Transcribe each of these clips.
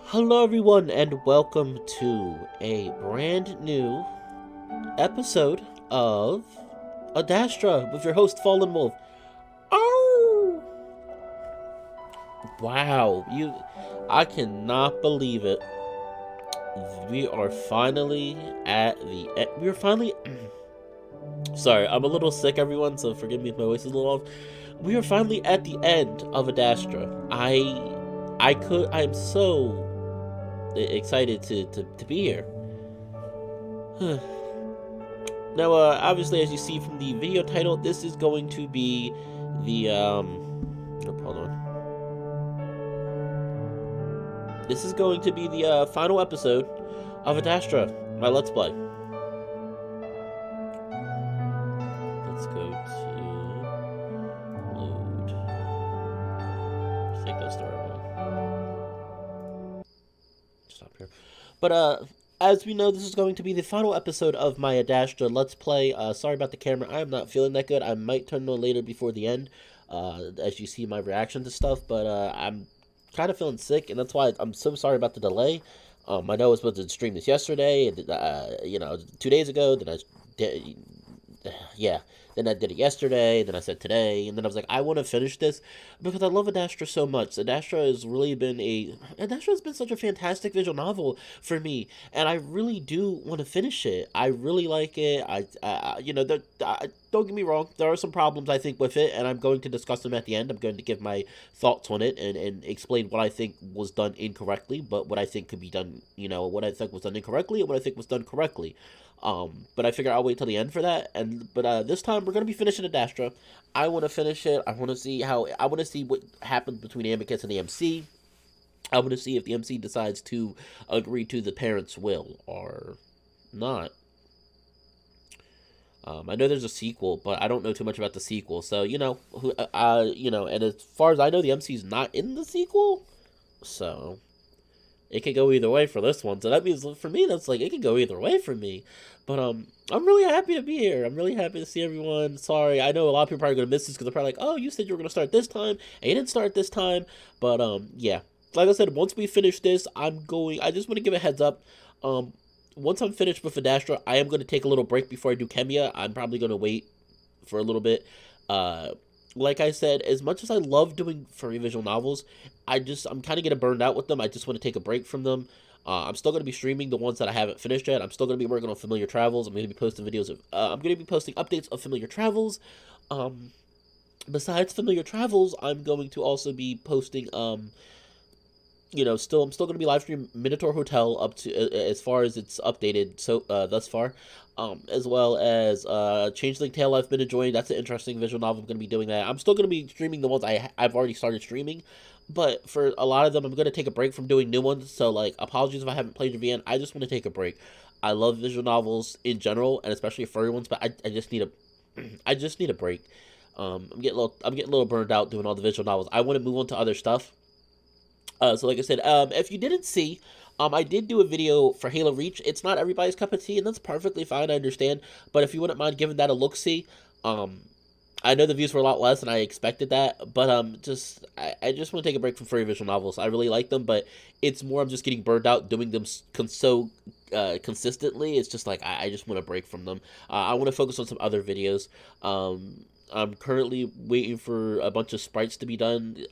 Hello, everyone, and welcome to a brand new episode of Adastra with your host, Fallenwolf. Oh! Wow, I cannot believe it. We are finally at the we are finally. Sorry, I'm a little sick, everyone, so forgive me if my voice is a little off. We are finally at the end of Adastra. I'm so excited to be here. Now, obviously, as you see from the video title, this is going to be the, hold on. This is going to be the, final episode of Adastra, my Let's Play. Let's go to load. I think that's the right one. Stop here. But, as we know, this is going to be the final episode of my Adastra Let's Play. Sorry about the camera. I am not feeling that good. I might turn it on later before the end, as you see my reaction to stuff. But I'm kind of feeling sick, and that's why I'm so sorry about the delay. I know I was supposed to stream this yesterday, and 2 days ago. Then I did, yeah. Then I did it yesterday, then I said today, and then I was like, I want to finish this because I love Adastra so much. Adastra has been such a fantastic visual novel for me, and I really do want to finish it. I really like it. Don't get me wrong, there are some problems I think with it, and I'm going to discuss them at the end. I'm going to give my thoughts on it and explain what I think was done incorrectly, but what I think could be done, what I think was done incorrectly and what I think was done correctly. But I figure I'll wait till the end for that. But this time we're gonna be finishing Adastra. I want to finish it. I want to see what happens between Amicus and the MC. I want to see if the MC decides to agree to the parents' will or not. I know there's a sequel, but I don't know too much about the sequel. So and as far as I know, the MC's not in the sequel. So it could go either way for this one. So that means for me, that's like, it could go either way for me. But I'm really happy to be here. I'm really happy to see everyone. Sorry, I know a lot of people are probably going to miss this because they're probably like, oh, you said you were going to start this time, and you didn't start this time. But yeah. Like I said, once we finish this, I just want to give a heads up. Once I'm finished with Adastra, I am going to take a little break before I do Chemia. I'm probably going to wait for a little bit. Like I said, as much as I love doing furry visual novels, I'm kind of getting burned out with them. I just want to take a break from them. I'm still going to be streaming the ones that I haven't finished yet. I'm still going to be working on Familiar Travels. I'm going to be posting videos of, I'm going to be posting updates of Familiar Travels. Besides Familiar Travels, I'm going to also be posting, I'm still going to be live streaming Minotaur Hotel up to, as far as it's updated thus far. As well as Changeling Tale I've been enjoying. That's an interesting visual novel. I'm going to be doing that. I'm still going to be streaming the ones I've already started streaming, but for a lot of them, I'm going to take a break from doing new ones. So, like, apologies if I haven't played Javian. I just want to take a break. I love visual novels in general, and especially furry ones, but I just need a break. I'm getting a little burned out doing all the visual novels. I want to move on to other stuff. So like I said, if you didn't see, I did do a video for Halo Reach. It's not everybody's cup of tea, and that's perfectly fine, I understand. But if you wouldn't mind giving that a look-see, I know the views were a lot less than I expected that, but I just want to take a break from furry visual novels. I really like them, but it's more I'm just getting burned out doing them so consistently. It's just like, I just want to break from them. I want to focus on some other videos. I'm currently waiting for a bunch of sprites to be done,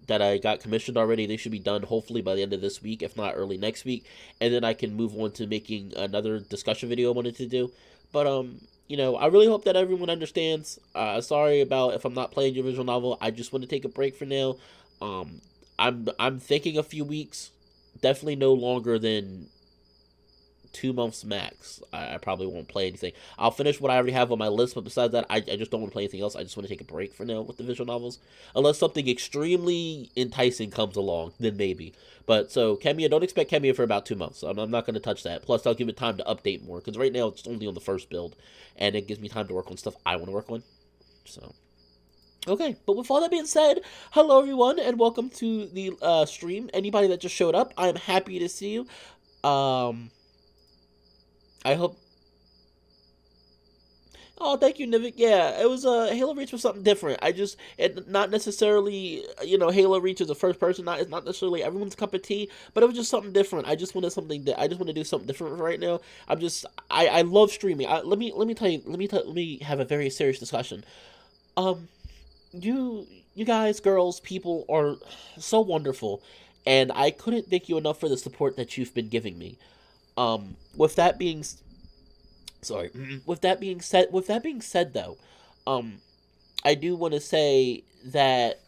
that I got commissioned already. They should be done hopefully by the end of this week, if not early next week, and then I can move on to making another discussion video I wanted to do. But I really hope that everyone understands. Sorry about if I'm not playing your visual novel. I just want to take a break for now. I'm thinking a few weeks, definitely no longer than 2 months max. I probably won't play anything. I'll finish what I already have on my list, but besides that, I just don't want to play anything else. I just want to take a break for now with the visual novels. Unless something extremely enticing comes along, then maybe. But so, Chemia, don't expect Chemia for about 2 months. I'm not going to touch that. Plus, I'll give it time to update more, because right now it's only on the first build, and it gives me time to work on stuff I want to work on. So, okay, but with all that being said, hello everyone, and welcome to the stream. Anybody that just showed up, I'm happy to see you. I hope Oh, thank you, Nivik. Yeah, it was Halo Reach was something different. Not necessarily, Halo Reach is a first person. It's not necessarily everyone's cup of tea, but it was just something different. I just wanted something that I just want to do something different right now. I love streaming. Let me tell you, let me have a very serious discussion. Um, you guys, girls, people are so wonderful, and I couldn't thank you enough for the support that you've been giving me. With that being sorry, with that being said though, um I do want to say that,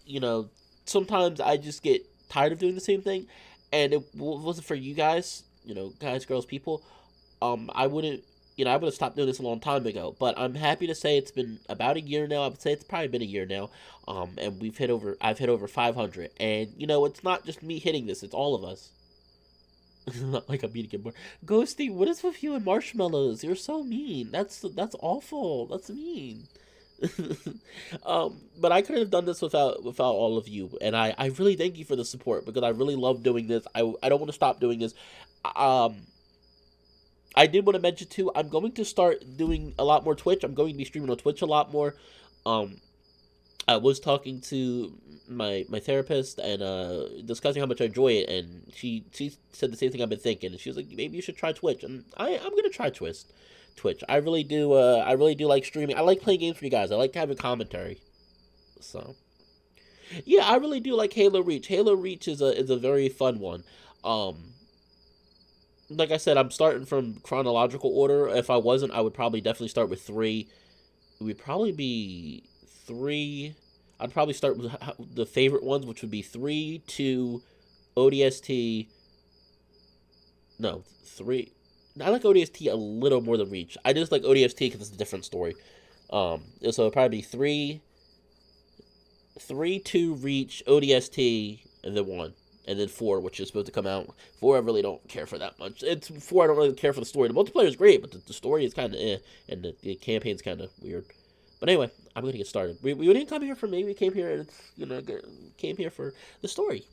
sometimes I just get tired of doing the same thing, and it wasn't for you guys, guys, girls, people. I wouldn't, I would have stopped doing this a long time ago. But I'm happy to say it's been about a year now. I would say it's probably been a year now. And I've hit over 500, and it's not just me hitting this; it's all of us. Not like I'm eating it more. Ghosty, what is with you and marshmallows? You're so mean. That's awful. That's mean. But I couldn't have done this without all of you, and I really thank you for the support because I really love doing this. I don't want to stop doing this. Um, I did want to mention too. I'm going to start doing a lot more Twitch. I'm going to be streaming on Twitch a lot more. Um, I was talking to my therapist and discussing how much I enjoy it, and she said the same thing I've been thinking, and she was like, maybe you should try Twitch, and I'm gonna try Twitch. I really do like streaming. I like playing games for you guys. I like having commentary. So yeah, I really do like Halo Reach. Halo Reach is a very fun one. Um, like I said, I'm starting from chronological order. If I wasn't, I would probably definitely start with three. It would probably be three. I'd probably start with the favorite ones, which would be 3, 2, ODST. No, 3. I like ODST a little more than Reach. I just like ODST because it's a different story. So it'd probably be 3, 2, Reach, ODST, and then 1. And then 4, which is supposed to come out. 4, I really don't care for that much. 4, I don't really care for the story. The multiplayer is great, but the story is kind of and the campaign's kind of weird. But anyway, I'm gonna get started. We didn't come here for me. We came here and came here for the story.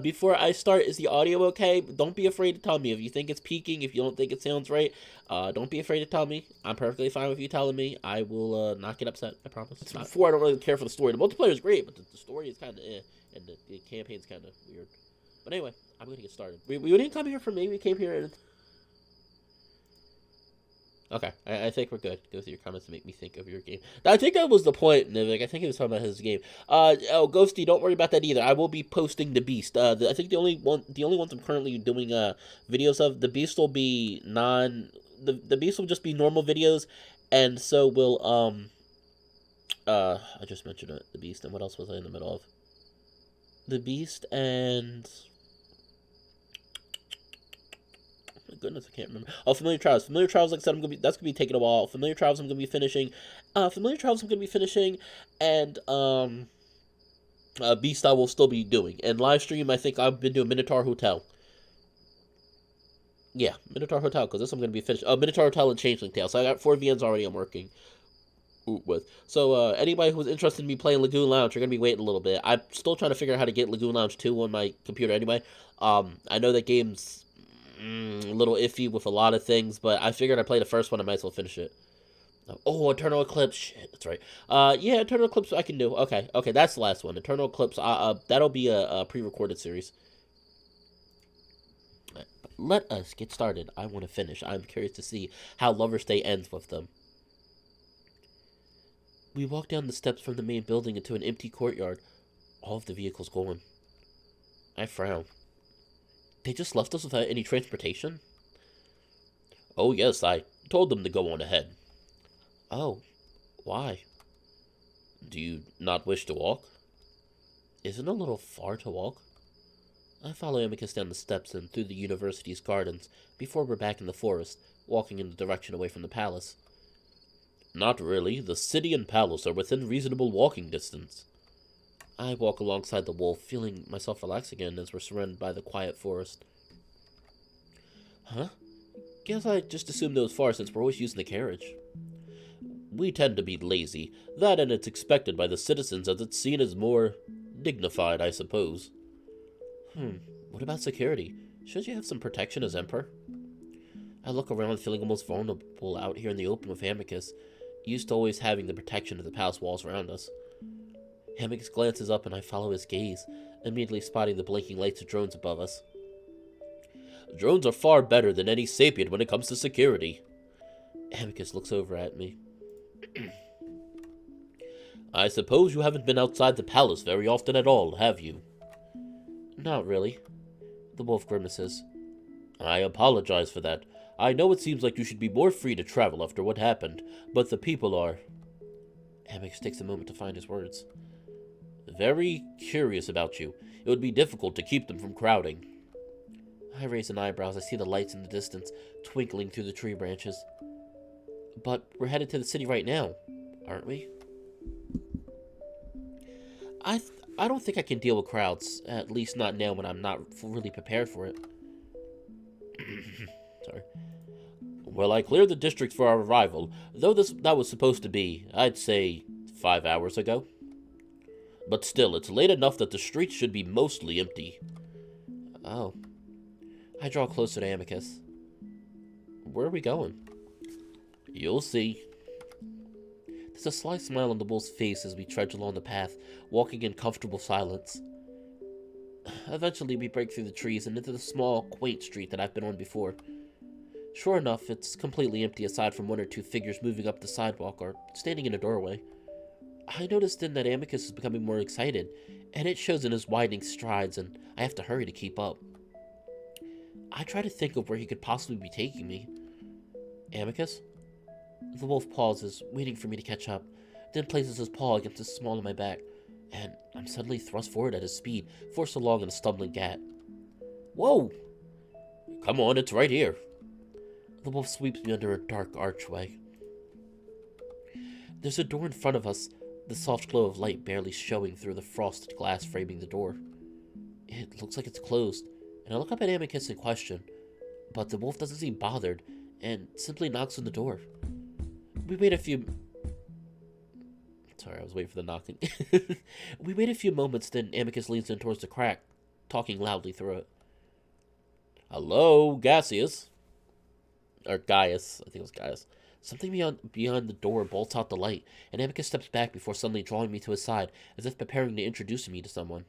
Before I start, is the audio okay? Don't be afraid to tell me if you think it's peaking. If you don't think it sounds right, don't be afraid to tell me. I'm perfectly fine with you telling me. I will not get upset. I promise. Before, I don't really care for the story. The multiplayer is great, but the story is kind of and the campaign's kind of weird. But anyway, I'm gonna get started. We didn't come here for me. We came here and. Okay, I think we're good. Go through your comments to make me think of your game. I think that was the point, Nivik. I think he was talking about his game. Ghosty, don't worry about that either. I will be posting the Beast. I think the only ones I'm currently doing videos of. The Beast will be the Beast will just be normal videos, and so will I just mentioned it, the Beast, and what else was I in the middle of? The Beast and. Goodness, I can't remember. Oh, Familiar Trials. Familiar Trials, like I said, that's gonna be taking a while. Familiar Trials, I'm gonna be finishing. And Beast, I will still be doing. And live stream, I think I've been doing Minotaur Hotel. Yeah, Minotaur Hotel, because this I'm gonna be finished. Minotaur Hotel and Changeling Tale. So I got 4 VNs already. I'm working with. So anybody who's interested in me playing Lagoon Lounge, you're gonna be waiting a little bit. I'm still trying to figure out how to get Lagoon Lounge 2 on my computer. Anyway, I know that game's a little iffy with a lot of things, but I figured I played the first one, I might as well finish it. Oh, Eternal Eclipse. Shit, that's right. Yeah, Eternal Eclipse I can do. Okay, that's the last one. Eternal Eclipse, that'll be a pre-recorded series. Let us get started. I want to finish. I'm curious to see how Lover's Day ends with them. We walk down the steps from the main building into an empty courtyard. All of the vehicles gone. I frown. They just left us without any transportation? Oh, yes, I told them to go on ahead. Oh, why? Do you not wish to walk? Isn't it a little far to walk? I follow Amicus down the steps and through the university's gardens before we're back in the forest, walking in the direction away from the palace. Not really. The city and palace are within reasonable walking distance. I walk alongside the wolf, feeling myself relax again as we're surrounded by the quiet forest. Huh? Guess I just assumed it was far since we're always using the carriage. We tend to be lazy. That and it's expected by the citizens as it's seen as more dignified, I suppose. What about security? Should you have some protection as Emperor? I look around feeling almost vulnerable out here in the open with Amicus. used to always having the protection of the palace walls around us. Amicus glances up and I follow his gaze, immediately spotting the blinking lights of drones above us. Drones are far better than any sapient when it comes to security. Amicus looks over at me. I suppose you haven't been outside the palace very often at all, have you? Not really. The wolf grimaces. I apologize for that. I know it seems like you should be more free to travel after what happened, but the people are... Amicus takes a moment to find his words. Very curious about you. It would be difficult to keep them from crowding. I raise an eyebrow as I see the lights in the distance, twinkling through the tree branches. But we're headed to the city right now, aren't we? I don't think I can deal with crowds, at least not now when I'm not really prepared for it. Sorry. Well, I cleared the district for our arrival, though that was supposed to be, I'd say, 5 hours ago. But still, it's late enough that the streets should be mostly empty. Oh. I draw closer to Amicus. Where are we going? You'll see. There's a sly smile on the wolf's face as we trudge along the path, walking in comfortable silence. Eventually, we break through the trees and into the small, quaint street that I've been on before. Sure enough, it's completely empty aside from one or two figures moving up the sidewalk or standing in a doorway. I noticed then that Amicus is becoming more excited, and it shows in his widening strides, and I have to hurry to keep up. I try to think of where he could possibly be taking me. Amicus? The wolf pauses, waiting for me to catch up, then places his paw against the small of my back, and I'm suddenly thrust forward at his speed, forced along in a stumbling gait. Whoa! Come on, it's right here. The wolf sweeps me under a dark archway. There's a door in front of us, the soft glow of light barely showing through the frosted glass framing the door. It looks like it's closed, and I look up at Amicus in question, but the wolf doesn't seem bothered, and simply knocks on the door. We wait a few... Sorry, I was waiting for the knocking. We wait a few moments, then Amicus leans in towards the crack, talking loudly through it. Hello, Gaseous. Or Gaius. I think it was Gaius. Something beyond the door bolts out the light, and Amicus steps back before suddenly drawing me to his side, as if preparing to introduce me to someone.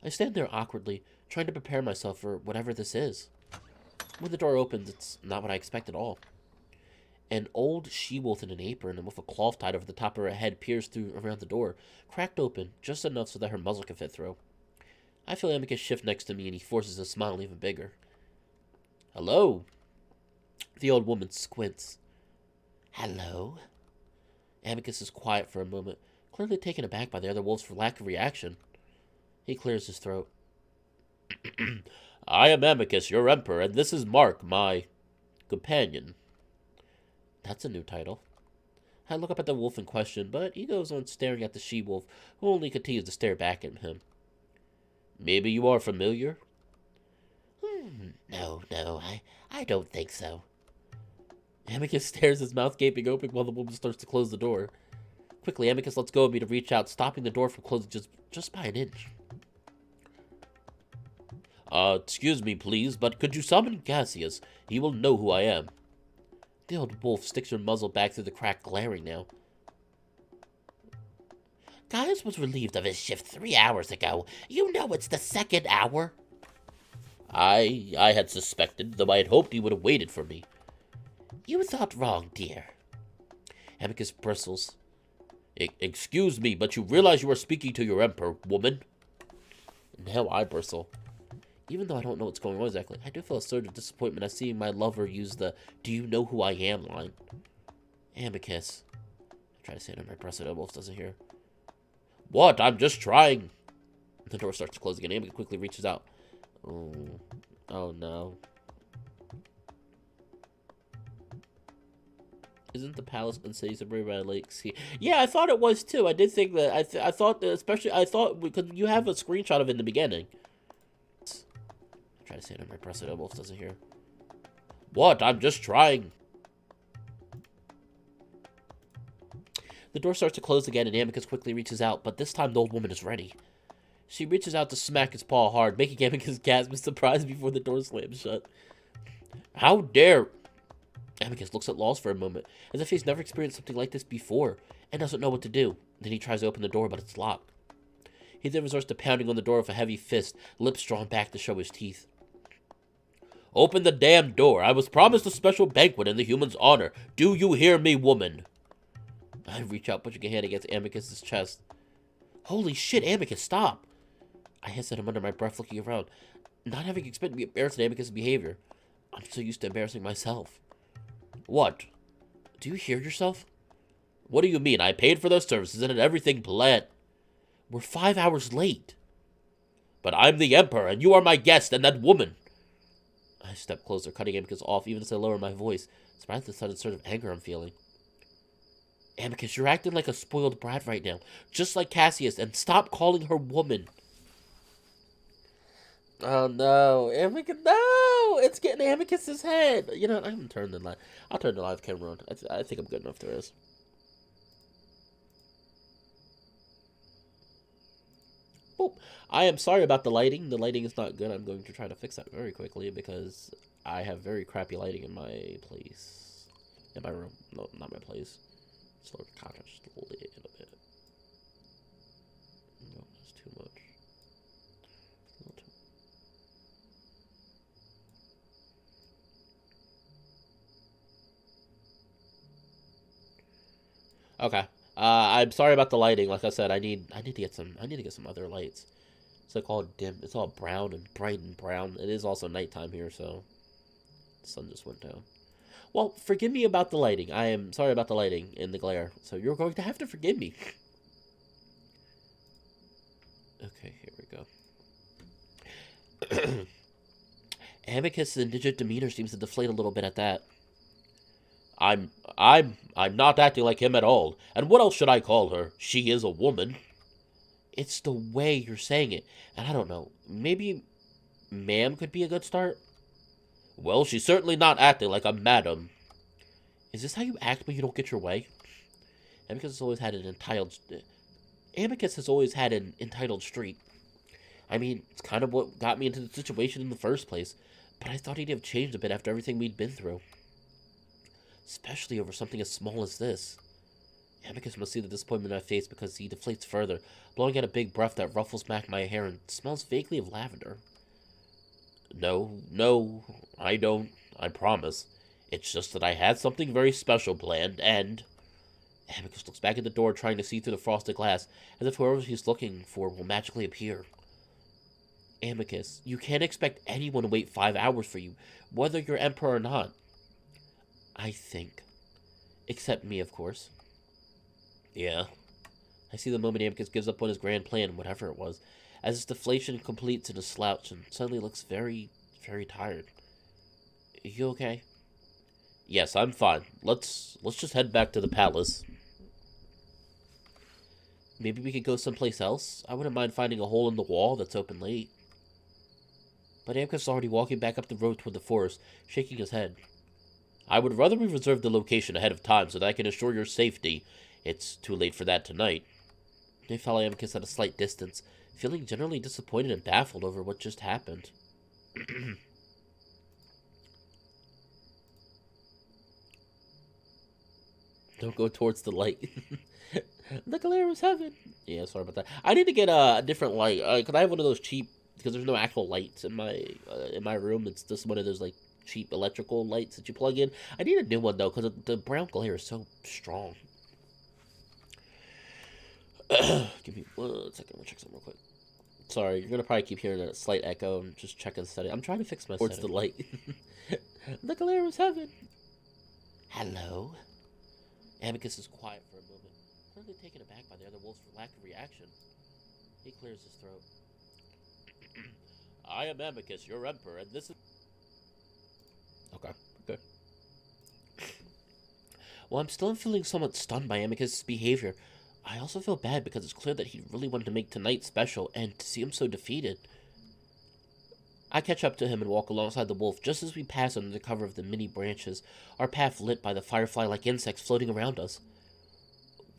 I stand there awkwardly, trying to prepare myself for whatever this is. When the door opens, it's not what I expect at all. An old she-wolf in an apron and with a cloth tied over the top of her head peers through around the door, cracked open just enough so that her muzzle can fit through. I feel Amicus shift next to me, and he forces a smile even bigger. Hello. The old woman squints. Hello. Amicus is quiet for a moment, clearly taken aback by the other wolves for lack of reaction. He clears his throat. I am Amicus, your emperor, and this is Mark, my companion. That's a new title. I look up at the wolf in question, but he goes on staring at the she-wolf, who only continues to stare back at him. Maybe you are familiar? No, I don't think so. Amicus stares, his mouth gaping open while the woman starts to close the door. Quickly, Amicus lets go of me to reach out, stopping the door from closing just by an inch. Excuse me, please, but could you summon Gaseous? He will know who I am. The old wolf sticks her muzzle back through the crack, glaring now. Gaius was relieved of his shift 3 hours ago. You know it's the 2nd hour. I had suspected, though I had hoped he would have waited for me. You thought wrong, dear. Amicus bristles. Excuse me, but you realize you are speaking to your emperor, woman? Now I bristle. Even though I don't know what's going on exactly, I do feel a surge of disappointment at seeing my lover use the "Do you know who I am" line. Amicus. I try to say it under my breath so that wolf doesn't hear. What? I'm just trying. The door starts to close again. Amicus quickly reaches out. Oh no. Isn't the palace and city separated by a lake? See, yeah, I thought it was too. I did think that. I thought that, especially, I thought because you have a screenshot of it in the beginning. I try to say it under my breath so that wolf doesn't hear. What? I'm just trying. The door starts to close again, and Amicus quickly reaches out, but this time the old woman is ready. She reaches out to smack his paw hard, making Amicus gasp in surprise before the door slams shut. How dare... Amicus looks at Laws for a moment, as if he's never experienced something like this before, and doesn't know what to do. Then he tries to open the door, but it's locked. He then resorts to pounding on the door with a heavy fist, lips drawn back to show his teeth. Open the damn door. I was promised a special banquet in the human's honor. Do you hear me, woman? I reach out, pushing a hand against Amicus's chest. Holy shit, Amicus, stop! I hiss at him under my breath, looking around, not having expected to be embarrassed at Amicus' behavior. I'm so used to embarrassing myself. What? Do you hear yourself? What do you mean? I paid for those services and had everything planned. We're 5 hours late. But I'm the Emperor, and you are my guest, and that woman. I step closer, cutting Amicus off, even as I lower my voice, surprised at the sudden surge of anger I'm feeling. Amicus, you're acting like a spoiled brat right now, just like Cassius, and stop calling her woman. Oh no, Amicus, no! It's getting Amicus's head. You know, I'm turning the live. I'll turn the live camera on. I think I'm good enough there is. Boop. I am sorry about the lighting. The lighting is not good. I'm going to try to fix that very quickly because I have very crappy lighting in my place. In my room. No, not my place. Slow the contrast just a little bit. No, that's too much. Okay. I'm sorry about the lighting. Like I said, I need to get some other lights. It's like all dim. It's all brown and bright and brown. It is also nighttime here, so the sun just went down. Well, forgive me about the lighting. I am sorry about the lighting and the glare. So you're going to have to forgive me. Okay, here we go. Amicus' indigent demeanor seems to deflate a little bit at that. I'm not acting like him at all. And what else should I call her? She is a woman. It's the way you're saying it. And I don't know. Maybe ma'am could be a good start? Well, she's certainly not acting like a madam. Is this how you act when you don't get your way? Amicus has always had an entitled streak. I mean, it's kind of what got me into the situation in the first place. But I thought he'd have changed a bit after everything we'd been through. Especially over something as small as this. Amicus must see the disappointment in my face because he deflates further, blowing out a big breath that ruffles back my hair and smells vaguely of lavender. No, I don't. I promise. It's just that I had something very special planned, and... Amicus looks back at the door, trying to see through the frosted glass, as if whoever he's looking for will magically appear. Amicus, you can't expect anyone to wait 5 hours for you, whether you're Emperor or not. I think. Except me, of course. Yeah. I see the moment Amicus gives up on his grand plan, whatever it was, as his deflation completes in a slouch and suddenly looks very, very tired. You okay? Yes, I'm fine. Let's just head back to the palace. Maybe we could go someplace else? I wouldn't mind finding a hole in the wall that's open late. But Amicus is already walking back up the road toward the forest, shaking his head. I would rather we reserve the location ahead of time so that I can assure your safety. It's too late for that tonight. They follow Amicus at a slight distance, feeling generally disappointed and baffled over what just happened. Don't go towards the light. The glare is heaven. Yeah, sorry about that. I need to get a different light. Cause I have one of those cheap, because there's no actual lights in my room. It's just one of those like cheap electrical lights that you plug in. I need a new one though, because the brown glare is so strong. Give me 1 second. I'm gonna check something real quick. Sorry, you're gonna probably keep hearing a slight echo. I'm just checking the setting. I'm trying to fix my setting. Towards the light. The glare is heaven. Hello. Amicus is quiet for a moment, clearly taken aback by the other wolves for lack of reaction. He clears his throat. I am Amicus, your emperor, and this is... Okay. Well, I'm still feeling somewhat stunned by Amicus' behavior. I also feel bad because it's clear that he really wanted to make tonight special, and to see him so defeated. I catch up to him and walk alongside the wolf just as we pass under the cover of the many branches, our path lit by the firefly-like insects floating around us.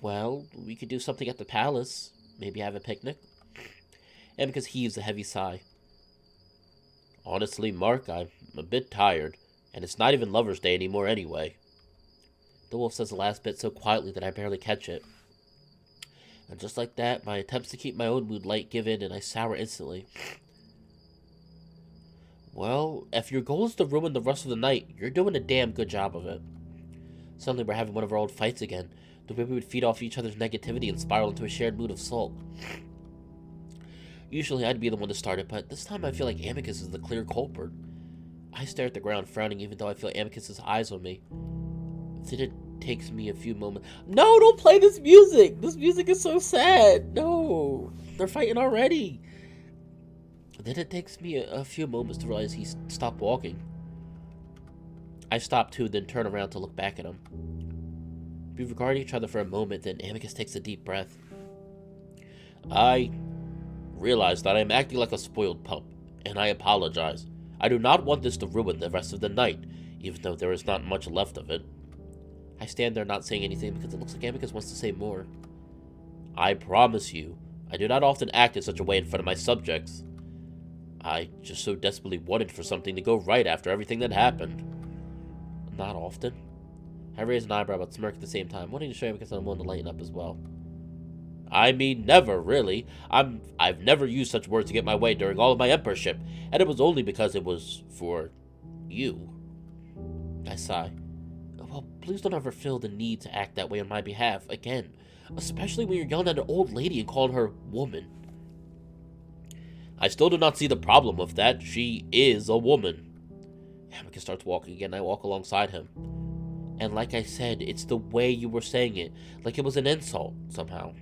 Well, we could do something at the palace. Maybe have a picnic. Amicus heaves a heavy sigh. Honestly, Mark, I'm a bit tired, And it's not even Lover's Day anymore anyway. The wolf says the last bit so quietly that I barely catch it. And just like that, my attempts to keep my own mood light give in and I sour instantly. Well, if your goal is to ruin the rest of the night, you're doing a damn good job of it. Suddenly we're having one of our old fights again, the way we would feed off each other's negativity and spiral into a shared mood of sulk. Usually I'd be the one to start it, but this time I feel like Amicus is the clear culprit. I stare at the ground, frowning even though I feel Amicus's eyes on me. Then it takes me a few moments. No, don't play this music! This music is so sad! No! They're fighting already! Then it takes me a few moments to realize he's stopped walking. I stop too, then turn around to look back at him. We regard each other for a moment, then Amicus takes a deep breath. I realize that I am acting like a spoiled pup, and I apologize. I do not want this to ruin the rest of the night, even though there is not much left of it. I stand there not saying anything because it looks like Amicus wants to say more. I promise you, I do not often act in such a way in front of my subjects. I just so desperately wanted for something to go right after everything that happened. Not often. I raise an eyebrow but smirk at the same time, wanting to show Amicus that I'm willing to lighten up as well. I mean, never, really. I've never used such words to get my way during all of my emperorship, and it was only because it was for you. I sigh. Well, please don't ever feel the need to act that way on my behalf again, especially when you're yelling at an old lady and calling her woman. I still do not see the problem with that. She is a woman. Amicus starts walking again. I walk alongside him. And like I said, it's the way you were saying it, like it was an insult somehow.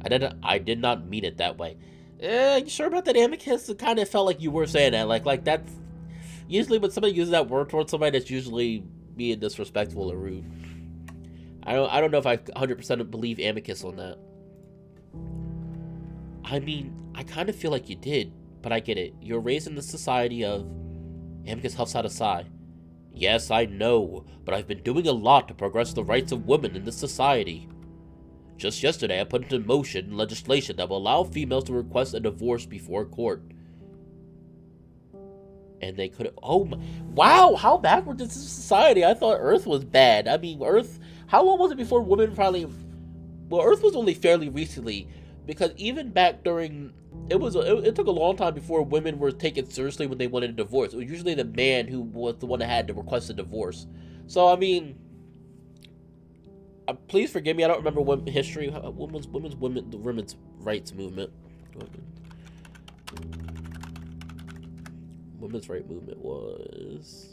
I did not mean it that way. You sure about that, Amicus? It kind of felt like you were saying that. Like that's usually when somebody uses that word towards somebody, that's usually being disrespectful or rude. I don't know if I 100% believe Amicus on that. I mean, I kind of feel like you did, but I get it. You're raised in the society of... Amicus huffs out a sigh. Yes, I know, but I've been doing a lot to progress the rights of women in this society. Just yesterday, I put into motion legislation that will allow females to request a divorce before court. And they could... Oh, my... Wow, how backward is this society? I thought Earth was bad. I mean, Earth... How long was it before women finally... Well, Earth was only fairly recently... Because even back during, it took a long time before women were taken seriously when they wanted a divorce. It was usually the man who was the one that had to request a divorce. So I mean, please forgive me. I don't remember what history. The women's rights movement. Women's rights movement was.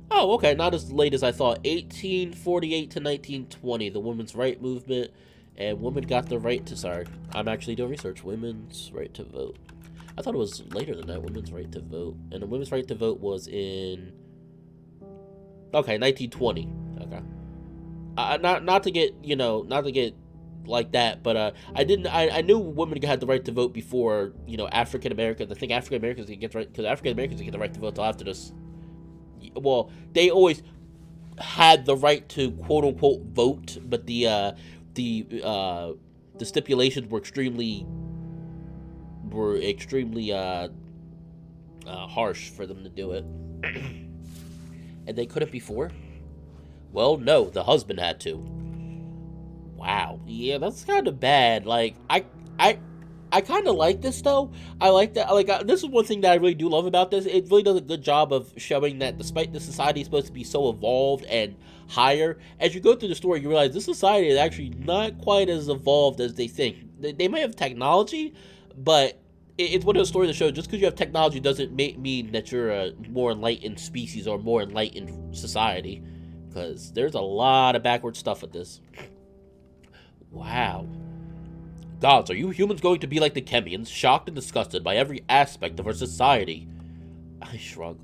Oh, okay, not as late as I thought. 1848 to 1920, the women's right movement, and women got the right to, sorry, I'm actually doing research, women's right to vote. I thought it was later than that, women's right to vote, and the women's right to vote was in, okay, 1920, okay. Not to get, not to get like that, but I knew women had the right to vote before, African Americans. I think African Americans didn't get the right, because African Americans didn't get the right to vote until after this. Well, they always had the right to quote unquote vote, but the stipulations were extremely harsh for them to do it. And they couldn't before? Well, no, the husband had to. Wow, yeah, that's kind of bad. Like, I kind of like this, though. I like that. This is one thing that I really do love about this. It really does a good job of showing that despite the society is supposed to be so evolved and higher, as you go through the story, you realize this society is actually not quite as evolved as they think. They may have technology, but it's one of those stories that shows just because you have technology doesn't mean that you're a more enlightened species or more enlightened society, because there's a lot of backward stuff with this. Wow. Gods, are you humans going to be like the Chemians, shocked and disgusted by every aspect of our society? I shrug.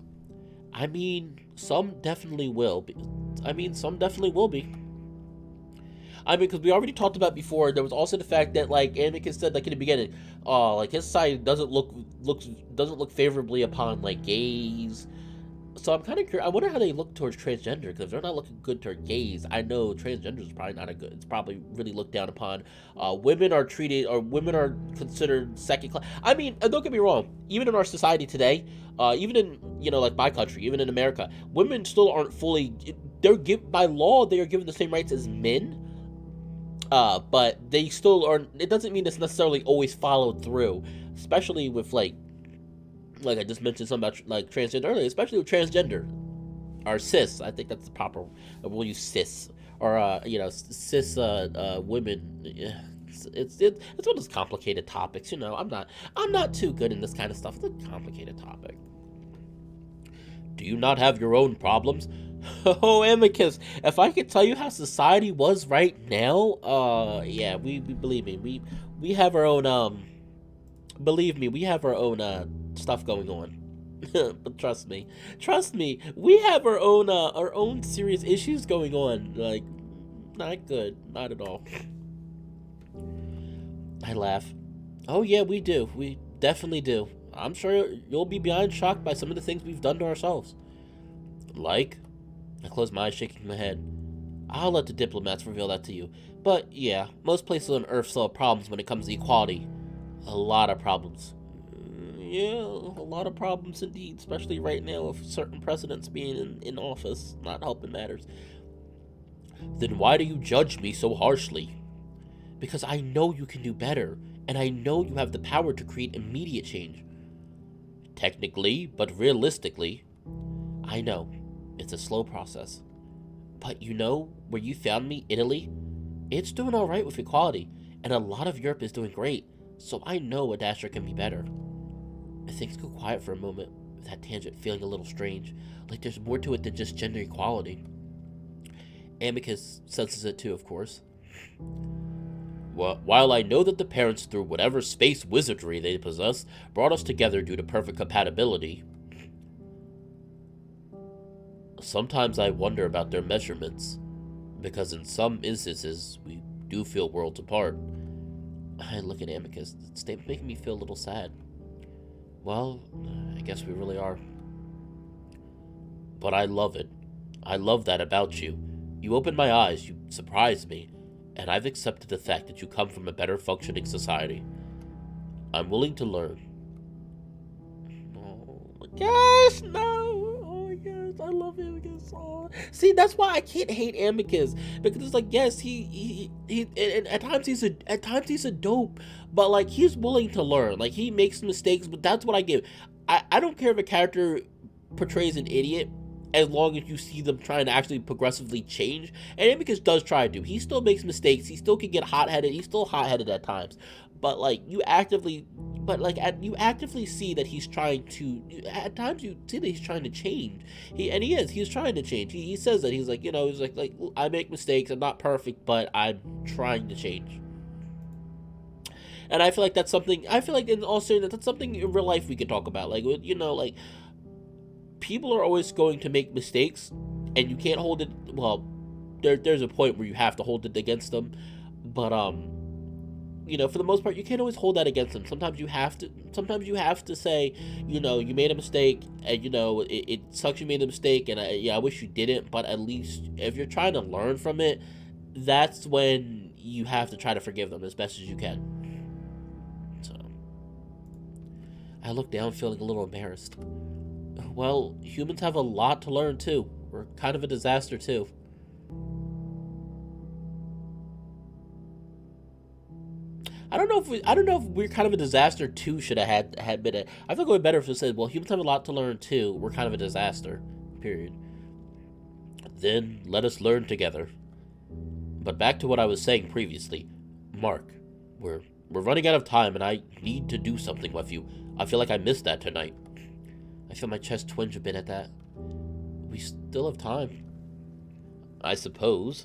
I mean, some definitely will be. I mean, because we already talked about before, there was also the fact that, like, Amicus said, like, in the beginning, like, his society doesn't look favorably upon, like, gays. So I'm kind of curious. I wonder how they look towards transgender, because if they're not looking good toward gays, I know transgender is probably not a good. It's probably really looked down upon. Women are treated, or women are considered second class. I mean, don't get me wrong. Even in our society today, even in like my country, even in America, women still aren't fully. By law they are given the same rights as men. But they still are. It doesn't mean it's necessarily always followed through, especially with like I just mentioned something about like transgender earlier, especially with transgender or cis. I think that's the proper. We'll use cis or cis women. Yeah, it's one of those complicated topics. I'm not too good in this kind of stuff. It's a complicated topic. Do you not have your own problems? Oh, Amicus, if I could tell you how society was right now, yeah, we believe me, we have our own believe me, we have our own stuff going on. But trust me, we have our own serious issues going on. Like, not good, not at all. I laugh. Oh yeah, we do. We definitely do. I'm sure you'll be beyond shocked by some of the things we've done to ourselves. Like? I close my eyes, shaking my head. I'll let the diplomats reveal that to you. But yeah, most places on Earth still have problems when it comes to equality. A lot of problems. Yeah, a lot of problems indeed, especially right now with certain presidents being in office, not helping matters. Then why do you judge me so harshly? Because I know you can do better, and I know you have the power to create immediate change. Technically, but realistically, I know. It's a slow process. But where you found me, Italy, it's doing alright with equality, and a lot of Europe is doing great, so I know Adastra can be better. Things go quiet for a moment, with that tangent feeling a little strange, like there's more to it than just gender equality. Amicus senses it too, of course. Well, while I know that the parents, through whatever space wizardry they possess, brought us together due to perfect compatibility, sometimes I wonder about their measurements, because in some instances, we do feel worlds apart. I look at Amicus. It's making me feel a little sad. Well, I guess we really are. But I love it. I love that about you. You opened my eyes, you surprised me, and I've accepted the fact that you come from a better functioning society. I'm willing to learn. Oh my gosh, no! I love Amicus. Oh. See, that's why I can't hate Amicus, because it's like, yes, he and at times he's a dope, but like he's willing to learn. Like, he makes mistakes, but that's what I give. I don't care if a character portrays an idiot, as long as you see them trying to actually progressively change. And Amicus does try to. He still makes mistakes. He still can get hot-headed. He's still hot-headed at times. But like you actively see that he's trying to. At times you see that he's trying to change. He's trying to change. He says that he's like, he's like I make mistakes. I'm not perfect, but I'm trying to change. And I feel like that's something. I feel like in all seriousness, that's something in real life we could talk about. Like, like people are always going to make mistakes, and you can't hold it. Well, there's a point where you have to hold it against them, but for the most part, you can't always hold that against them. Sometimes you have to say, you made a mistake, and it sucks you made a mistake, and I wish you didn't. But at least if you're trying to learn from it, that's when you have to try to forgive them as best as you can. So I look down, feeling a little embarrassed. Well, humans have a lot to learn too. We're kind of a disaster too. I don't know if we're kind of a disaster too should have had been it. I feel it would be better if it said, well, humans have a lot to learn too. We're kind of a disaster. Period. Then let us learn together. But back to what I was saying previously. Mark, we're running out of time, and I need to do something with you. I feel like I missed that tonight. I feel my chest twinge a bit at that. We still have time, I suppose.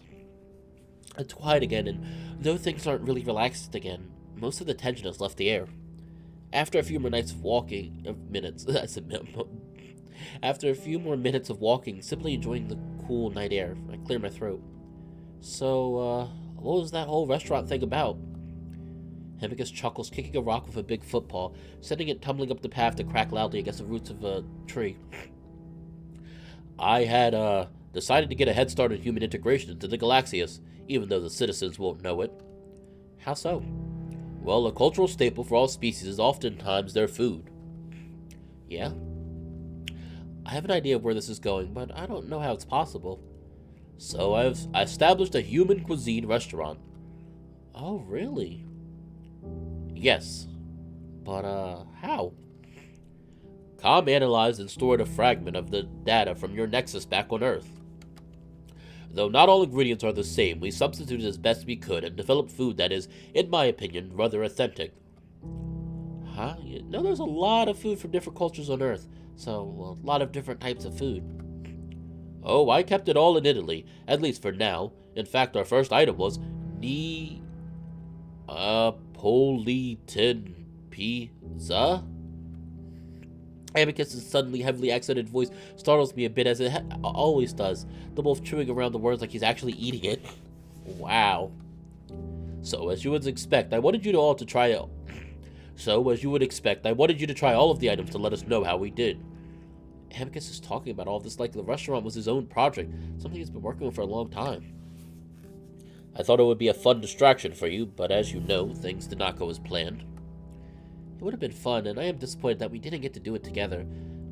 It's quiet again, and though things aren't really relaxed again, most of the tension has left the air. After a few more after a few more minutes of walking, simply enjoying the cool night air, I clear my throat. So, what was that whole restaurant thing about? Amicus chuckles, kicking a rock with a big footpaw, sending it tumbling up the path to crack loudly against the roots of a tree. I had decided to get a head start on human integration into the Galaxias, even though the citizens won't know it. How so? Well, a cultural staple for all species is oftentimes their food. Yeah? I have an idea of where this is going, but I don't know how it's possible. So I've established a human cuisine restaurant. Oh, really? Yes. But, how? Com analyzed and stored a fragment of the data from your Nexus back on Earth. Though not all ingredients are the same, we substituted as best we could and developed food that is, in my opinion, rather authentic. Huh? You know, there's a lot of food from different cultures on Earth, so a lot of different types of food. Oh, I kept it all in Italy, at least for now. In fact, our first item was Neapolitan pizza. Amicus's suddenly heavily accented voice startles me a bit, as it always does, the wolf chewing around the words like he's actually eating it. Wow. So, as you would expect, I wanted you to all to try it. So, as you would expect, I wanted you to try all of the items to let us know how we did. Amicus is talking about all this like the restaurant was his own project, something he's been working on for a long time. I thought it would be a fun distraction for you, but as you know, things did not go as planned. It would have been fun, and I am disappointed that we didn't get to do it together,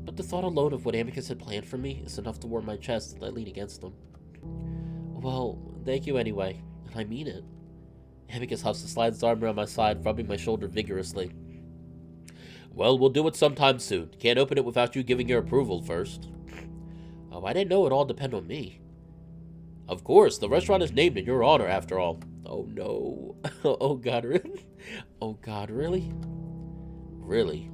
but the thought alone of what Amicus had planned for me is enough to warm my chest as I lean against him. Well, thank you anyway, and I mean it. Amicus huffs and slides his arm around my side, rubbing my shoulder vigorously. Well, we'll do it sometime soon. Can't open it without you giving your approval first. Oh, I didn't know it all depend on me. Of course, the restaurant is named in your honor, after all. Oh, no. Oh, God, really? Oh, God, really? Really?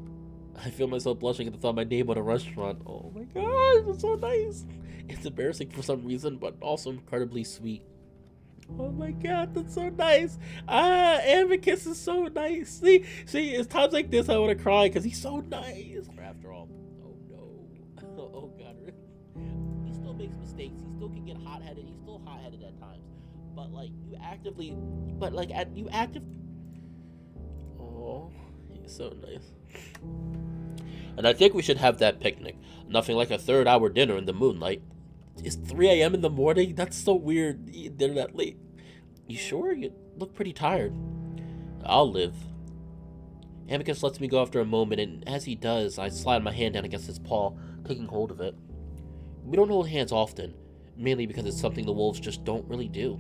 I feel myself blushing at the thought of my name on a restaurant. Oh, my God, it's so nice. It's embarrassing for some reason, but also incredibly sweet. Oh my God, that's so nice. Amicus is so nice. See, it's times like this I want to cry because he's so nice. After all, oh no, oh God, he still makes mistakes. He still can get hot-headed. He's still hot-headed at times. But like you active. Oh, he's so nice. And I think we should have that picnic. Nothing like a third-hour dinner in the moonlight. It's 3 a.m. in the morning? That's so weird, eating dinner that late. You sure? You look pretty tired. I'll live. Amicus lets me go after a moment, and as he does, I slide my hand down against his paw, taking hold of it. We don't hold hands often, mainly because it's something the wolves just don't really do.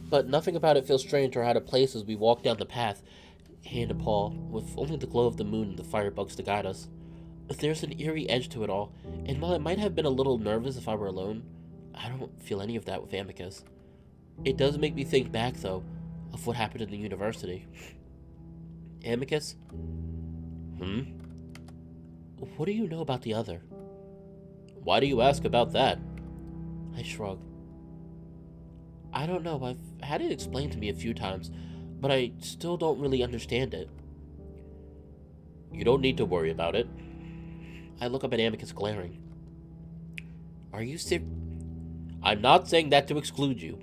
But nothing about it feels strange or out of place as we walk down the path, hand in paw, with only the glow of the moon and the firebugs to guide us. There's an eerie edge to it all, and while I might have been a little nervous if I were alone, I don't feel any of that with Amicus. It does make me think back, though, of what happened in the university. Amicus? What do you know about the other? Why do you ask about that? I shrug. I don't know, I've had it explained to me a few times, but I still don't really understand it. You don't need to worry about it. I look up at Amicus, glaring. Are you serious? I'm not saying that to exclude you.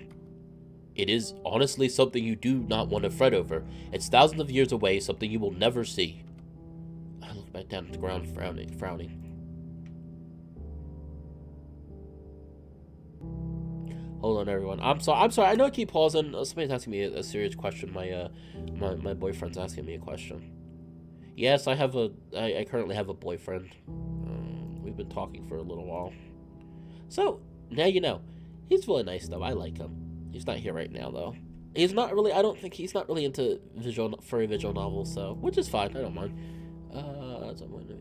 It is honestly something you do not want to fret over. It's thousands of years away, something you will never see. I look back down at the ground, frowning. Hold on, everyone. I'm sorry. I know I keep pausing. Somebody's asking me a serious question. My boyfriend's asking me a question. Yes, I currently have a boyfriend. We've been talking for a little while. So now you know. He's really nice though. I like him. He's not here right now though. He's not really. I don't think he's not really into furry visual novels. So, which is fine. I don't mind. That's what I'm going to do.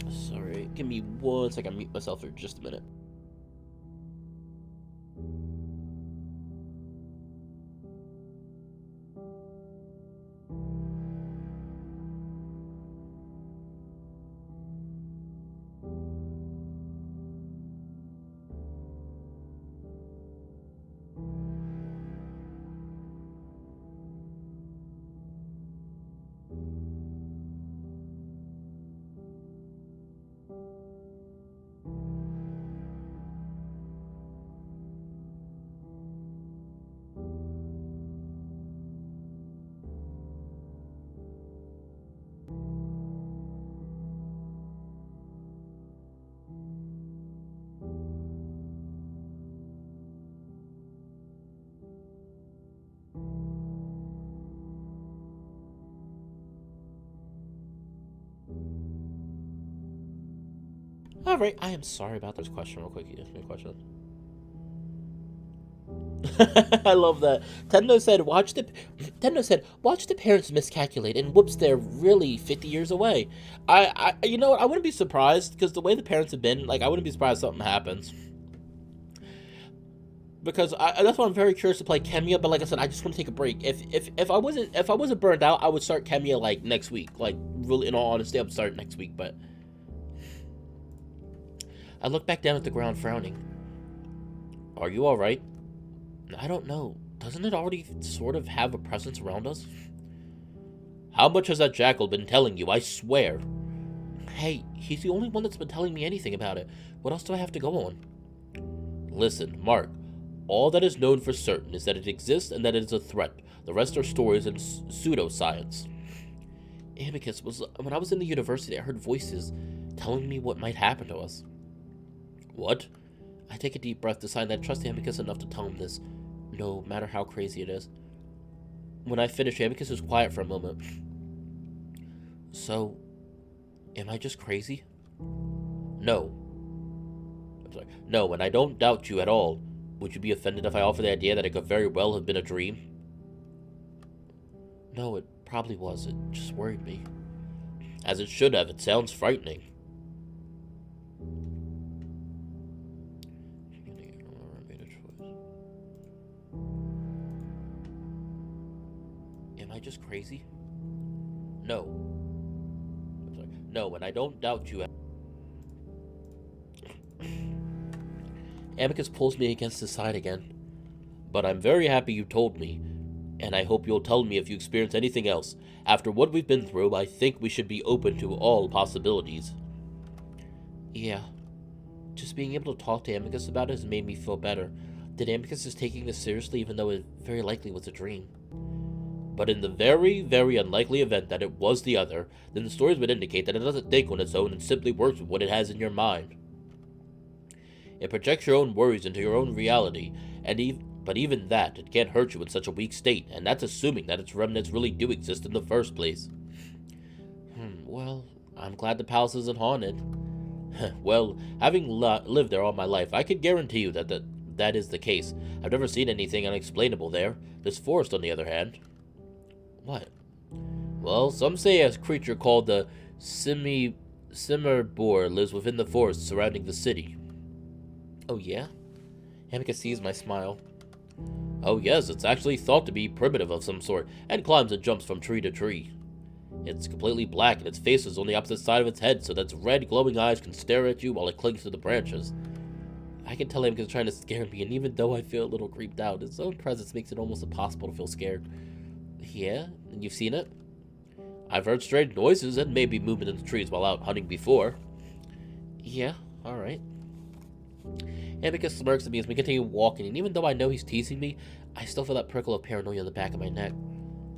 Sorry, give me 1 second. I mute myself for just a minute. Alright, I am sorry about this question real quick. You asked me a question. I love that. Tendo said, watch the parents miscalculate, and whoops, they're really 50 years away. You know what, I wouldn't be surprised, because the way the parents have been, like, I wouldn't be surprised if something happens. Because that's why I'm very curious to play Kemiya, but like I said, I just want to take a break. If I wasn't burned out, I would start Kemiya like next week. Like, really, in all honesty, I would start next week, but I looked back down at the ground, frowning. Are you alright? I don't know. Doesn't it already sort of have a presence around us? How much has that jackal been telling you? I swear. Hey, he's the only one that's been telling me anything about it. What else do I have to go on? Listen, Mark. All that is known for certain is that it exists and that it is a threat. The rest are stories and pseudoscience. Amicus, when I was in the university, I heard voices telling me what might happen to us. What? I take a deep breath, decide that I trust Amicus enough to tell him this, no matter how crazy it is. When I finish, Amicus is quiet for a moment. So, am I just crazy? No. I'm sorry. No, and I don't doubt you at all. Would you be offended if I offer the idea that it could very well have been a dream? No, it probably was. It just worried me. As it should have. It sounds frightening. Am I just crazy? No. I'm sorry. No, and I don't doubt you. Amicus pulls me against his side again. But I'm very happy you told me, and I hope you'll tell me if you experience anything else. After what we've been through, I think we should be open to all possibilities. Yeah. Just being able to talk to Amicus about it has made me feel better. That Amicus is taking this seriously, even though it very likely was a dream. But in the very, very unlikely event that it was the other, then the stories would indicate that it doesn't think on its own and simply works with what it has in your mind. It projects your own worries into your own reality, but even that, it can't hurt you in such a weak state, and that's assuming that its remnants really do exist in the first place. Well, I'm glad the palace isn't haunted. Well, having lived there all my life, I can guarantee you that is the case. I've never seen anything unexplainable there. This forest, on the other hand. What? Well, some say a creature called the Simmerbor lives within the forest surrounding the city. Oh, yeah? Amicus sees my smile. Oh, yes, it's actually thought to be primitive of some sort, and climbs and jumps from tree to tree. It's completely black, and its face is on the opposite side of its head, so that its red, glowing eyes can stare at you while it clings to the branches. I can tell Amicus is trying to scare me, and even though I feel a little creeped out, its own presence makes it almost impossible to feel scared. Yeah? And you've seen it? I've heard strange noises and maybe movement in the trees while out hunting before. Yeah, alright. Amicus smirks at me as we continue walking, and even though I know he's teasing me, I still feel that prickle of paranoia in the back of my neck.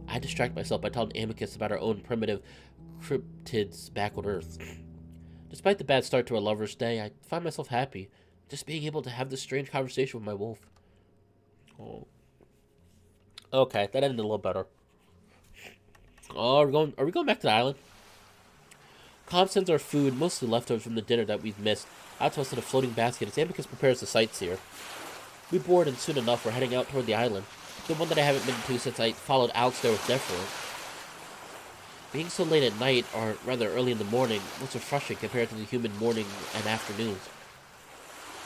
I distract myself by telling Amicus about our own primitive cryptids back on Earth. Despite the bad start to our lover's day, I find myself happy, just being able to have this strange conversation with my wolf. Oh. Okay, that ended a little better. Oh, are we going back to the island? Cobb sends our food, mostly leftovers from the dinner that we've missed, out to us in a floating basket as Amicus prepares the sightseer. We board, and soon enough we're heading out toward the island, the one that I haven't been to since I followed Alex there with Nephro. Being so late at night, or rather early in the morning, was refreshing compared to the humid morning and afternoons.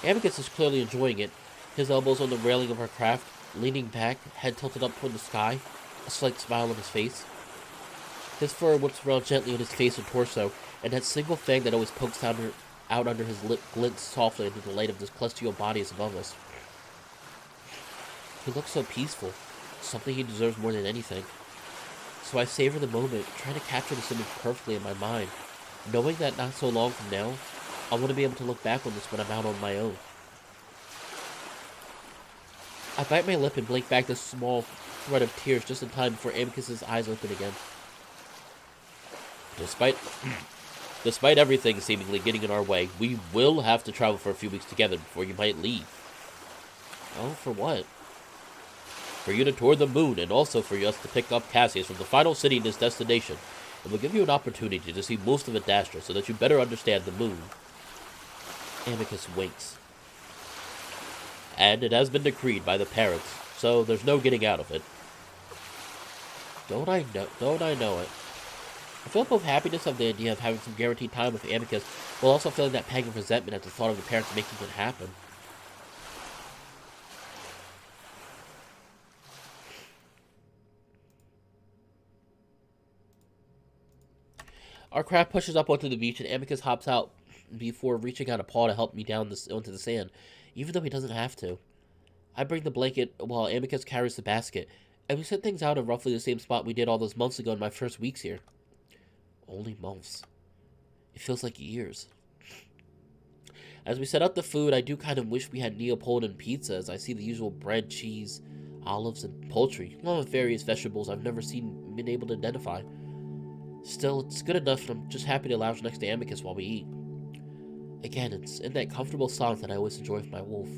Amicus is clearly enjoying it, his elbows on the railing of our craft, leaning back, head tilted up toward the sky, a slight smile on his face. His fur whips around gently on his face and torso, and that single fang that always pokes out under his lip glints softly into the light of the celestial bodies above us. He looks so peaceful, something he deserves more than anything. So I savor the moment, trying to capture this image perfectly in my mind, knowing that not so long from now, I want to be able to look back on this when I'm out on my own. I bite my lip and blink back this small thread of tears just in time before Amicus's eyes open again. Despite everything seemingly getting in our way, we will have to travel for a few weeks together before you might leave. Oh, for what? For you to tour the moon, and also for us to pick up Cassius from the final city in his destination. It will give you an opportunity to see most of Adastra so that you better understand the moon. Amicus winks. And it has been decreed by the parents, so there's no getting out of it. Don't I know it? I feel both happiness of the idea of having some guaranteed time with Amicus, while also feeling that pang of resentment at the thought of the parents making it happen. Our craft pushes up onto the beach, and Amicus hops out before reaching out a paw to help me down onto the sand, even though he doesn't have to. I bring the blanket while Amicus carries the basket, and we set things out in roughly the same spot we did all those months ago in my first weeks here. Only months. It feels like years. As we set out the food, I do kind of wish we had Neapolitan pizza, as I see the usual bread, cheese, olives, and poultry, along with various vegetables I've never been able to identify. Still, it's good enough, and I'm just happy to lounge next to Amicus while we eat. Again, it's in that comfortable silence that I always enjoy with my wolf.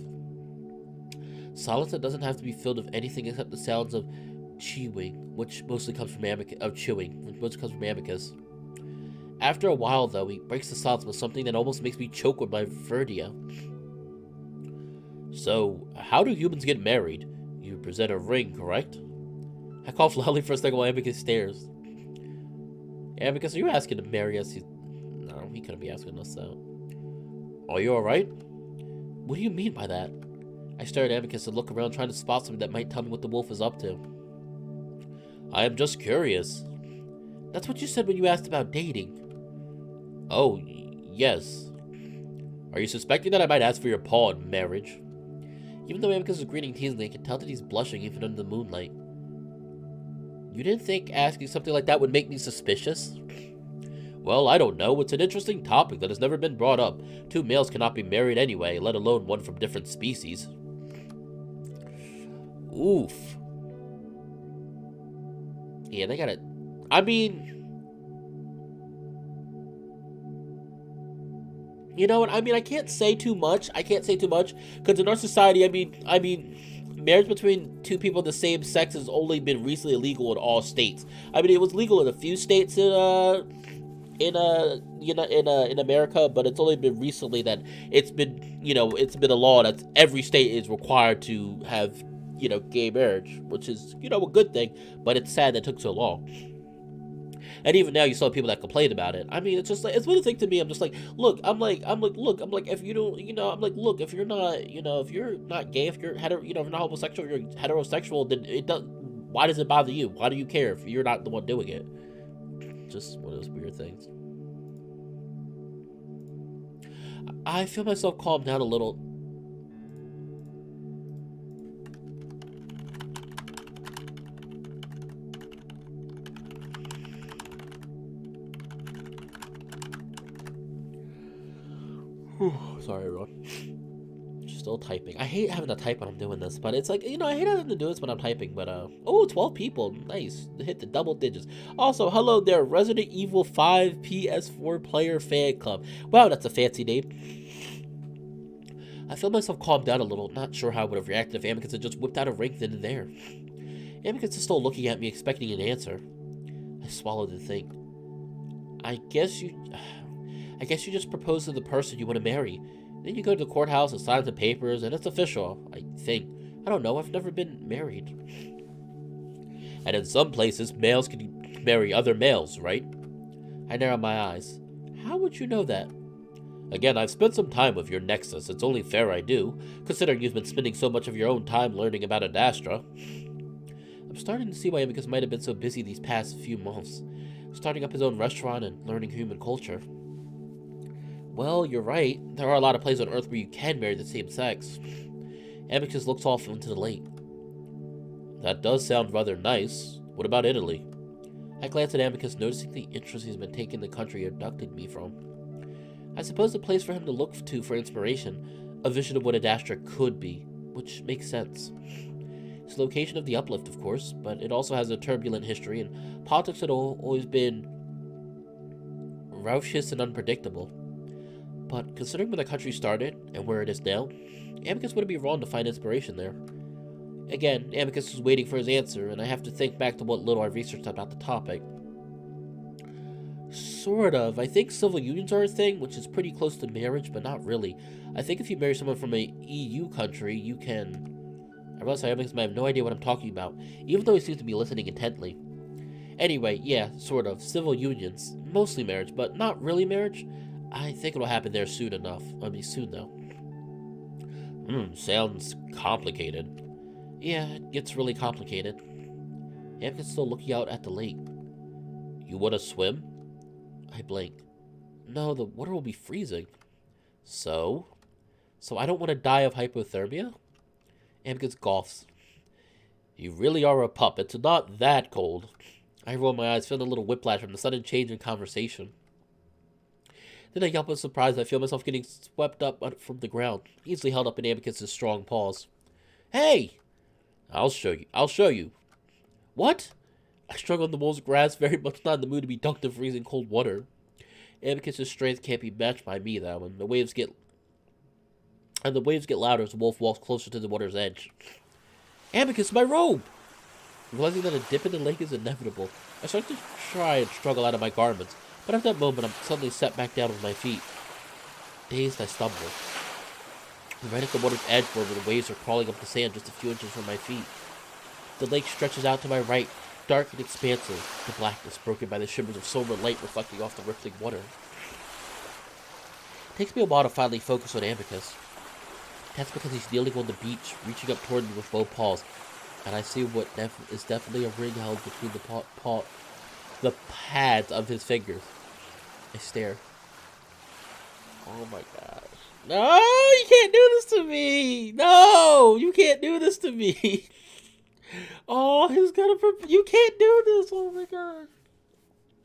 Silence that doesn't have to be filled with anything except the sounds of chewing, which mostly comes from Amicus. After a while, though, he breaks the silence with something that almost makes me choke with my verdia. So, how do humans get married? You present a ring, correct? I cough loudly for a second while Amicus stares. Amicus, are you asking to marry us? No, he couldn't be asking us that. Are you alright? What do you mean by that? I stare at Amicus and look around, trying to spot something that might tell me what the wolf is up to. I am just curious. That's what you said when you asked about dating. Oh, yes. Are you suspecting that I might ask for your paw in marriage? Even though Amicus is grinning teasingly, I can tell that he's blushing even under the moonlight. You didn't think asking something like that would make me suspicious? Well, I don't know. It's an interesting topic that has never been brought up. Two males cannot be married anyway, let alone one from different species. Oof. Yeah, they gotta... I mean... You know what? I mean, I can't say too much. Because in our society, I mean... Marriage between two people of the same sex has only been recently illegal in all states. I mean, it was legal in a few states in America, but it's only been recently that it's been a law that every state is required to have, gay marriage, which is, a good thing, but it's sad that it took so long. And even now, you saw people that complained about it. I mean, it's just like, it's one thing to me. I'm just like, look, if you don't, look, if you're not, if you're not gay, if you're if you're not homosexual, if you're heterosexual, then why does it bother you? Why do you care if you're not the one doing it? Just one of those weird things. I feel myself calm down a little. Sorry, everyone. Still typing. I hate having to type when I'm doing this, but it's like, I hate having to do this when I'm typing, but, 12 people. Nice. Hit the double digits. Also, hello there, Resident Evil 5 PS4 player fan club. Wow, that's a fancy name. I feel myself calm down a little, not sure how I would have reacted if Amicus had just whipped out a ring then and there. Amicus is still looking at me, expecting an answer. I swallowed the thing. I guess you just propose to the person you want to marry. Then you go to the courthouse and sign the papers, and it's official, I think. I don't know, I've never been married. And in some places, males can marry other males, right? I narrow my eyes. How would you know that? Again, I've spent some time with your Nexus. It's only fair I do, considering you've been spending so much of your own time learning about Adastra. I'm starting to see why Amicus might have been so busy these past few months, starting up his own restaurant and learning human culture. Well, you're right. There are a lot of places on Earth where you can marry the same sex. Amicus looks off into the lake. That does sound rather nice. What about Italy? I glance at Amicus, noticing the interest he's been taking in the country he abducted me from. I suppose the place for him to look to for inspiration, a vision of what Adastra could be, which makes sense. It's the location of the uplift, of course, but it also has a turbulent history, and politics had always been raucous and unpredictable. But considering where the country started and where it is now, Amicus wouldn't be wrong to find inspiration there. Again, Amicus was waiting for his answer, and I have to think back to what little I researched about the topic. Sort of. I think civil unions are a thing, which is pretty close to marriage, but not really. I think if you marry someone from a EU country, you can... I realize Amicus might have no idea what I'm talking about, even though he seems to be listening intently. Anyway, yeah, sort of. Civil unions. Mostly marriage, but not really marriage. I think it'll happen there soon enough. I mean, soon though. Sounds complicated. Yeah, it gets really complicated. Amicus is still looking out at the lake. You want to swim? I blink. No, the water will be freezing. So I don't want to die of hypothermia? Amicus coughs. You really are a pup. It's not that cold. I roll my eyes, feeling a little whiplash from the sudden change in conversation. Then I yelp with surprise. I feel myself getting swept up from the ground, easily held up in Amicus's strong paws. Hey! I'll show you. I'll show you. What? I struggle in the mole's grasp, very much not in the mood to be dunked in freezing cold water. Amicus's strength can't be matched by me, though, and the waves get louder as the wolf walks closer to the water's edge. Amicus, my robe! Realizing that a dip in the lake is inevitable, I start to try and struggle out of my garments, but at that moment I'm suddenly set back down with my feet. Dazed, I stumble. I'm right at the water's edge where the waves are crawling up the sand just a few inches from my feet. The lake stretches out to my right, dark and expansive, the blackness broken by the shimmers of silver light reflecting off the rippling water. It takes me a while to finally focus on Amicus. That's because he's kneeling on the beach, reaching up toward me with both paws, and I see what is definitely a ring held between the pads of his fingers. I stare. Oh my gosh. No, you can't do this to me! No, you can't do this to me! Oh, he's gonna you can't do this! Oh my god.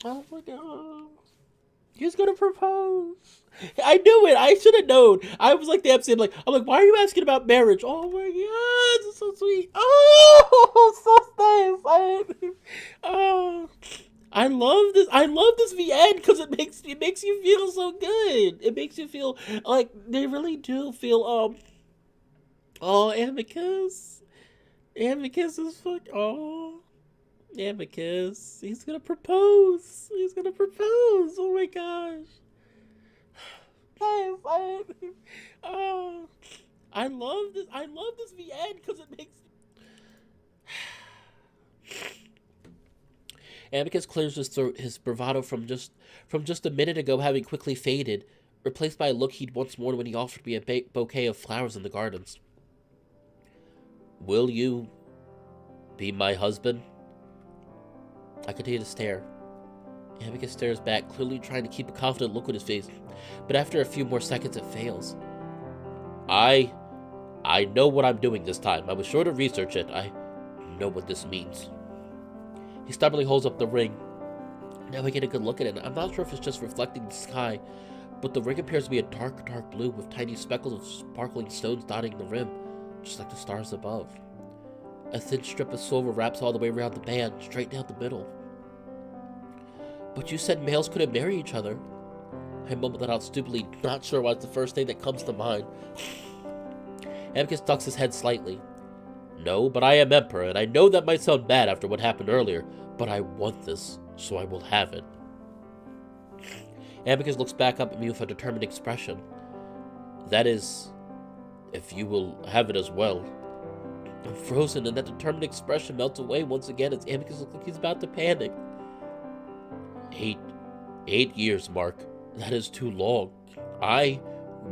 Oh my god. He's gonna propose. I knew it. I should have known. I was like, damn, Sam. I'm like, why are you asking about marriage? Oh my god, this is so sweet. Oh, so nice. Oh, I love this. I love this VN because it makes you feel so good. It makes you feel like they really do feel Oh, Amicus. Amicus is Amicus. He's gonna propose. He's gonna propose. Oh my gosh. Oh, I love this. I love this VN because it makes. Amicus clears his throat, his bravado from just a minute ago having quickly faded, replaced by a look he'd once worn when he offered me a bouquet of flowers in the gardens. Will you be my husband? I continue to stare. Amicus stares back, clearly trying to keep a confident look on his face, but after a few more seconds it fails. I know what I'm doing this time. I was sure to research it. I know what this means. He stubbornly holds up the ring. Now I get a good look at it. I'm not sure if it's just reflecting the sky, but the ring appears to be a dark, dark blue with tiny speckles of sparkling stones dotting the rim, just like the stars above. A thin strip of silver wraps all the way around the band, straight down the middle. But you said males couldn't marry each other. I mumbled that out stupidly, not sure why it's the first thing that comes to mind. Amicus ducks his head slightly. No, but I am Emperor, and I know that might sound bad after what happened earlier, but I want this, so I will have it. Amicus looks back up at me with a determined expression. That is, if you will have it as well. I'm frozen, and that determined expression melts away once again as Amicus looks like he's about to panic. 8 years, Mark. That is too long.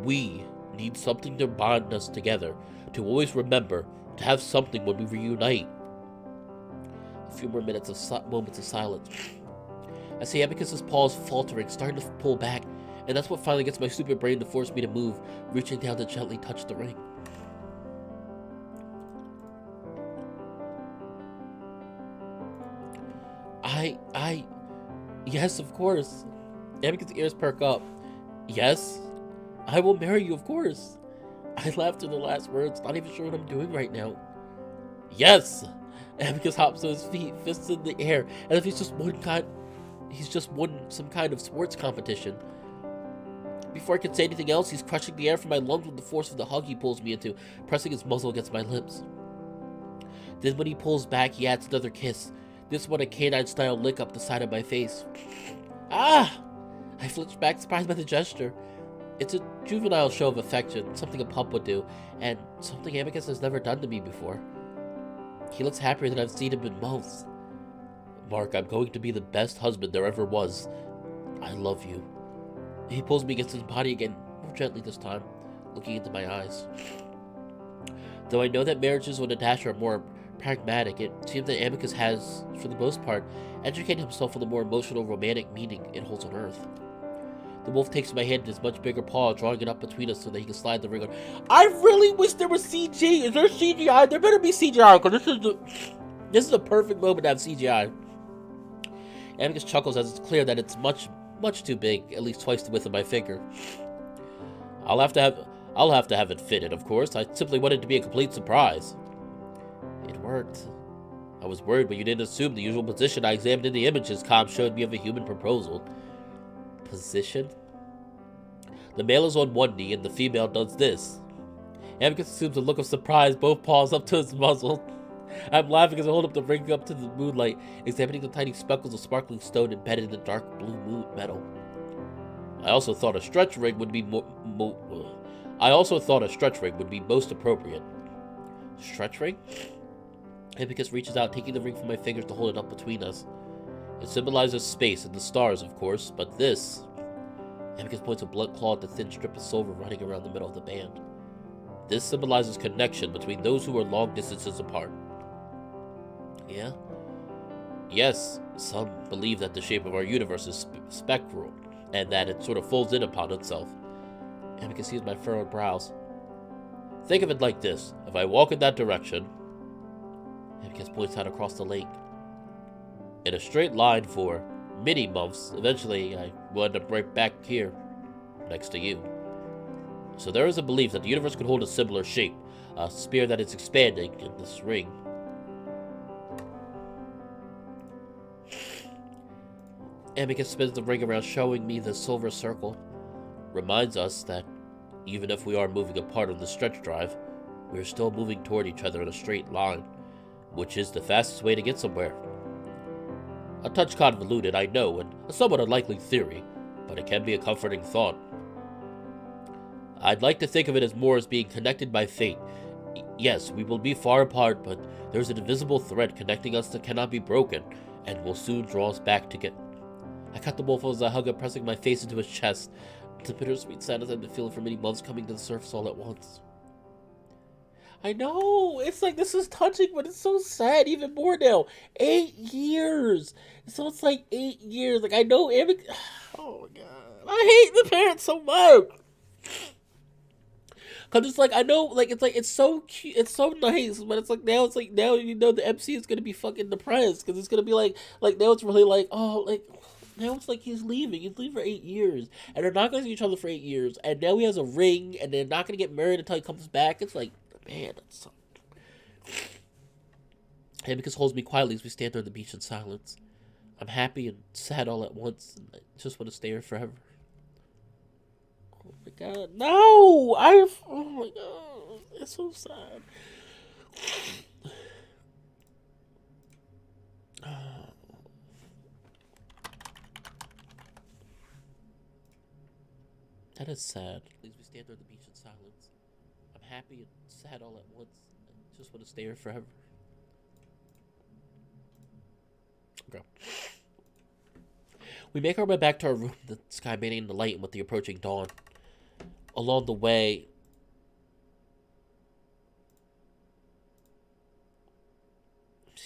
We need something to bind us together, to always remember, to have something when we reunite. A few more moments of silence. I see Amicus's paws faltering, starting to pull back, and that's what finally gets my stupid brain to force me to move, reaching down to gently touch the ring. Yes, of course. Amicus' ears perk up. Yes, I will marry you, of course. I laughed through the last words, not even sure what I'm doing right now. Yes! Amicus hops to his feet, fists in the air, as if he's just won some kind of sports competition. Before I can say anything else, he's crushing the air from my lungs with the force of the hug he pulls me into, pressing his muzzle against my lips. Then when he pulls back, he adds another kiss, this one a canine-style lick up the side of my face. Ah! I flinched back, surprised by the gesture. It's a juvenile show of affection, something a pup would do, and something Amicus has never done to me before. He looks happier than I've seen him in months. Mark, I'm going to be the best husband there ever was. I love you. He pulls me against his body again, more gently this time, looking into my eyes. Though I know that marriages with Adastra are more pragmatic, it seems that Amicus has, for the most part, educated himself on the more emotional, romantic meaning it holds on Earth. The wolf takes my hand in his much bigger paw, drawing it up between us so that he can slide the ring on. I really wish there was CG. Is there CGI? There better be CGI, because this is the perfect moment to have CGI. Amicus chuckles as it's clear that it's much too big, at least twice the width of my finger. I'll have to have it fitted, of course. I simply wanted it to be a complete surprise. It worked. I was worried, but you didn't assume the usual position I examined in the images Com showed me of a human proposal. Position? The male is on one knee and the female does this. Amicus assumes a look of surprise, both paws up to his muzzle. I'm laughing as I hold up the ring up to the moonlight, examining the tiny speckles of sparkling stone embedded in the dark blue metal. I also thought a stretch ring would be most appropriate. Stretch ring? Amicus reaches out, taking the ring from my fingers to hold it up between us. It symbolizes space and the stars, of course, but this... Amicus points a blunt claw at the thin strip of silver running around the middle of the band. This symbolizes connection between those who are long distances apart. Yeah? Yes, some believe that the shape of our universe is spectral, and that it sort of folds in upon itself. Amicus sees my furrowed brows. Think of it like this. If I walk in that direction... Amicus points out across the lake. In a straight line for many months, eventually I will end up right back here, next to you. So there is a belief that the universe could hold a similar shape, a sphere that is expanding in this ring. Amicus spins the ring around, showing me the silver circle. Reminds us that even if we are moving apart on the stretch drive, we are still moving toward each other in a straight line, which is the fastest way to get somewhere. A touch convoluted, I know, and a somewhat unlikely theory, but it can be a comforting thought. I'd like to think of it as more as being connected by fate. Yes, we will be far apart, but there's an invisible thread connecting us that cannot be broken, and will soon draw us back together. I cut the wolf as I hug him, pressing my face into his chest. The bittersweet sadness I've been feeling for many months coming to the surface all at once. I know, it's like, this is touching, but it's so sad even more now. 8 years. So it's like 8 years. Like, I know, oh my god. I hate the parents so much. Cause it's like, I know, like, it's so cute, it's so nice, but it's like, now, you know, the MC is gonna be fucking depressed, cause it's gonna be like, now it's really like, oh, like, now it's like he's leaving for 8 years, and they're not gonna see each other for 8 years, and now he has a ring, and they're not gonna get married until he comes back. It's like, man, that's so... Amicus holds me quietly as we stand there on the beach in silence. I'm happy and sad all at once, and I just want to stay here forever. Oh my god, no! Oh my god, it's so sad. That is sad. As we stand there on the beach in silence. I'm happy and sad all at once. I just want to stay here forever. Okay. We make our way back to our room, the sky bathing in the light and with the approaching dawn. Along the way...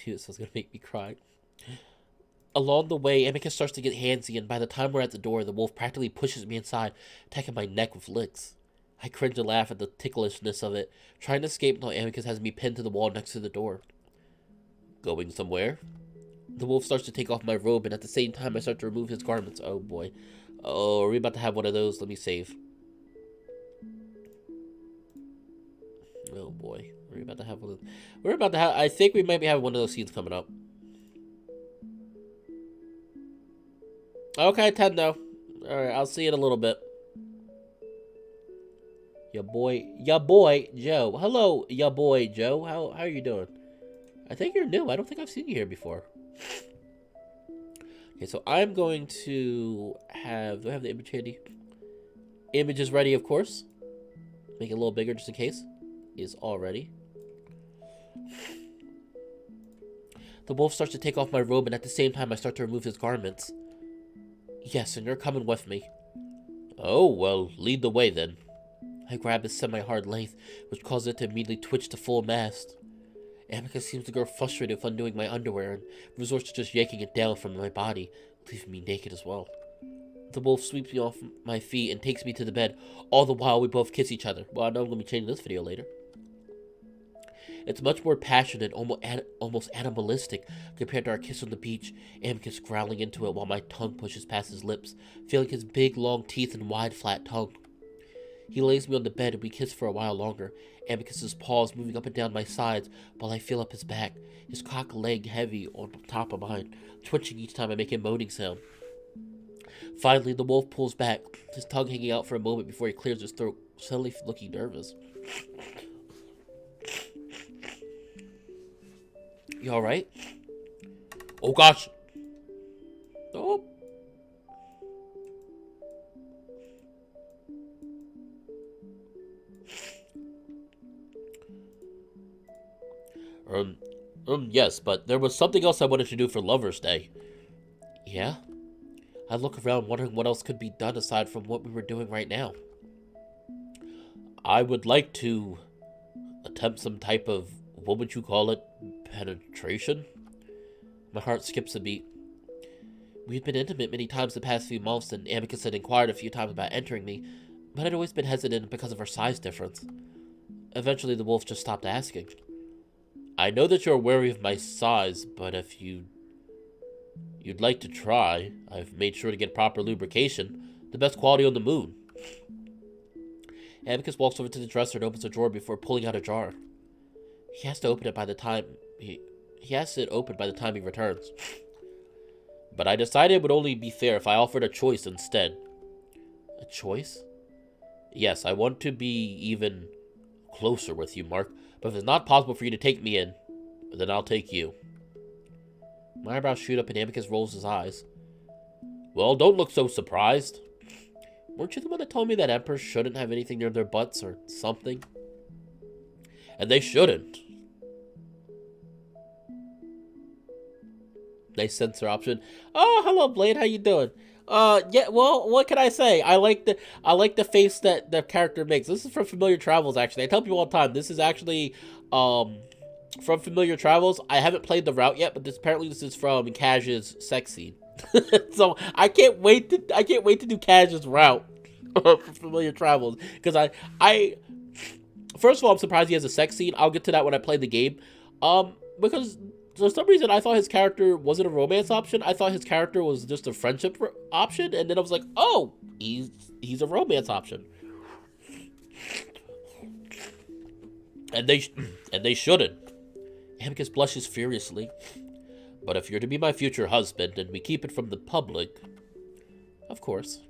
This is gonna make me cry. Along the way, Amicus starts to get handsy, and by the time we're at the door, the wolf practically pushes me inside, attacking my neck with licks. I cringe and laugh at the ticklishness of it, trying to escape until Amicus has me pinned to the wall next to the door. Going somewhere? The wolf starts to take off my robe, and at the same time, I start to remove his garments. Oh boy. Oh, are we about to have one of those? Let me save. Oh boy. Are we about to have one of... We're about to have... I think we might be having one of those scenes coming up. Okay, Tendo. Alright, I'll see you in a little bit. Ya boy, Joe. Hello, ya boy, Joe. How are you doing? I think you're new. I don't think I've seen you here before. Okay, so I'm going to have... Do I have the image handy? Image is ready, of course. Make it a little bigger just in case. Is all ready. The wolf starts to take off my robe, and at the same time I start to remove his garments. Yes, and you're coming with me. Oh, well, lead the way then. I grab his semi-hard length, which causes it to immediately twitch to full mast. Amicus seems to grow frustrated with undoing my underwear and resorts to just yanking it down from my body, leaving me naked as well. The wolf sweeps me off my feet and takes me to the bed, all the while we both kiss each other. Well, I know I'm going to be changing this video later. It's much more passionate, almost animalistic, compared to our kiss on the beach, Amicus growling into it while my tongue pushes past his lips, feeling his big, long teeth and wide, flat tongue. He lays me on the bed and we kiss for a while longer, Amicus's paws moving up and down my sides while I feel up his back, his cock leg heavy on top of mine, twitching each time I make a moaning sound. Finally, the wolf pulls back, his tongue hanging out for a moment before he clears his throat, suddenly looking nervous. You alright? Oh gosh! Oh! Yes, but there was something else I wanted to do for Lover's Day. Yeah? I look around wondering what else could be done aside from what we were doing right now. I would like to attempt some type of, what would you call it, penetration? My heart skips a beat. We had been intimate many times the past few months, and Amicus had inquired a few times about entering me, but I'd always been hesitant because of our size difference. Eventually, the wolf just stopped asking. I know that you're wary of my size, but if you'd like to try, I've made sure to get proper lubrication, the best quality on the moon. Amicus walks over to the dresser and opens a drawer before pulling out a jar. He has to open it by the time he has it open by the time he returns. But I decided it would only be fair if I offered a choice instead. A choice? Yes, I want to be even closer with you, Mark. But if it's not possible for you to take me in, then I'll take you. My eyebrows shoot up and Amicus rolls his eyes. Well, don't look so surprised. Weren't you the one that told me that emperors shouldn't have anything near their butts or something? And they shouldn't. Nice sensor option. Oh, hello, Blade. How you doing? Yeah. Well, what can I say? I like the face that the character makes. This is from Familiar Travels. Actually, I tell people all the time. This is actually from Familiar Travels. I haven't played the route yet, but this is from Kaj's sex scene. So I can't wait to do Kaj's route for Familiar Travels, because I first of all, I'm surprised he has a sex scene. I'll get to that when I play the game. Because for some reason I thought his character wasn't a romance option. I thought his character was just a friendship option, and then I was like, oh, he's a romance option. And they shouldn't. Amicus blushes furiously. But if you're to be my future husband and we keep it from the public, of course.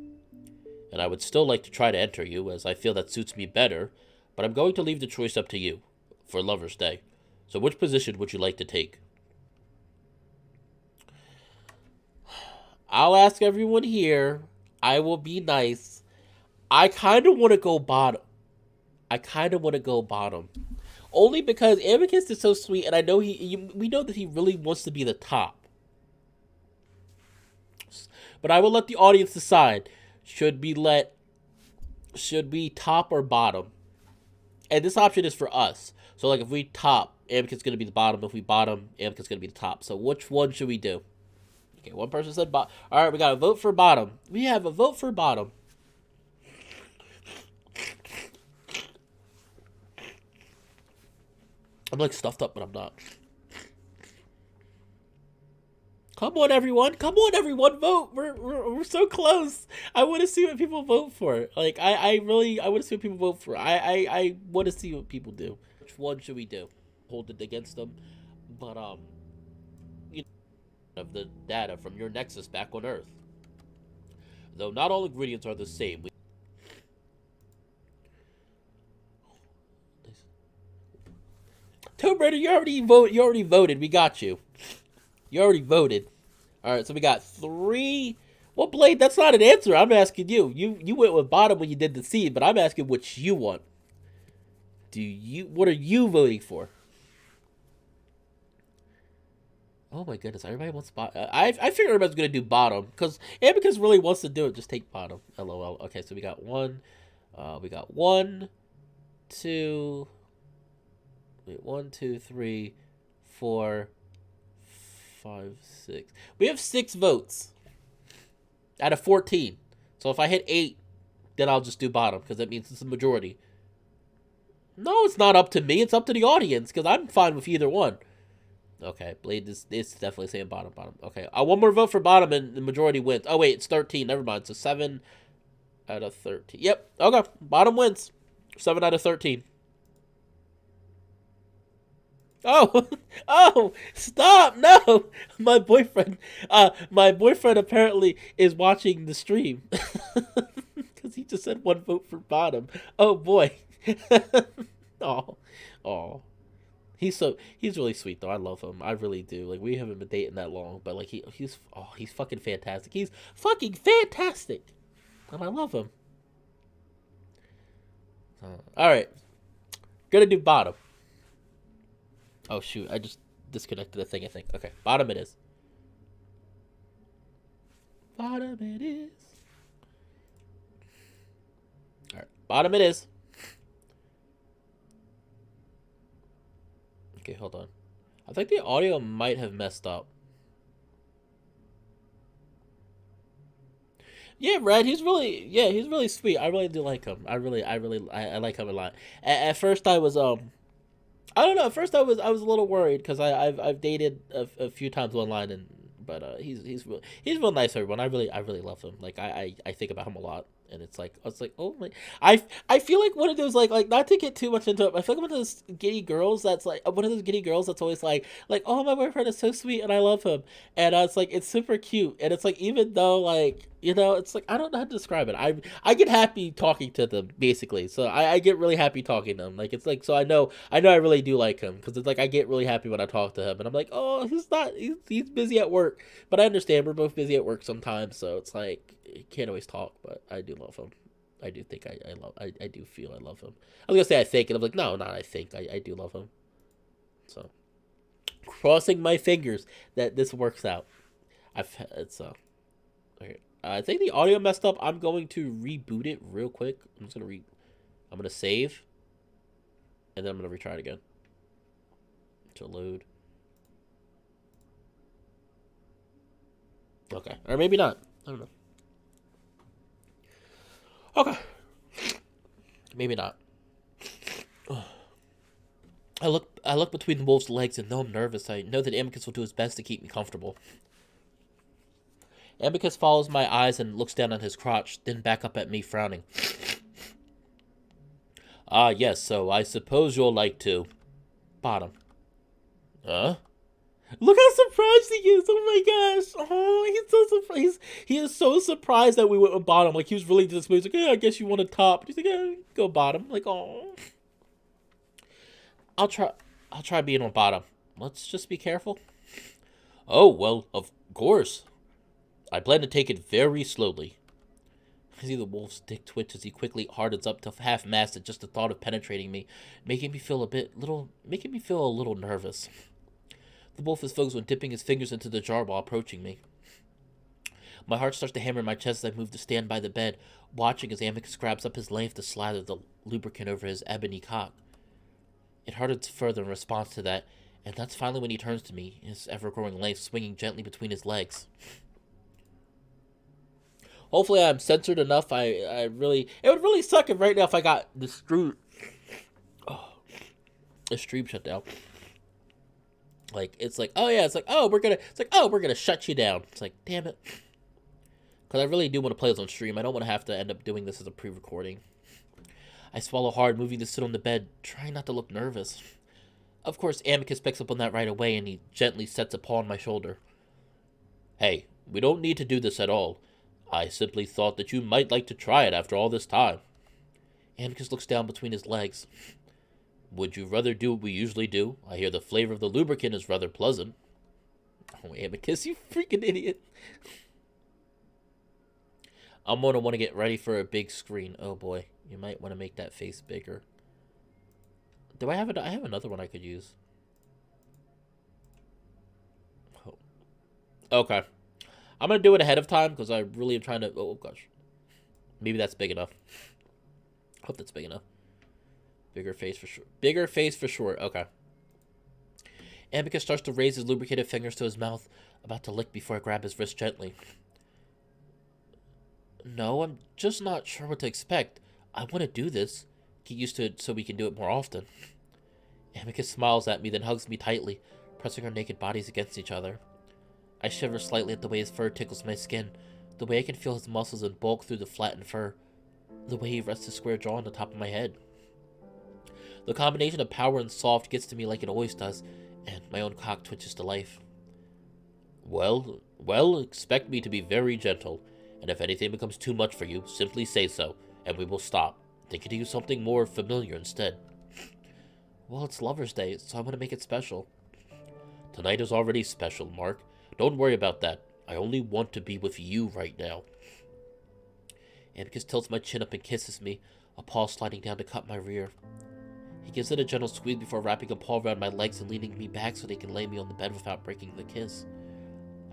And I would still like to try to enter you, as I feel that suits me better, but I'm going to leave the choice up to you for Lover's Day. So which position would you like to take? I'll ask everyone here. I will be nice. I kind of want to go bottom. Only because Amicus is so sweet, and I know we know that he really wants to be the top. But I will let the audience decide. Should we top or bottom? And this option is for us. So, like, if we top, Amicus is going to be the bottom. If we bottom, Amicus is going to be the top. So, which one should we do? Okay, one person said bottom. All right, we got a vote for bottom. We have a vote for bottom. I'm, like, stuffed up, but I'm not. Come on, everyone. Vote. We're so close. I want to see what people vote for. Like, I want to see what people vote for. I want to see what people do. Which one should we do? Hold it against them. But, you know, of the data from your Nexus back on Earth. Though not all ingredients are the same. Tomb Raider, you already voted. We got you. You already voted. All right, so we got 3. Well, Blade, that's not an answer. I'm asking you. You went with bottom when you did the seed, but I'm asking what you want. What are you voting for? Oh my goodness, everybody wants bottom. I figured everybody's gonna do bottom because Amicus really wants to do it. Just take bottom. LOL. Okay, so we got 1. We got 1, 2. Wait, 1, 2, 3, 4, 5, 6. We have 6 votes out of 14. So if I hit 8, then I'll just do bottom because that means it's the majority. No, it's not up to me. It's up to the audience because I'm fine with either one. Okay, Blade is definitely saying bottom. Okay, one more vote for bottom and the majority wins. Oh, wait, it's 13. Never mind. So 7 out of 13. Yep, okay. Bottom wins. 7 out of 13. Oh, oh, stop, no. My boyfriend apparently is watching the stream. Because he just said 1 vote for bottom. Oh, boy. Oh, oh. He's really sweet though. I love him. I really do. Like we haven't been dating that long, but like he's fucking fantastic. He's fucking fantastic, and I love him. All right, gonna do bottom. Oh shoot, I just disconnected the thing. I think. Okay, bottom it is. Bottom it is. All right, bottom it is. Okay, hold on. I think the audio might have messed up. Yeah, Red, he's really sweet. I really do like him. I like him a lot. At first I was I don't know. At first I was a little worried because I've dated a few times online but he's real nice everyone. I really love him. Like I think about him a lot. And it's like oh my, I feel like one of those like not to get too much into it, but I feel like one of those giddy girls that's like one of those giddy girls that's always like oh my boyfriend is so sweet and I love him, and it's like it's super cute, and it's like even though like it's like I don't know how to describe it. I get happy talking to them basically, so I get really happy talking to them. Like it's like so I know I really do like him because it's like I get really happy when I talk to him, and I'm like oh he's busy at work, but I understand we're both busy at work sometimes, so it's like. Can't always talk, but I do love him. I do think I do feel I love him. I was gonna say I think, and I'm like, no, not I think. I do love him. So, crossing my fingers that this works out. Okay. I think the audio messed up. I'm going to reboot it real quick. I'm gonna save, and then I'm gonna retry it again. To load. Okay, or maybe not. I don't know. Okay. Maybe not. I look between the wolf's legs, and though I'm nervous, I know that Amicus will do his best to keep me comfortable. Amicus follows my eyes and looks down on his crotch, then back up at me, frowning. Ah, yes, so I suppose you'll like to... Bottom. Huh? Look how surprised he is! Oh my gosh! Oh, he's so surprised. He is so surprised that we went with bottom. Like he was really disappointed. He's like, "Yeah, I guess you want a top." He's like, "Yeah, go bottom." Like, oh. I'll try being on bottom. Let's just be careful. Oh well, of course. I plan to take it very slowly. I see the wolf's dick twitch as he quickly hardens up to half-mast at just the thought of penetrating me, making me feel a little nervous. The wolf is focused on dipping his fingers into the jar while approaching me. My heart starts to hammer in my chest as I move to stand by the bed, watching as Amicus grabs up his length to slather the lubricant over his ebony cock. It hardens further in response to that, and that's finally when he turns to me, his ever-growing length swinging gently between his legs. Hopefully I'm censored enough. It would really suck if right now if I got the stream shut down. Like it's like we're gonna shut you down. It's like damn it, because I really do want to play this on stream. I don't want to have to end up doing this as a pre-recording. I swallow hard, moving to sit on the bed, trying not to look nervous. Of course, Amicus picks up on that right away, and he gently sets a paw on my shoulder. Hey, we don't need to do this at all. I simply thought that you might like to try it after all this time. Amicus looks down between his legs. Would you rather do what we usually do? I hear the flavor of the lubricant is rather pleasant. Oh, Amicus, you freaking idiot. I'm gonna want to get ready for a big screen. Oh boy, you might want to make that face bigger. Do I have I have another one I could use. Oh. Okay. I'm gonna do it ahead of time because I really am trying to. Oh gosh. Maybe that's big enough. Hope that's big enough. Bigger face for sure. Bigger face for sure. Okay. Amicus starts to raise his lubricated fingers to his mouth, about to lick before I grab his wrist gently. No, I'm just not sure what to expect. I want to do this. Get used to it so we can do it more often. Amicus smiles at me, then hugs me tightly, pressing our naked bodies against each other. I shiver slightly at the way his fur tickles my skin, the way I can feel his muscles and bulk through the flattened fur, the way he rests his square jaw on the top of my head. The combination of power and soft gets to me like it always does, and my own cock twitches to life. Well, expect me to be very gentle, and if anything becomes too much for you, simply say so, and we will stop. Thinking to use something more familiar instead. Well, it's Lover's Day, so I want to make it special. Tonight is already special, Mark. Don't worry about that. I only want to be with you right now. Amicus tilts my chin up and kisses me, a paw sliding down to cut my rear. He gives it a gentle squeeze before wrapping a paw around my legs and leaning me back so they can lay me on the bed without breaking the kiss.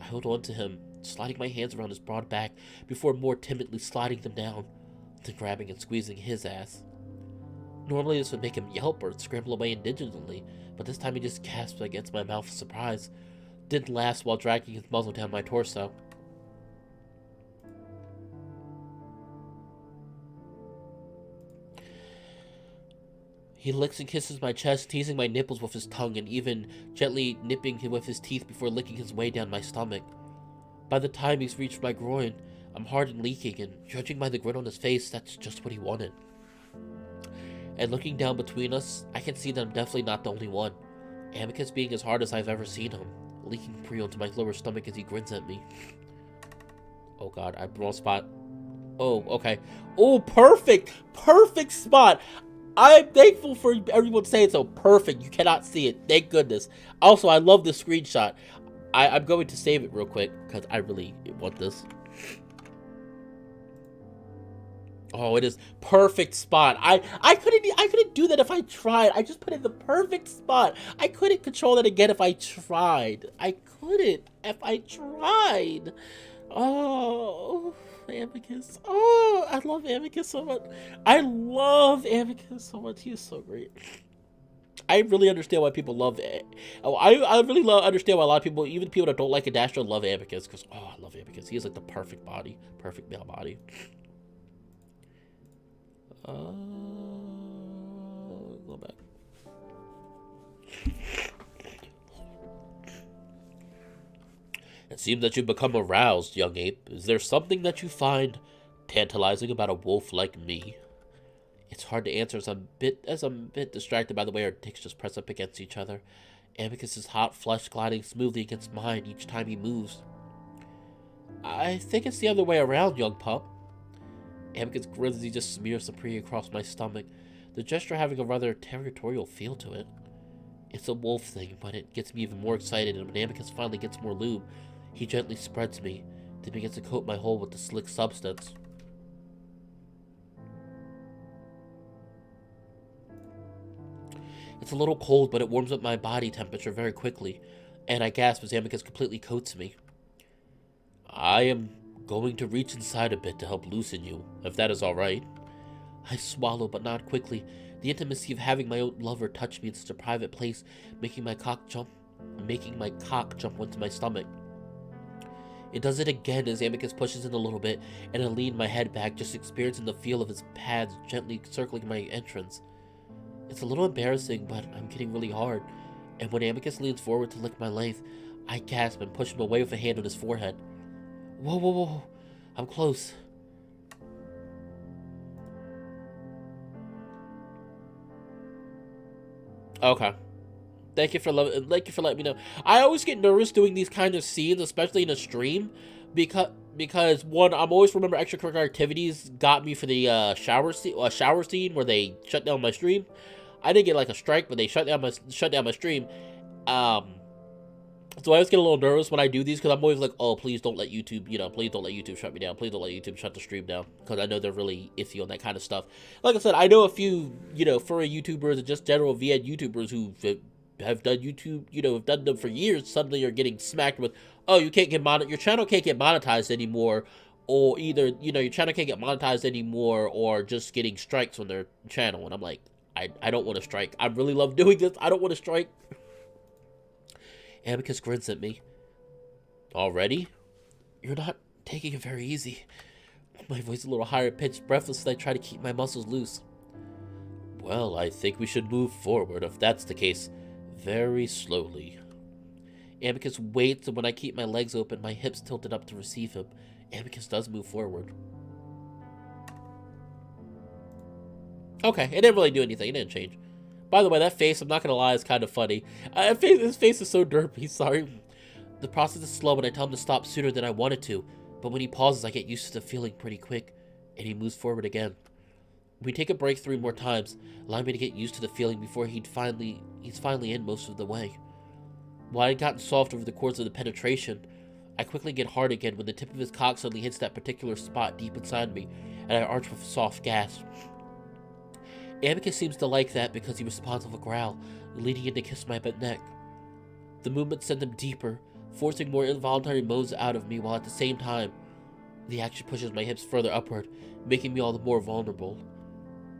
I hold on to him, sliding my hands around his broad back before more timidly sliding them down, then grabbing and squeezing his ass. Normally this would make him yelp or scramble away indignantly, but this time he just gasped against my mouth with surprise. Didn't last while dragging his muzzle down my torso. He licks and kisses my chest, teasing my nipples with his tongue and even gently nipping him with his teeth before licking his way down my stomach. By the time he's reached my groin, I'm hard and leaking, and judging by the grin on his face, that's just what he wanted. And looking down between us, I can see that I'm definitely not the only one. Amicus being as hard as I've ever seen him, leaking free onto my lower stomach as he grins at me. Oh god, I'm wrong spot. Oh, okay. Oh, perfect! Perfect spot! I'm thankful for everyone saying so. Perfect. You cannot see it. Thank goodness. Also, I love this screenshot. I'm going to save it real quick because I really want this. Oh, it is perfect spot. I couldn't do that if I tried. I just put it in the perfect spot. I couldn't control that again if I tried. I couldn't if I tried. Oh, Amicus. Oh, I love Amicus so much. I love Amicus so much. He is so great. I really understand why people love it. Oh, I really understand why a lot of people, even people that don't like Adastra, love Amicus. Because, oh, I love Amicus. He has like the perfect body. Perfect male body. Go back. It seems that you've become aroused, young ape. Is there something that you find tantalizing about a wolf like me? It's hard to answer as I'm a bit distracted by the way our dicks just press up against each other. Amicus's hot flesh gliding smoothly against mine each time he moves. I think it's the other way around, young pup. Amicus grins as he just smears Supreme across my stomach, the gesture having a rather territorial feel to it. It's a wolf thing, but it gets me even more excited, and when Amicus finally gets more lube, he gently spreads me, then begins to coat my hole with the slick substance. It's a little cold, but it warms up my body temperature very quickly, and I gasp as Amicus completely coats me. I am going to reach inside a bit to help loosen you, if that is all right. I swallow, but not quickly. The intimacy of having my own lover touch me in such a private place, making my cock jump onto my stomach. It does it again as Amicus pushes in a little bit, and I lean my head back, just experiencing the feel of his pads gently circling my entrance. It's a little embarrassing, but I'm getting really hard, and when Amicus leans forward to lick my length, I gasp and push him away with a hand on his forehead. Whoa, I'm close. Okay. Thank you for letting me know. I always get nervous doing these kind of scenes, especially in a stream, because one, I'm always remember extracurricular activities got me for the shower scene where they shut down my stream. I didn't get like a strike, but they shut down my stream. So I always get a little nervous when I do these because I'm always like, oh, please don't let YouTube, please don't let YouTube shut me down. Please don't let YouTube shut the stream down because I know they're really iffy on that kind of stuff. Like I said, I know a few, furry YouTubers and just general VN YouTubers who have done YouTube, have done them for years. Suddenly are getting smacked with, oh, you can't get your channel can't get monetized anymore, or either your channel can't get monetized anymore, or just getting strikes on their channel. And I'm like, I don't want to strike. I really love doing this. I don't want to strike. Amicus grins at me. Already? You're not taking it very easy. My voice a little higher pitched, breathless as I try to keep my muscles loose. Well, I think we should move forward, if that's the case, very slowly. Amicus waits, and when I keep my legs open, my hips tilted up to receive him, Amicus does move forward. Okay, it didn't really do anything. It didn't change. By the way, that face, I'm not going to lie, is kind of funny. His face is so derpy, sorry. The process is slow, and I tell him to stop sooner than I wanted to. But when he pauses, I get used to the feeling pretty quick, and he moves forward again. We take a break 3 more times, allowing me to get used to the feeling before he's finally in most of the way. While I had gotten soft over the course of the penetration, I quickly get hard again when the tip of his cock suddenly hits that particular spot deep inside me, and I arch with a soft gasp. Amicus seems to like that because he responds with a growl, leaning in to kiss my neck. The movement sent him deeper, forcing more involuntary moans out of me, while at the same time, the action pushes my hips further upward, making me all the more vulnerable.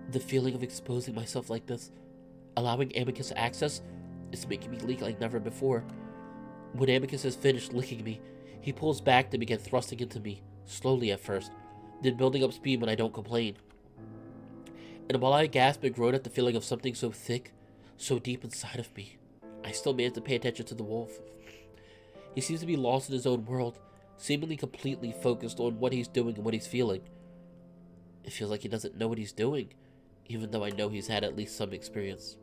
The feeling of exposing myself like this, allowing Amicus access, is making me leak like never before. When Amicus has finished licking me, he pulls back to begin thrusting into me, slowly at first, then building up speed when I don't complain. And while I gasp and groan at the feeling of something so thick, so deep inside of me, I still manage to pay attention to the wolf. He seems to be lost in his own world, seemingly completely focused on what he's doing and what he's feeling. It feels like he doesn't know what he's doing, even though I know he's had at least some experience.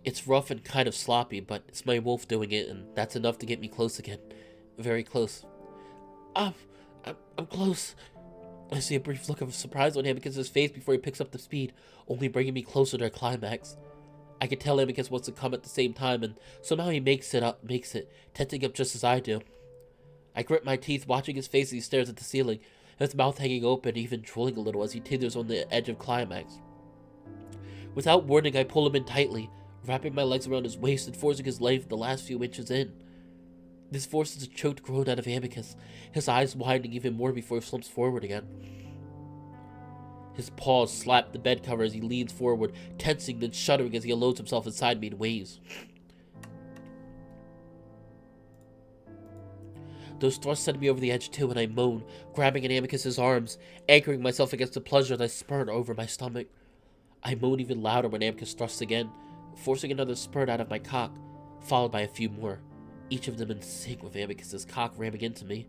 It's rough and kind of sloppy, but it's my wolf doing it, and that's enough to get me close again. Very close. I'm close. I see a brief look of surprise on Amicus' face before he picks up the speed, only bringing me closer to a climax. I can tell Amicus wants to come at the same time, and somehow he makes it, tenting up just as I do. I grit my teeth, watching his face as he stares at the ceiling, his mouth hanging open, even drooling a little as he tethers on the edge of climax. Without warning, I pull him in tightly, wrapping my legs around his waist and forcing his length the last few inches in. This forces a choked groan out of Amicus, his eyes widening even more before he slumps forward again. His paws slap the bed cover as he leans forward, tensing then shuddering as he unloads himself inside me in waves. Those thrusts send me over the edge too, and I moan, grabbing at Amicus' arms, anchoring myself against the pleasure as I spurt over my stomach. I moan even louder when Amicus thrusts again, forcing another spurt out of my cock, followed by a few more, each of them in sync with Amicus' cock ramming into me.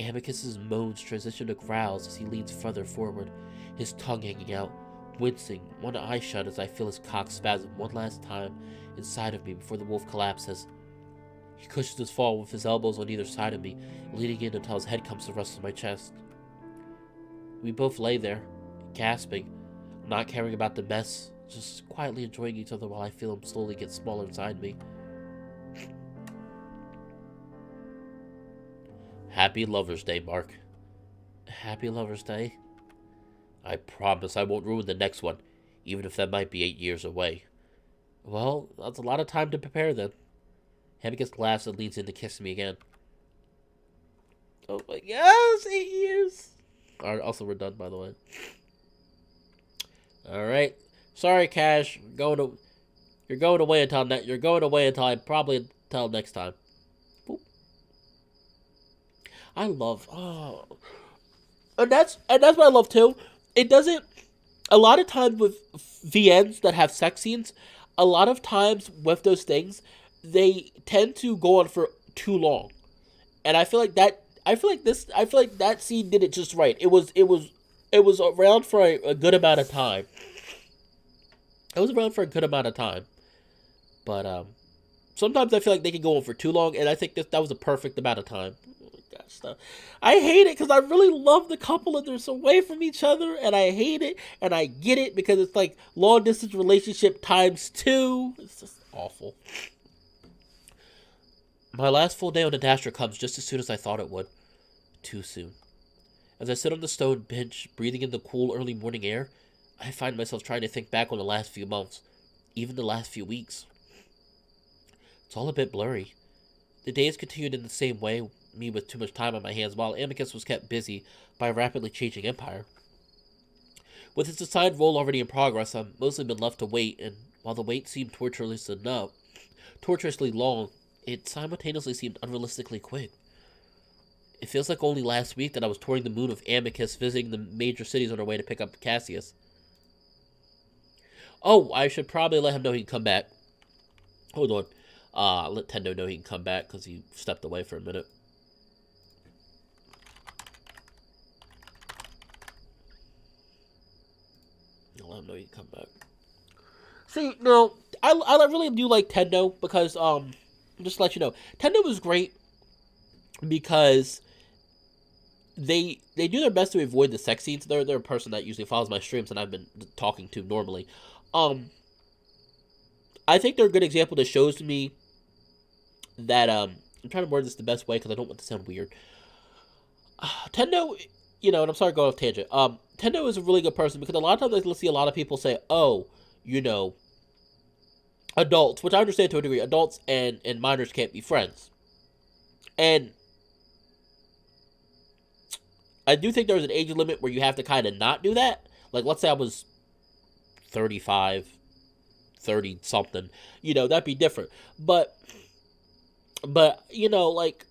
Amicus' moans transition to growls as he leans further forward, his tongue hanging out, wincing, one eye shut as I feel his cock spasm one last time inside of me before the wolf collapses. He cushions his fall with his elbows on either side of me, leaning in until his head comes to rest on my chest. We both lay there, gasping, not caring about the mess, just quietly enjoying each other while I feel him slowly get smaller inside me. Happy Lover's Day, Mark. Happy Lover's Day. I promise I won't ruin the next one, even if that might be 8 years away. Well, that's a lot of time to prepare then. Amicus laughs and leans in to kiss me again. Oh my gosh, 8 years. Alright, also we're done, by the way. Alright. Sorry, Cash. You're going away until I probably until next time. Boop. I love and that's what I love too. It doesn't a lot of times with VNs that have sex scenes, a lot of times with those things, they tend to go on for too long. And I feel like that scene did it just right. It was around for a good amount of time. But sometimes I feel like they can go on for too long, and I think that was a perfect amount of time. gosh, no. I hate it because I really love the couple and they're so away from each other, and I hate it, and I get it because it's like long distance relationship times 2. It's just awful. My last full day on Adastra comes just as soon as I thought it would. Too soon. As I sit on the stone bench, breathing in the cool early morning air, I find myself trying to think back on the last few months, even the last few weeks. It's all a bit blurry. The days continued in the same way, me with too much time on my hands, while Amicus was kept busy by a rapidly changing empire. With its assigned role already in progress, I've mostly been left to wait, and while the wait seemed torturously long, it simultaneously seemed unrealistically quick. It feels like only last week that I was touring the moon with Amicus, visiting the major cities on our way to pick up Cassius. Oh, I should probably let him know he can come back. Hold on. Let Tendo know he can come back because he stepped away for a minute. I'll let him know he can come back. See, no, I really do like Tendo because, just to let you know, Tendo was great because they do their best to avoid the sex scenes. They're a person that usually follows my streams and I've been talking to normally. I think they're a good example that shows me that, I'm trying to word this the best way because I don't want to sound weird. Tendo, and I'm sorry to go off tangent. Tendo is a really good person because a lot of times I see a lot of people say, oh, adults, which I understand to a degree, adults and minors can't be friends. And I do think there's an age limit where you have to kind of not do that. Like, let's say I was 35, 30 something, that'd be different. But like,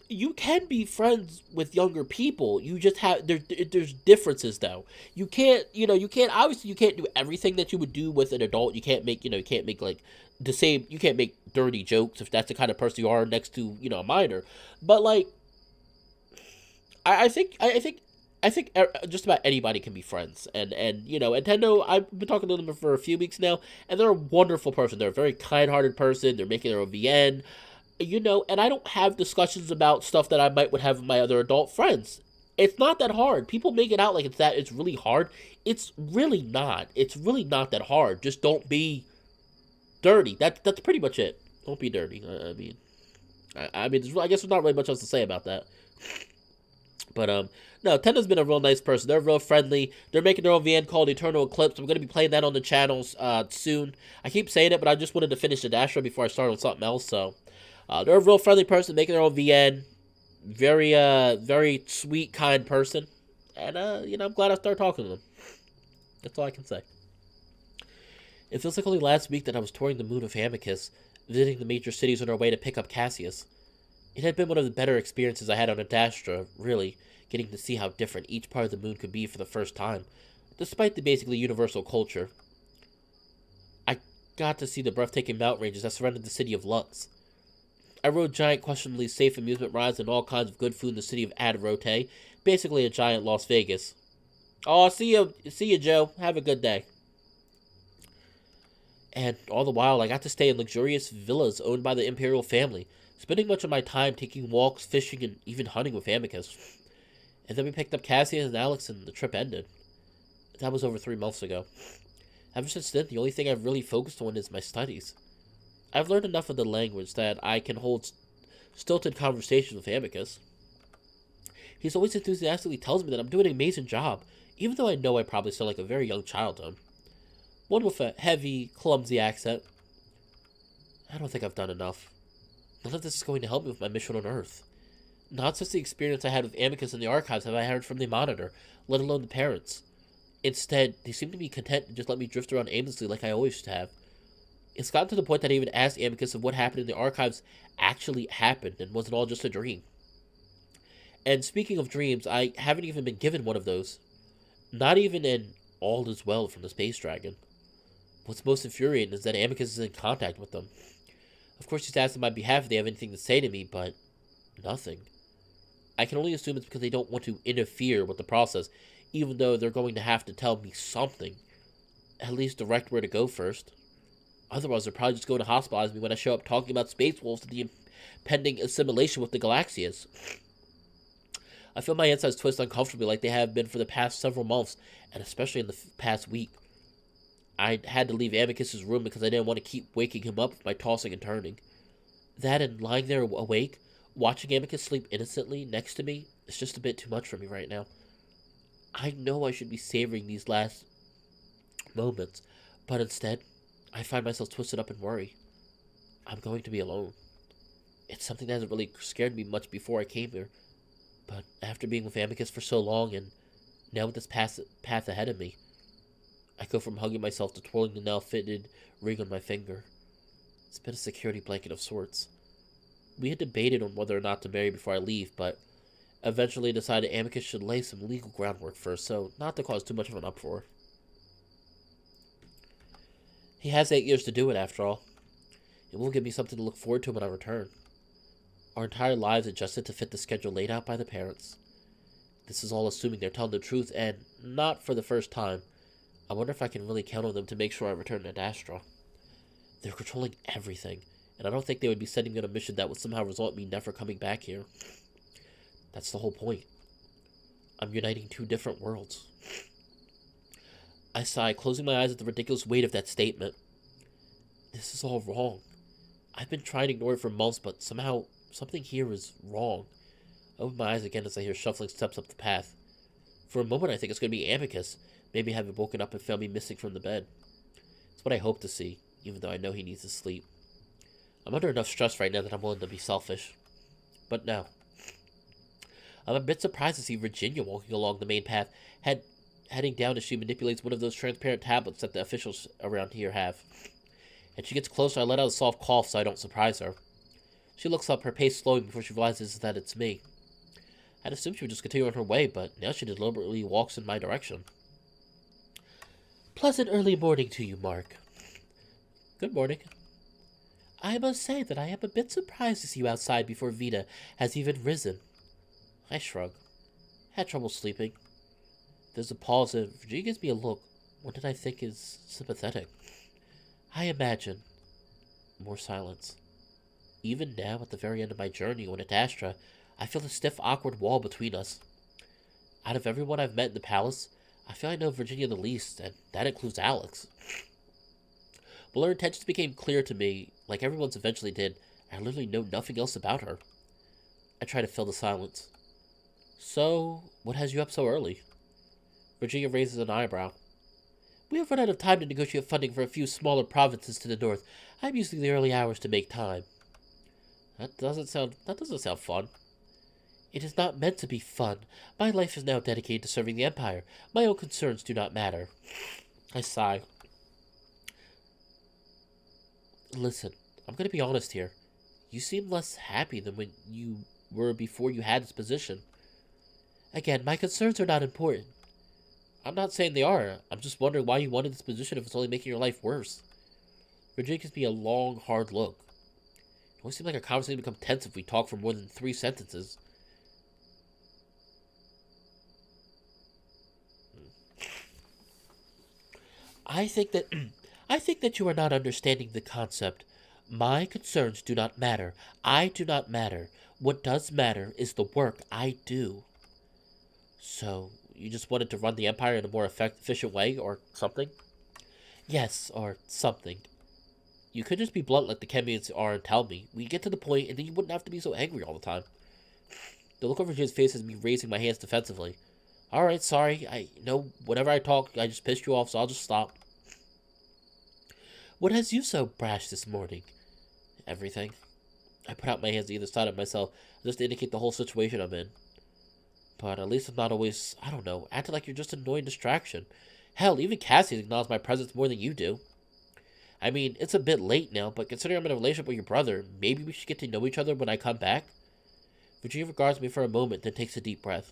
you can be friends with younger people. You just have, there's differences though. You can't obviously you can't do everything that you would do with an adult. You can't make, you can't make like the same, you can't make dirty jokes if that's the kind of person you are next to, a minor. But like, I think just about anybody can be friends, and Tendo, I've been talking to them for a few weeks now, and they're a wonderful person. They're a very kind-hearted person. They're making their own VN, and I don't have discussions about stuff that I would have with my other adult friends. It's not that hard. People make it out like it's really hard. It's really not. It's really not that hard. Just don't be dirty. That's pretty much it. Don't be dirty. I guess there's not really much else to say about that. But, no, Tendo's been a real nice person. They're real friendly. They're making their own VN called Eternal Eclipse. I'm going to be playing that on the channels soon. I keep saying it, but I just wanted to finish Adastra before I start on something else. So, they're a real friendly person, making their own VN. Very, very sweet, kind person. And, I'm glad I started talking to them. That's all I can say. It feels like only last week that I was touring the moon with Amicus, visiting the major cities on our way to pick up Cassius. It had been one of the better experiences I had on Adastra, really, getting to see how different each part of the moon could be for the first time, despite the basically universal culture. I got to see the breathtaking mountain ranges that surrounded the city of Lux. I rode giant, questionably safe amusement rides and all kinds of good food in the city of Adastra, basically a giant Las Vegas. Oh, see you, Joe. Have a good day. And all the while, I got to stay in luxurious villas owned by the imperial family, spending much of my time taking walks, fishing, and even hunting with Amicus. And then we picked up Cassius and Alex, and the trip ended. That was over 3 months ago. Ever since then, the only thing I've really focused on is my studies. I've learned enough of the language that I can hold stilted conversations with Amicus. He's always enthusiastically tells me that I'm doing an amazing job, even though I know I probably sound like a very young child to him. One with a heavy, clumsy accent. I don't think I've done enough. None of this is going to help me with my mission on Earth. Not since the experience I had with Amicus in the archives have I heard from the Monitor, let alone the parents. Instead, they seem to be content to just let me drift around aimlessly like I always have. It's gotten to the point that I even asked Amicus if what happened in the archives actually happened and wasn't all just a dream. And speaking of dreams, I haven't even been given one of those. Not even an all is well from the Space Dragon. What's most infuriating is that Amicus is in contact with them. Of course, he's asked on my behalf if they have anything to say to me, but nothing. I can only assume it's because they don't want to interfere with the process, even though they're going to have to tell me something. At least direct where to go first. Otherwise, they're probably just going to hospitalize me when I show up talking about space wolves and the impending assimilation with the Galaxias. I feel my insides twist uncomfortably like they have been for the past several months, and especially in the past week. I had to leave Amicus's room because I didn't want to keep waking him up by tossing and turning. That and lying there awake, watching Amicus sleep innocently next to me, is just a bit too much for me right now. I know I should be savoring these last moments, but instead, I find myself twisted up in worry. I'm going to be alone. It's something that hasn't really scared me much before I came here, but after being with Amicus for so long and now with this path ahead of me, I go from hugging myself to twirling the now-fitted ring on my finger. It's been a security blanket of sorts. We had debated on whether or not to marry before I leave, but eventually decided Amicus should lay some legal groundwork first, so not to cause too much of an uproar. He has 8 years to do it, after all. It will give me something to look forward to when I return. Our entire lives adjusted to fit the schedule laid out by the parents. This is all assuming they're telling the truth, and not for the first time. I wonder if I can really count on them to make sure I return to Adastra. They're controlling everything, and I don't think they would be sending me on a mission that would somehow result in me never coming back here. That's the whole point. I'm uniting 2 different worlds. I sigh, closing my eyes at the ridiculous weight of that statement. This is all wrong. I've been trying to ignore it for months, but somehow something here is wrong. I open my eyes again as I hear shuffling steps up the path. For a moment I think it's going to be Amicus, maybe having woken up and found me missing from the bed. It's what I hope to see, even though I know he needs to sleep. I'm under enough stress right now that I'm willing to be selfish. But no. I'm a bit surprised to see Virginia walking along the main path, heading down as she manipulates one of those transparent tablets that the officials around here have. As she gets closer, I let out a soft cough so I don't surprise her. She looks up, her pace slowing before she realizes that it's me. I'd assumed she would just continue on her way, but now she deliberately walks in my direction. Pleasant early morning to you, Mark. Good morning. I must say that I am a bit surprised to see you outside before Vita has even risen. I shrug. Had trouble sleeping. There's a pause and Virginia gives me a look. What did I think is sympathetic? I imagine. More silence. Even now, at the very end of my journey on Adastra, I feel the stiff, awkward wall between us. Out of everyone I've met in the palace, I feel I know Virginia the least, and that includes Alex. While her intentions became clear to me, like everyone's eventually did, I literally know nothing else about her. I try to fill the silence. So, what has you up so early? Virginia raises an eyebrow. We have run out of time to negotiate funding for a few smaller provinces to the north. I'm using the early hours to make time. That doesn't sound fun. It is not meant to be fun. My life is now dedicated to serving the Empire. My own concerns do not matter. I sigh. Listen, I'm going to be honest here. You seem less happy than when you were before you had this position. Again, my concerns are not important. I'm not saying they are. I'm just wondering why you wanted this position if it's only making your life worse. Virginia gives me a long, hard look. It always seems like our conversation becomes tense if we talk for more than 3 sentences. I think that you are not understanding the concept. My concerns do not matter. I do not matter. What does matter is the work I do. So, you just wanted to run the Empire in a more efficient way, or something? Yes, or something. You could just be blunt like the Chemians are and tell me. We get to the point, and then you wouldn't have to be so angry all the time. The look over his face has me raising my hands defensively. Alright, sorry. I know whenever I talk, I just pissed you off, so I'll just stop. What has you so brash this morning? Everything. I put out my hands to either side of myself, just to indicate the whole situation I'm in. But at least I'm not always, I don't know, acting like you're just an annoying distraction. Hell, even Cassie acknowledges my presence more than you do. I mean, it's a bit late now, but considering I'm in a relationship with your brother, maybe we should get to know each other when I come back? Virginia regards me for a moment, then takes a deep breath.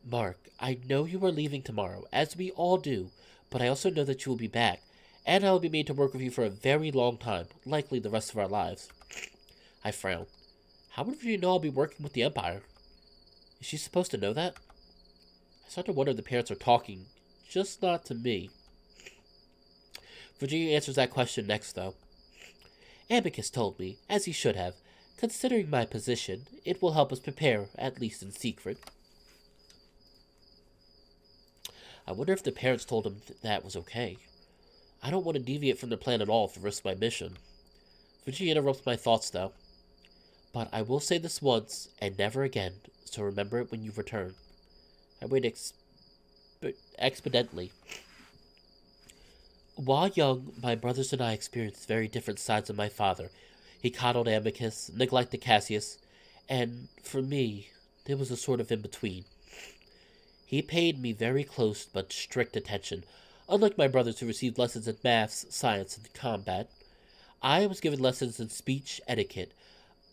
Mark, I know you are leaving tomorrow, as we all do, but I also know that you will be back, and I will be made to work with you for a very long time, likely the rest of our lives. I frown. How would Virginia know I'll be working with the Empire? Is she supposed to know that? I start to wonder if the parents are talking, just not to me. Virginia answers that question next, though. Amicus told me, as he should have. Considering my position, it will help us prepare, at least in secret. I wonder if the parents told him that was okay. I don't want to deviate from the plan at all to risk my mission. Virginia interrupts my thoughts, though. But I will say this once, and never again, so remember it when you return. I wait expediently. While young, my brothers and I experienced very different sides of my father. He coddled Amicus, neglected Cassius, and, for me, there was a sort of in-between. He paid me very close but strict attention. Unlike my brothers who received lessons in maths, science, and combat, I was given lessons in speech etiquette,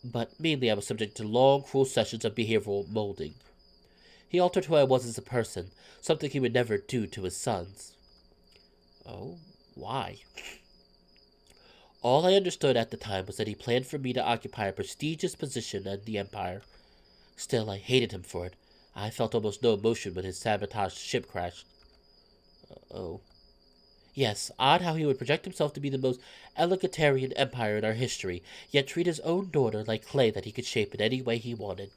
but mainly I was subject to long, cruel sessions of behavioral molding. He altered who I was as a person, something he would never do to his sons. Oh, why? All I understood at the time was that he planned for me to occupy a prestigious position in the Empire. Still, I hated him for it. I felt almost no emotion when his sabotaged ship crashed. Oh. Yes, odd how he would project himself to be the most egalitarian empire in our history, yet treat his own daughter like clay that he could shape in any way he wanted.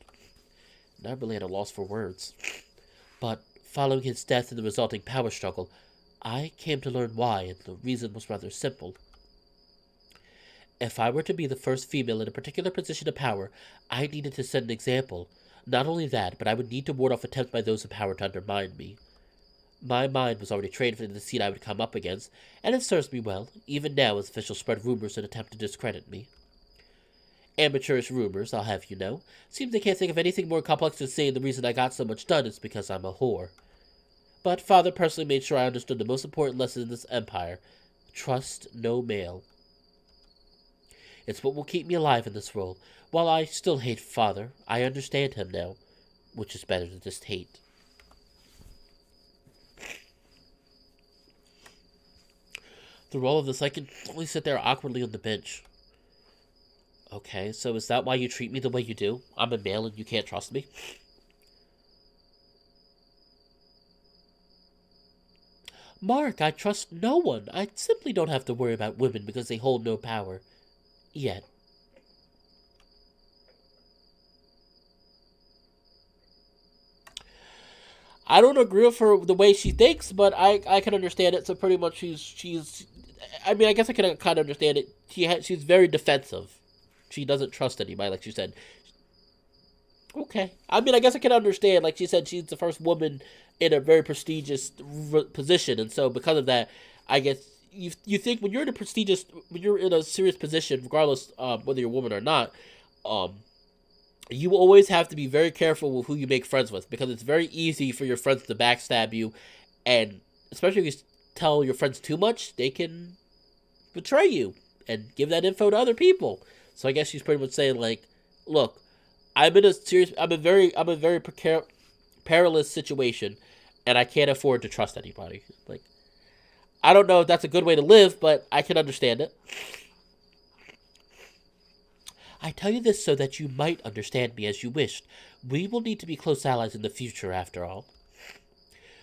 And I'm really at a loss for words. But, following his death and the resulting power struggle, I came to learn why, and the reason was rather simple. If I were to be the first female in a particular position of power, I needed to set an example. Not only that, but I would need to ward off attempts by those in power to undermine me. My mind was already trained for the deceit I would come up against, and it serves me well, even now as officials spread rumors and attempt to discredit me. Amateurish rumors, I'll have you know. Seems they can't think of anything more complex than saying the reason I got so much done is because I'm a whore. But Father personally made sure I understood the most important lesson in this empire. Trust no male. It's what will keep me alive in this role. While I still hate Father, I understand him now, which is better than just hate. Through all of this, I can only sit there awkwardly on the bench. Okay, so is that why you treat me the way you do? I'm a male and you can't trust me? Mark, I trust no one. I simply don't have to worry about women because they hold no power. Yet. I don't agree with her the way she thinks, but I can understand it. So pretty much she's I mean, I guess I can kind of understand it. She's very defensive. She doesn't trust anybody, like she said. Okay. I mean, I guess I can understand. Like she said, she's the first woman in a very prestigious position, and so because of that, I guess you think when you're in a serious position, regardless whether you're a woman or not, you always have to be very careful with who you make friends with, because it's very easy for your friends to backstab you, and especially if you tell your friends too much, they can betray you and give that info to other people. So I guess she's pretty much saying, like, look, I'm a very perilous situation, and I can't afford to trust anybody. Like, I don't know if that's a good way to live, but I can understand it. I tell you this so that you might understand me as you wished. We will need to be close allies in the future, after all.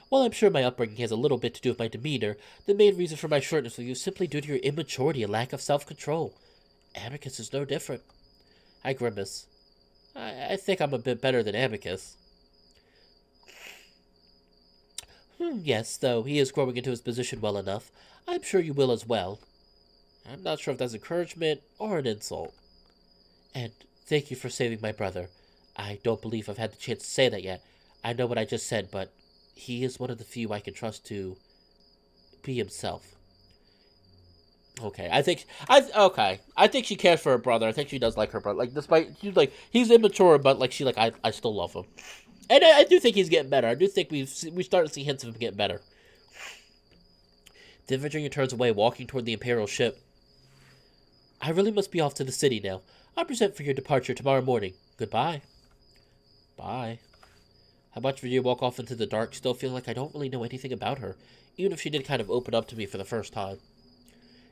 While I'm sure my upbringing has a little bit to do with my demeanor, the main reason for my shortness with you is simply due to your immaturity and lack of self-control. Amicus is no different. I grimace. I think I'm a bit better than Amicus. Yes, though he is growing into his position well enough. I'm sure you will as well. I'm not sure if that's encouragement or an insult. And thank you for saving my brother. I don't believe I've had the chance to say that yet. I know what I just said, but he is one of the few I can trust to be himself. Okay, I think she cares for her brother. I think she does like her brother. Like, despite he's immature, but I still love him. And I do think he's getting better. I do think we start to see hints of him getting better. Then Virginia turns away, walking toward the Imperial ship. I really must be off to the city now. I'll present for your departure tomorrow morning. Goodbye. Bye. I watch Virginia walk off into the dark, still feeling like I don't really know anything about her, even if she did kind of open up to me for the first time.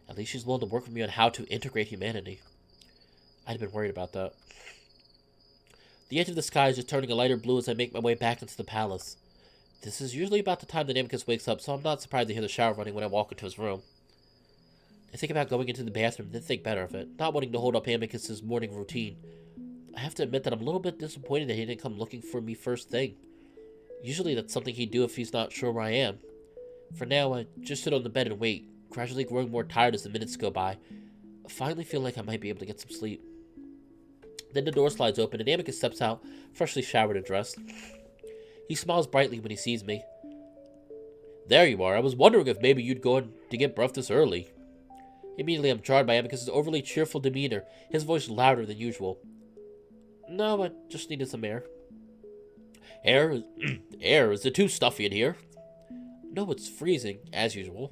At least she's willing to work with me on how to integrate humanity. I'd been worried about that. The edge of the sky is just turning a lighter blue as I make my way back into the palace. This is usually about the time that Amicus wakes up, so I'm not surprised to hear the shower running when I walk into his room. I think about going into the bathroom, then think better of it, not wanting to hold up Amicus's morning routine. I have to admit that I'm a little bit disappointed that he didn't come looking for me first thing. Usually that's something he'd do if he's not sure where I am. For now, I just sit on the bed and wait, gradually growing more tired as the minutes go by. I finally feel like I might be able to get some sleep. Then the door slides open and Amicus steps out, freshly showered and dressed. He smiles brightly when he sees me. There you are. I was wondering if maybe you'd go in to get breath this early. Immediately I'm jarred by Amicus's overly cheerful demeanor, his voice louder than usual. No, I just needed some air. Air? Air? Is it too stuffy in here? No, it's freezing, as usual.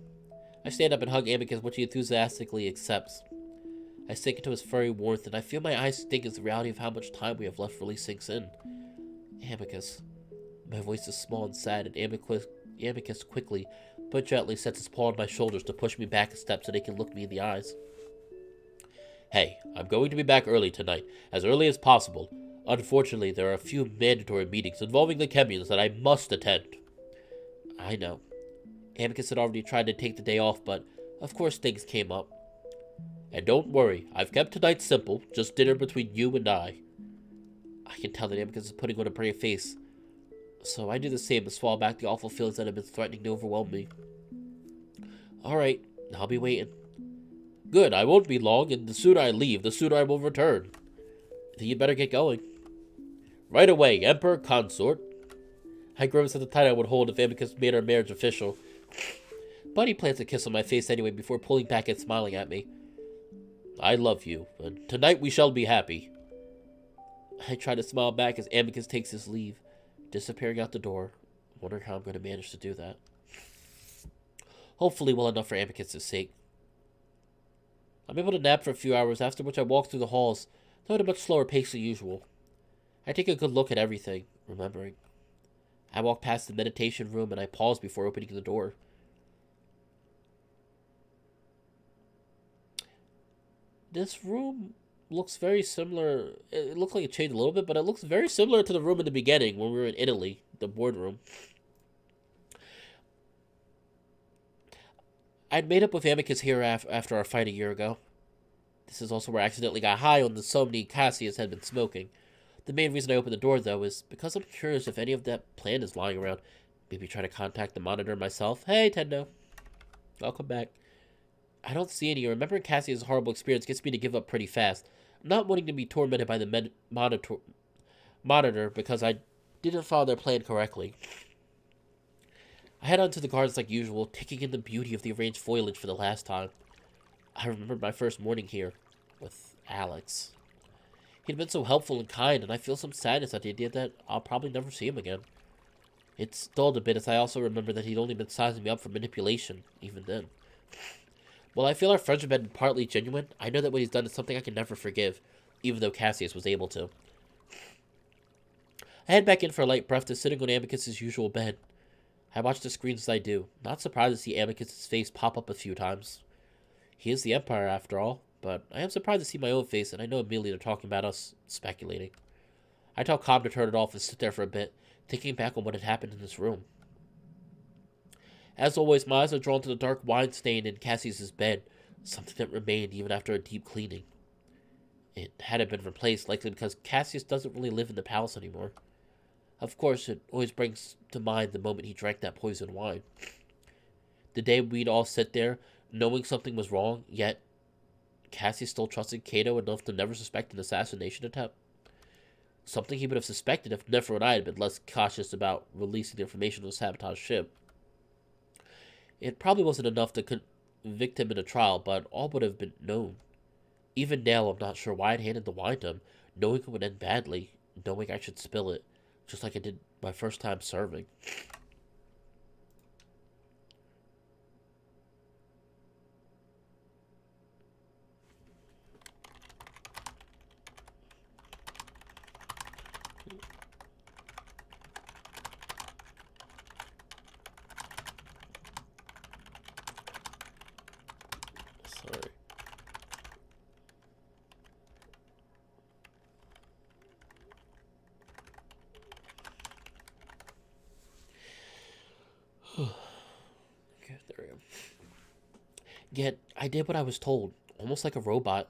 I stand up and hug Amicus, which he enthusiastically accepts. I sink into his furry warmth, and I feel my eyes stink as the reality of how much time we have left really sinks in. Amicus. My voice is small and sad, and Amicus quickly but gently sets his paw on my shoulders to push me back a step so they can look me in the eyes. Hey, I'm going to be back early tonight, as early as possible. Unfortunately, there are a few mandatory meetings involving the Chemians that I must attend. I know. Amicus had already tried to take the day off, but of course things came up. And don't worry, I've kept tonight simple, just dinner between you and I. I can tell that Amicus is putting on a brave face, so I do the same to swallow back the awful feelings that have been threatening to overwhelm me. Alright, I'll be waiting. Good, I won't be long, and the sooner I leave, the sooner I will return. Then you'd better get going. Right away, Emperor Consort. I grimaced at the title I would hold if Amicus made our marriage official. But he plants a kiss on my face anyway before pulling back and smiling at me. I love you, and tonight we shall be happy. I try to smile back as Amicus takes his leave, disappearing out the door, wondering how I'm going to manage to do that. Hopefully well enough for Amicus' sake. I'm able to nap for a few hours, after which I walk through the halls, though at a much slower pace than usual. I take a good look at everything, remembering. I walk past the meditation room and I pause before opening the door. This room looks very similar. It looks like it changed a little bit, but it looks very similar to the room in the beginning when we were in Italy, the boardroom. I'd made up with Amicus here after our fight a year ago. This is also where I accidentally got high on the somni Cassius had been smoking. The main reason I opened the door, though, is because I'm curious if any of that plan is lying around. Maybe try to contact the monitor myself. Hey, Tendo. Welcome back. I don't see any. Remembering Cassius' horrible experience gets me to give up pretty fast. I'm not wanting to be tormented by the monitor because I didn't follow their plan correctly. I head on to the gardens like usual, taking in the beauty of the arranged foliage for the last time. I remember my first morning here with Alex. He'd been so helpful and kind, and I feel some sadness at the idea that I'll probably never see him again. It's dulled a bit as I also remember that he'd only been sizing me up for manipulation, even then. While I feel our friendship had been partly genuine, I know that what he's done is something I can never forgive, even though Cassius was able to. I head back in for a light breakfast, sitting on Amicus' usual bed. I watch the screens as I do, not surprised to see Amicus' face pop up a few times. He is the Empire, after all, but I am surprised to see my own face, and I know immediately they're talking about us speculating. I tell Cobb to turn it off and sit there for a bit, thinking back on what had happened in this room. As always, my eyes are drawn to the dark wine stain in Cassius' bed, something that remained even after a deep cleaning. It hadn't been replaced, likely because Cassius doesn't really live in the palace anymore. Of course, it always brings to mind the moment he drank that poisoned wine. The day we'd all sit there, knowing something was wrong, yet Cassius still trusted Cato enough to never suspect an assassination attempt. Something he would have suspected if Nephro and I had been less cautious about releasing the information on the sabotage ship. It probably wasn't enough to convict him in a trial, but all would have been known. Even now, I'm not sure why I'd handed the wine to him, knowing it would end badly, knowing I should spill it, just like I did my first time serving. Sorry. Okay, there we go. Yet, I did what I was told, almost like a robot.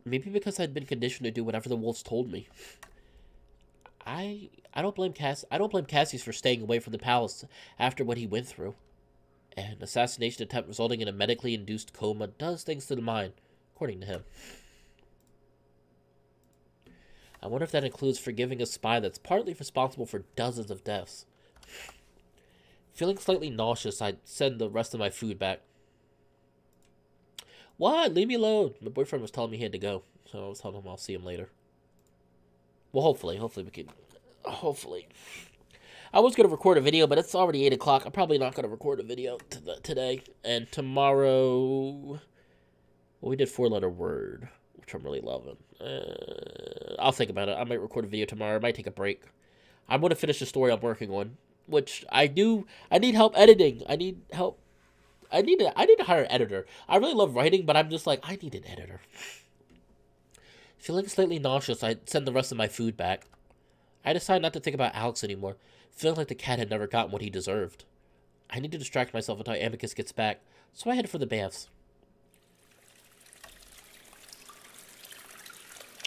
Maybe because I'd been conditioned to do whatever the wolves told me. I don't blame Cassius for staying away from the palace after what he went through. An assassination attempt resulting in a medically induced coma does things to the mind, according to him. I wonder if that includes forgiving a spy that's partly responsible for dozens of deaths. Feeling slightly nauseous, I send the rest of my food back. What? Leave me alone. My boyfriend was telling me he had to go, so I was telling him I'll see him later. Well, hopefully we can... Hopefully. I was going to record a video, but it's already 8 o'clock. I'm probably not going to record a video today. And tomorrow... Well, we did 4-letter word, which I'm really loving. I'll think about it. I might record a video tomorrow. I might take a break. I'm going to finish the story I'm working on, which I do. I need help editing. I need help. I need to hire an editor. I really love writing, but I'm just like, I need an editor. Feeling slightly nauseous, I send the rest of my food back. I decide not to think about Alex anymore, feeling like the cat had never gotten what he deserved. I need to distract myself until Amicus gets back, so I head for the baths.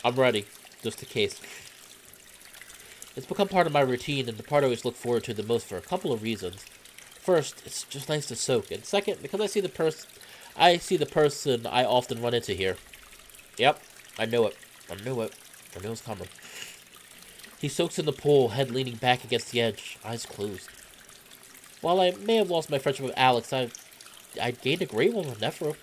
I'm ready, just in case. It's become part of my routine and the part I always look forward to the most for a couple of reasons. First, it's just nice to soak, and second, because I see the person I often run into here. Yep, I knew it. I knew it's coming. He soaks in the pool, head leaning back against the edge, eyes closed. While I may have lost my friendship with Alex, I gained a great one with Nephro.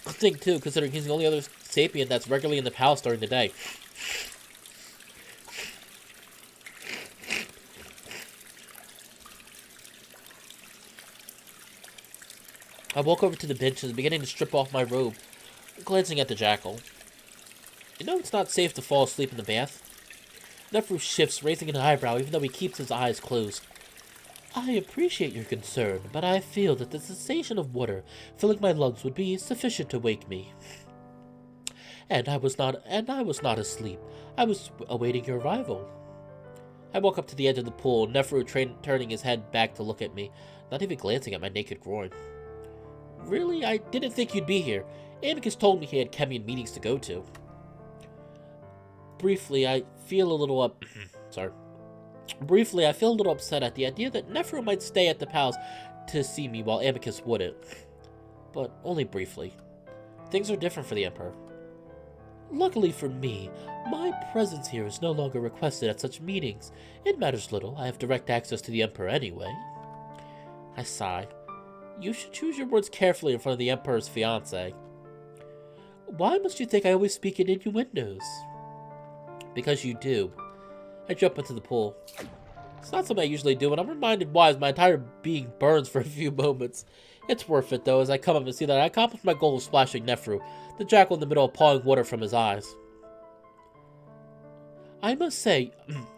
Good thing, too, considering he's the only other sapient that's regularly in the palace during the day. I walk over to the benches, beginning to strip off my robe, glancing at the jackal. You know it's not safe to fall asleep in the bath? Nephro shifts, raising an eyebrow, even though he keeps his eyes closed. I appreciate your concern, but I feel that the sensation of water filling my lungs would be sufficient to wake me. And I was not asleep. I was awaiting your arrival. I walk up to the edge of the pool, Nephro turning his head back to look at me, not even glancing at my naked groin. Really? I didn't think you'd be here. Amicus told me he had Chemian meetings to go to. Briefly, I feel a little upset at the idea that Nephro might stay at the palace to see me while Amicus wouldn't. But only briefly. Things are different for the Emperor. Luckily for me, my presence here is no longer requested at such meetings. It matters little. I have direct access to the Emperor anyway. I sigh. You should choose your words carefully in front of the Emperor's fiancée. Why must you think I always speak in innuendos? Because you do. I jump into the pool. It's not something I usually do, and I'm reminded why as my entire being burns for a few moments. It's worth it, though, as I come up and see that I accomplished my goal of splashing Nephro, the jackal in the middle of pawing water from his eyes. I must say,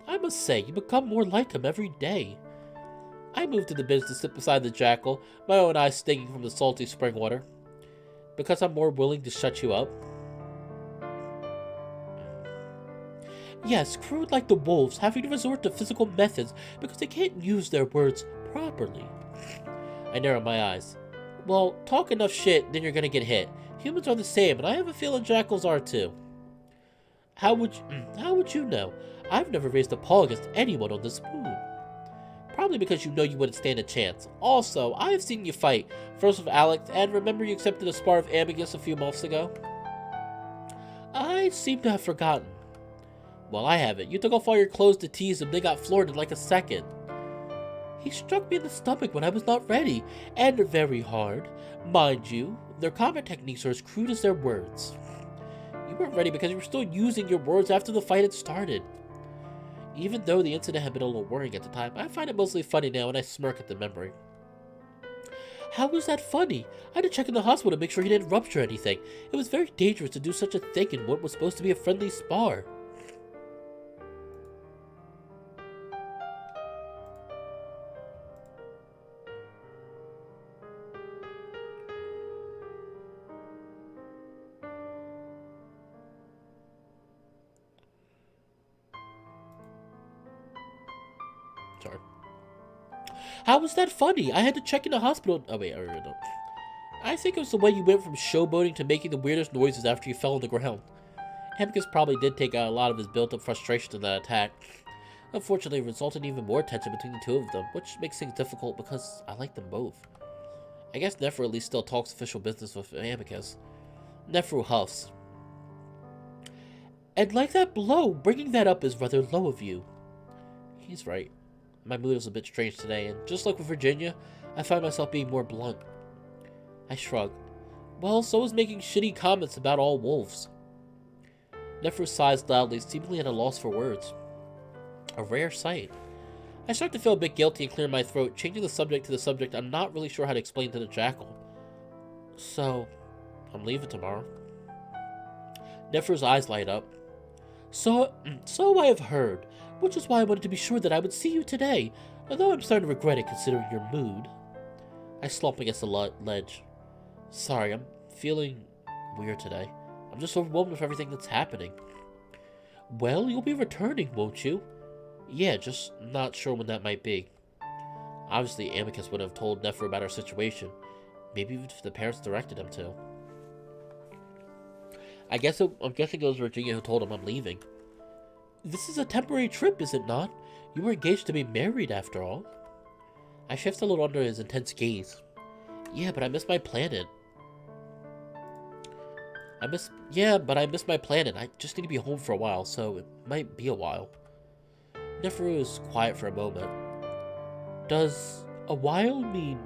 you become more like him every day. I move to the bench to sit beside the jackal, my own eyes stinging from the salty spring water. Because I'm more willing to shut you up? Yes, crude like the wolves, having to resort to physical methods because they can't use their words properly. I narrow my eyes. Well, talk enough shit, then you're gonna get hit. Humans are the same, and I have a feeling jackals are too. How would you know? I've never raised a paw against anyone on this moon. Probably because you know you wouldn't stand a chance. Also, I have seen you fight, first with Alex, and remember you accepted a spar of Amicus a few months ago? I seem to have forgotten. Well, I haven't. You took off all your clothes to tease him, they got floored in like a second. He struck me in the stomach when I was not ready, and very hard. Mind you, their combat techniques are as crude as their words. You weren't ready because you were still using your words after the fight had started. Even though the incident had been a little worrying at the time, I find it mostly funny now and I smirk at the memory. How was that funny? I had to check in the hospital to make sure he didn't rupture anything. It was very dangerous to do such a thing in what was supposed to be a friendly spar. Sorry. How was that funny? I had to check in the hospital. Oh, wait, no. I think it was the way you went from showboating to making the weirdest noises after you fell on the ground. Amicus probably did take out a lot of his built-up frustration in that attack. Unfortunately, it resulted in even more tension between the two of them, which makes things difficult because I like them both. I guess Nephro at least still talks official business with Amicus. Nephro huffs. And like that blow, bringing that up is rather low of you. He's right. My mood is a bit strange today, and just like with Virginia, I find myself being more blunt. I shrug. Well, so is making shitty comments about all wolves. Nephro sighs loudly, seemingly at a loss for words. A rare sight. I start to feel a bit guilty and clear my throat, changing the subject to the subject I'm not really sure how to explain to the jackal. So, I'm leaving tomorrow. Nephro's eyes light up. So I have heard, which is why I wanted to be sure that I would see you today, although I'm starting to regret it considering your mood. I slump against the ledge. Sorry, I'm feeling weird today. I'm just overwhelmed with everything that's happening. Well, you'll be returning, won't you? Yeah, just not sure when that might be. Obviously, Amicus would have told Nephro about our situation. Maybe even if the parents directed him to. I'm guessing it was Virginia who told him I'm leaving. This is a temporary trip, is it not? You were engaged to be married, after all. I shift a little under his intense gaze. Yeah, but I miss my planet. I miss my planet. I just need to be home for a while, so it might be a while. Nephro is quiet for a moment. Does a while mean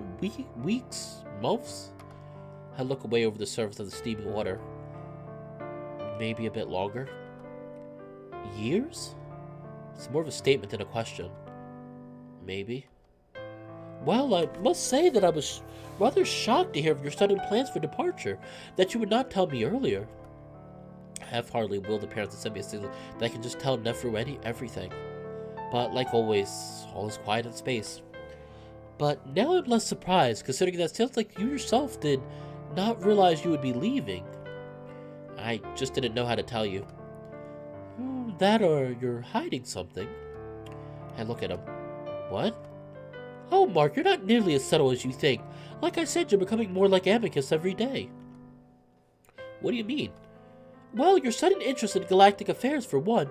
weeks? Months? I look away over the surface of the steaming water. Maybe a bit longer? Years? It's more of a statement than a question. Maybe. Well, I must say that I was rather shocked to hear of your sudden plans for departure, that you would not tell me earlier. I half-heartedly willed the parents to send me a signal that I can just tell Nephro everything. But like always, all is quiet in space. But now I'm less surprised, considering that it sounds like you yourself did not realize you would be leaving. I just didn't know how to tell you. That or you're hiding something. I look at him. What? Oh, Mark, you're not nearly as subtle as you think. Like I said, you're becoming more like Amicus every day. What do you mean? Well, your sudden interest in galactic affairs for one,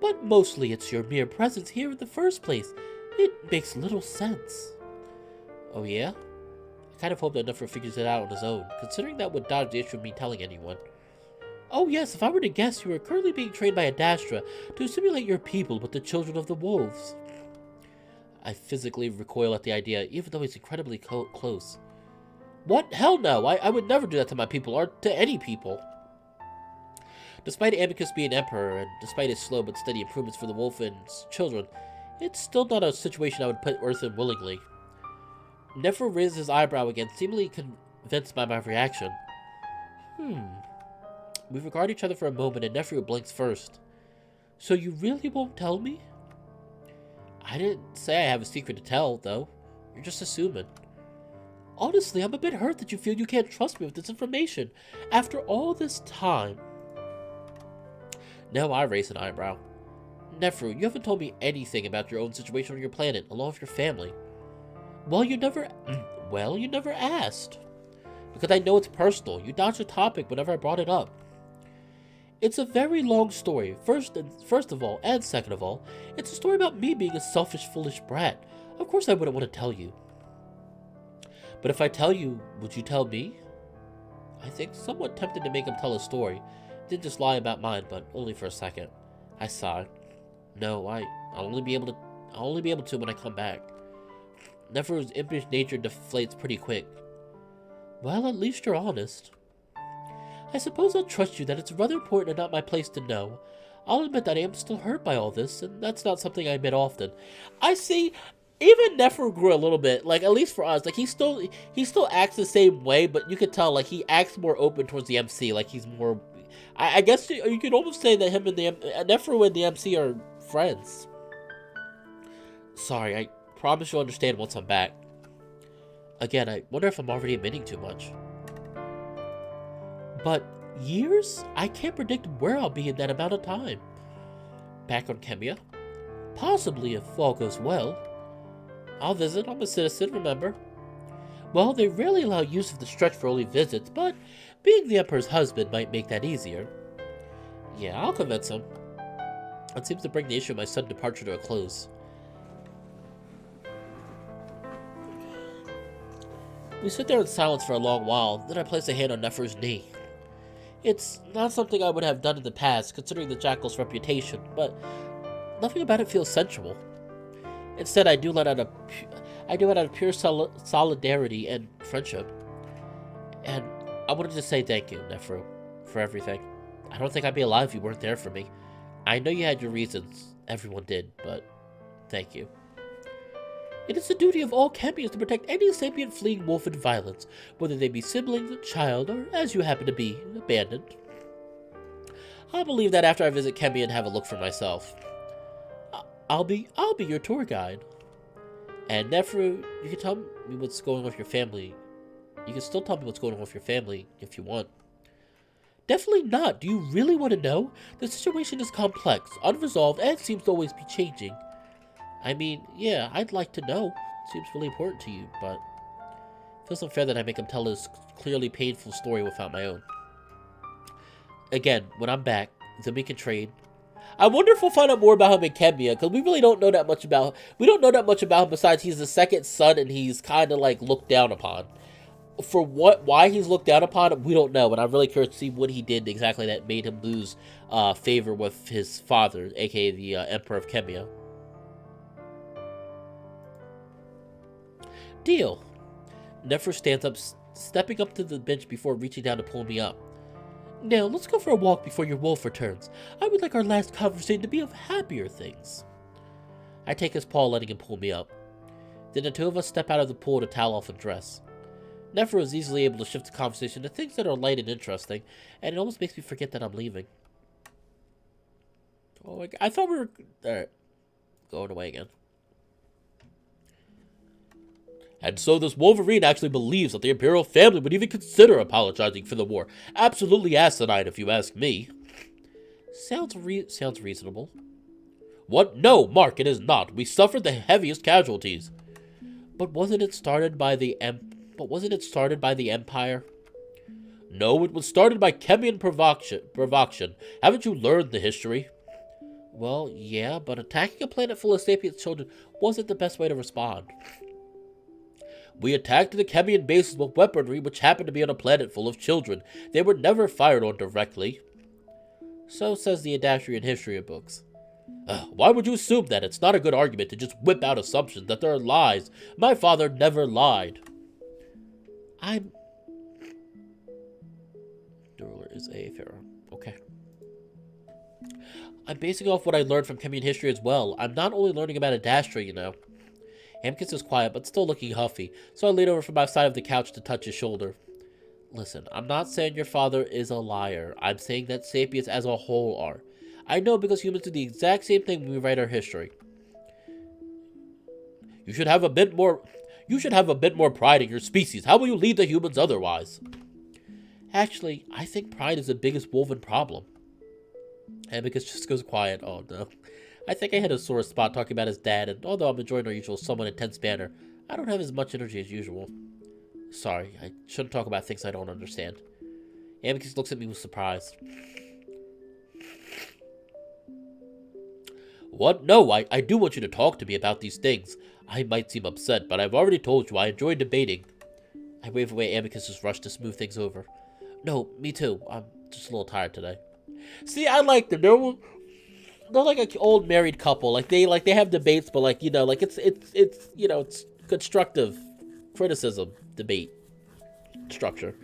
but mostly it's your mere presence here in the first place. It makes little sense. Oh yeah? I kind of hope that Nephro figures it out on his own, considering that would dodge the issue of me telling anyone. Oh yes, if I were to guess, you are currently being trained by Adastra to simulate your people with the children of the wolves. I physically recoil at the idea, even though he's incredibly close. What? Hell no! I would never do that to my people, or to any people. Despite Amicus being emperor, and despite his slow but steady improvements for the wolf and children, it's still not a situation I would put Earth in willingly. Nephro raises his eyebrow again, seemingly convinced by my reaction. We regard each other for a moment, and Nephro blinks first. So you really won't tell me? I didn't say I have a secret to tell, though. You're just assuming. Honestly, I'm a bit hurt that you feel you can't trust me with this information. After all this time. Now I raise an eyebrow. Nephro, you haven't told me anything about your own situation on your planet, along with your family. Well, you never asked. Because I know it's personal. You dodged the topic whenever I brought it up. It's a very long story. First of all, and second of all, it's a story about me being a selfish, foolish brat. Of course I wouldn't want to tell you. But if I tell you, would you tell me? I think somewhat tempted to make him tell a story. Didn't just lie about mine, but only for a second. I sighed. No, I'll only be able to when I come back. Nephro's impish nature deflates pretty quick. Well, at least you're honest. I suppose I'll trust you that it's rather important and not my place to know. I'll admit that I am still hurt by all this, and that's not something I admit often. I see, even Nephro grew a little bit, like, at least for us, like, he still acts the same way, but you could tell, like, he acts more open towards the MC, like, he's more, I guess you could almost say that him and Nephro and the MC are friends. Sorry, I promise you'll understand once I'm back. Again, I wonder if I'm already admitting too much. But years? I can't predict where I'll be in that amount of time. Back on Chemia? Possibly if all goes well. I'll visit. I'm a citizen, remember? Well, they rarely allow use of the stretch for only visits, but being the Emperor's husband might make that easier. Yeah, I'll convince him. It seems to bring the issue of my sudden departure to a close. We sit there in silence for a long while, then I place a hand on Nephro's knee. It's not something I would have done in the past, considering the Jackal's reputation, but nothing about it feels sensual. Instead, I do it out of pure solidarity and friendship. And I wanted to say thank you, Nephro, for everything. I don't think I'd be alive if you weren't there for me. I know you had your reasons, everyone did, but thank you. It is the duty of all Champions to protect any sapient fleeing wolf in violence, whether they be sibling, child, or, as you happen to be, abandoned. I'll believe that after I visit Kemi and have a look for myself. I'll be your tour guide. And Nephro, you can tell me what's going on with your family. You can still tell me what's going on with your family if you want. Definitely not. Do you really want to know? The situation is complex, unresolved, and seems to always be changing. I mean, yeah, I'd like to know. It seems really important to you, but it feels unfair that I make him tell his clearly painful story without my own. Again, when I'm back, then we can trade. I wonder if we'll find out more about him in Kemia, because we really don't know that much about him besides he's the second son and he's kind of like looked down upon. Why he's looked down upon, we don't know, and I'm really curious to see what he did exactly that made him lose favor with his father, aka the Emperor of Kemia. Deal. Nephro stands up, stepping up to the bench before reaching down to pull me up. Now, let's go for a walk before your wolf returns. I would like our last conversation to be of happier things. I take his paw, letting him pull me up. Then the two of us step out of the pool to towel off and dress. Nephro is easily able to shift the conversation to things that are light and interesting, and it almost makes me forget that I'm leaving. Oh, I thought we were... Alright. Going away again. And so this Wolverine actually believes that the Imperial family would even consider apologizing for the war. Absolutely asinine, if you ask me. Sounds reasonable. What? No, Mark, it is not. We suffered the heaviest casualties. But wasn't it started by the Empire? No, it was started by Chemian provocation. Haven't you learned the history? Well, yeah, but attacking a planet full of sapient children wasn't the best way to respond. We attacked the Chemian bases with weaponry which happened to be on a planet full of children. They were never fired on directly. So says the Adastrian history books. Why would you assume that? It's not a good argument to just whip out assumptions that there are lies. My father never lied. Dueler is a pharaoh. Okay. I'm basing off what I learned from Chemian history as well. I'm not only learning about Adastra, you know. Amicus is quiet, but still looking huffy, so I lean over from my side of the couch to touch his shoulder. Listen, I'm not saying your father is a liar. I'm saying that sapiens as a whole are. I know because humans do the exact same thing when we write our history. You should have a bit more pride in your species. How will you lead the humans otherwise? Actually, I think pride is the biggest woven problem. Amicus just goes quiet. Oh no. I think I hit a sore spot talking about his dad, and although I'm enjoying our usual somewhat intense banter, I don't have as much energy as usual. Sorry, I shouldn't talk about things I don't understand. Amicus looks at me with surprise. What? No, I do want you to talk to me about these things. I might seem upset, but I've already told you I enjoy debating. I wave away Amicus's rush to smooth things over. No, me too. I'm just a little tired today. See, I like them. They're like an old married couple. Like they have debates, but like, you know, like it's you know, it's constructive criticism debate structure.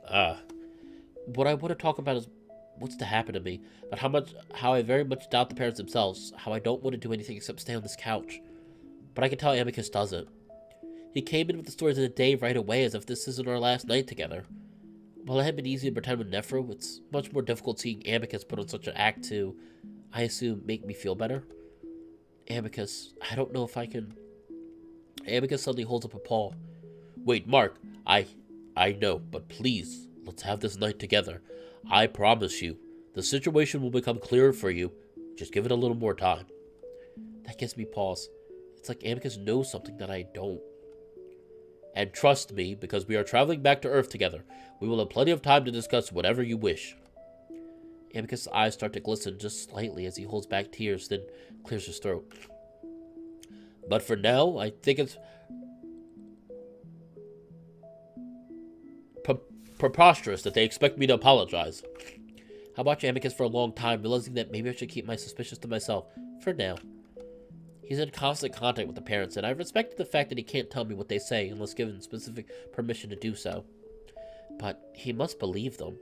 What I want to talk about is what's to happen to me, but how I very much doubt the parents themselves, how I don't want to do anything except stay on this couch. But I can tell Amicus doesn't. He came in with the stories of the day right away as if this isn't our last night together. While it had been easy to pretend with Nephro, it's much more difficult seeing Amicus put on such an act to, I assume, make me feel better. Amicus, I don't know if I can... Amicus suddenly holds up a paw. Wait, Mark, I know, but please, let's have this night together. I promise you, the situation will become clearer for you. Just give it a little more time. That gives me pause. It's like Amicus knows something that I don't. And trust me, because we are traveling back to Earth together, we will have plenty of time to discuss whatever you wish. Amicus' eyes start to glisten just slightly as he holds back tears, then clears his throat. But for now, I think it's preposterous that they expect me to apologize. I watch Amicus for a long time, realizing that maybe I should keep my suspicions to myself, for now. He's in constant contact with the parents, and I respect the fact that he can't tell me what they say unless given specific permission to do so. But he must believe them.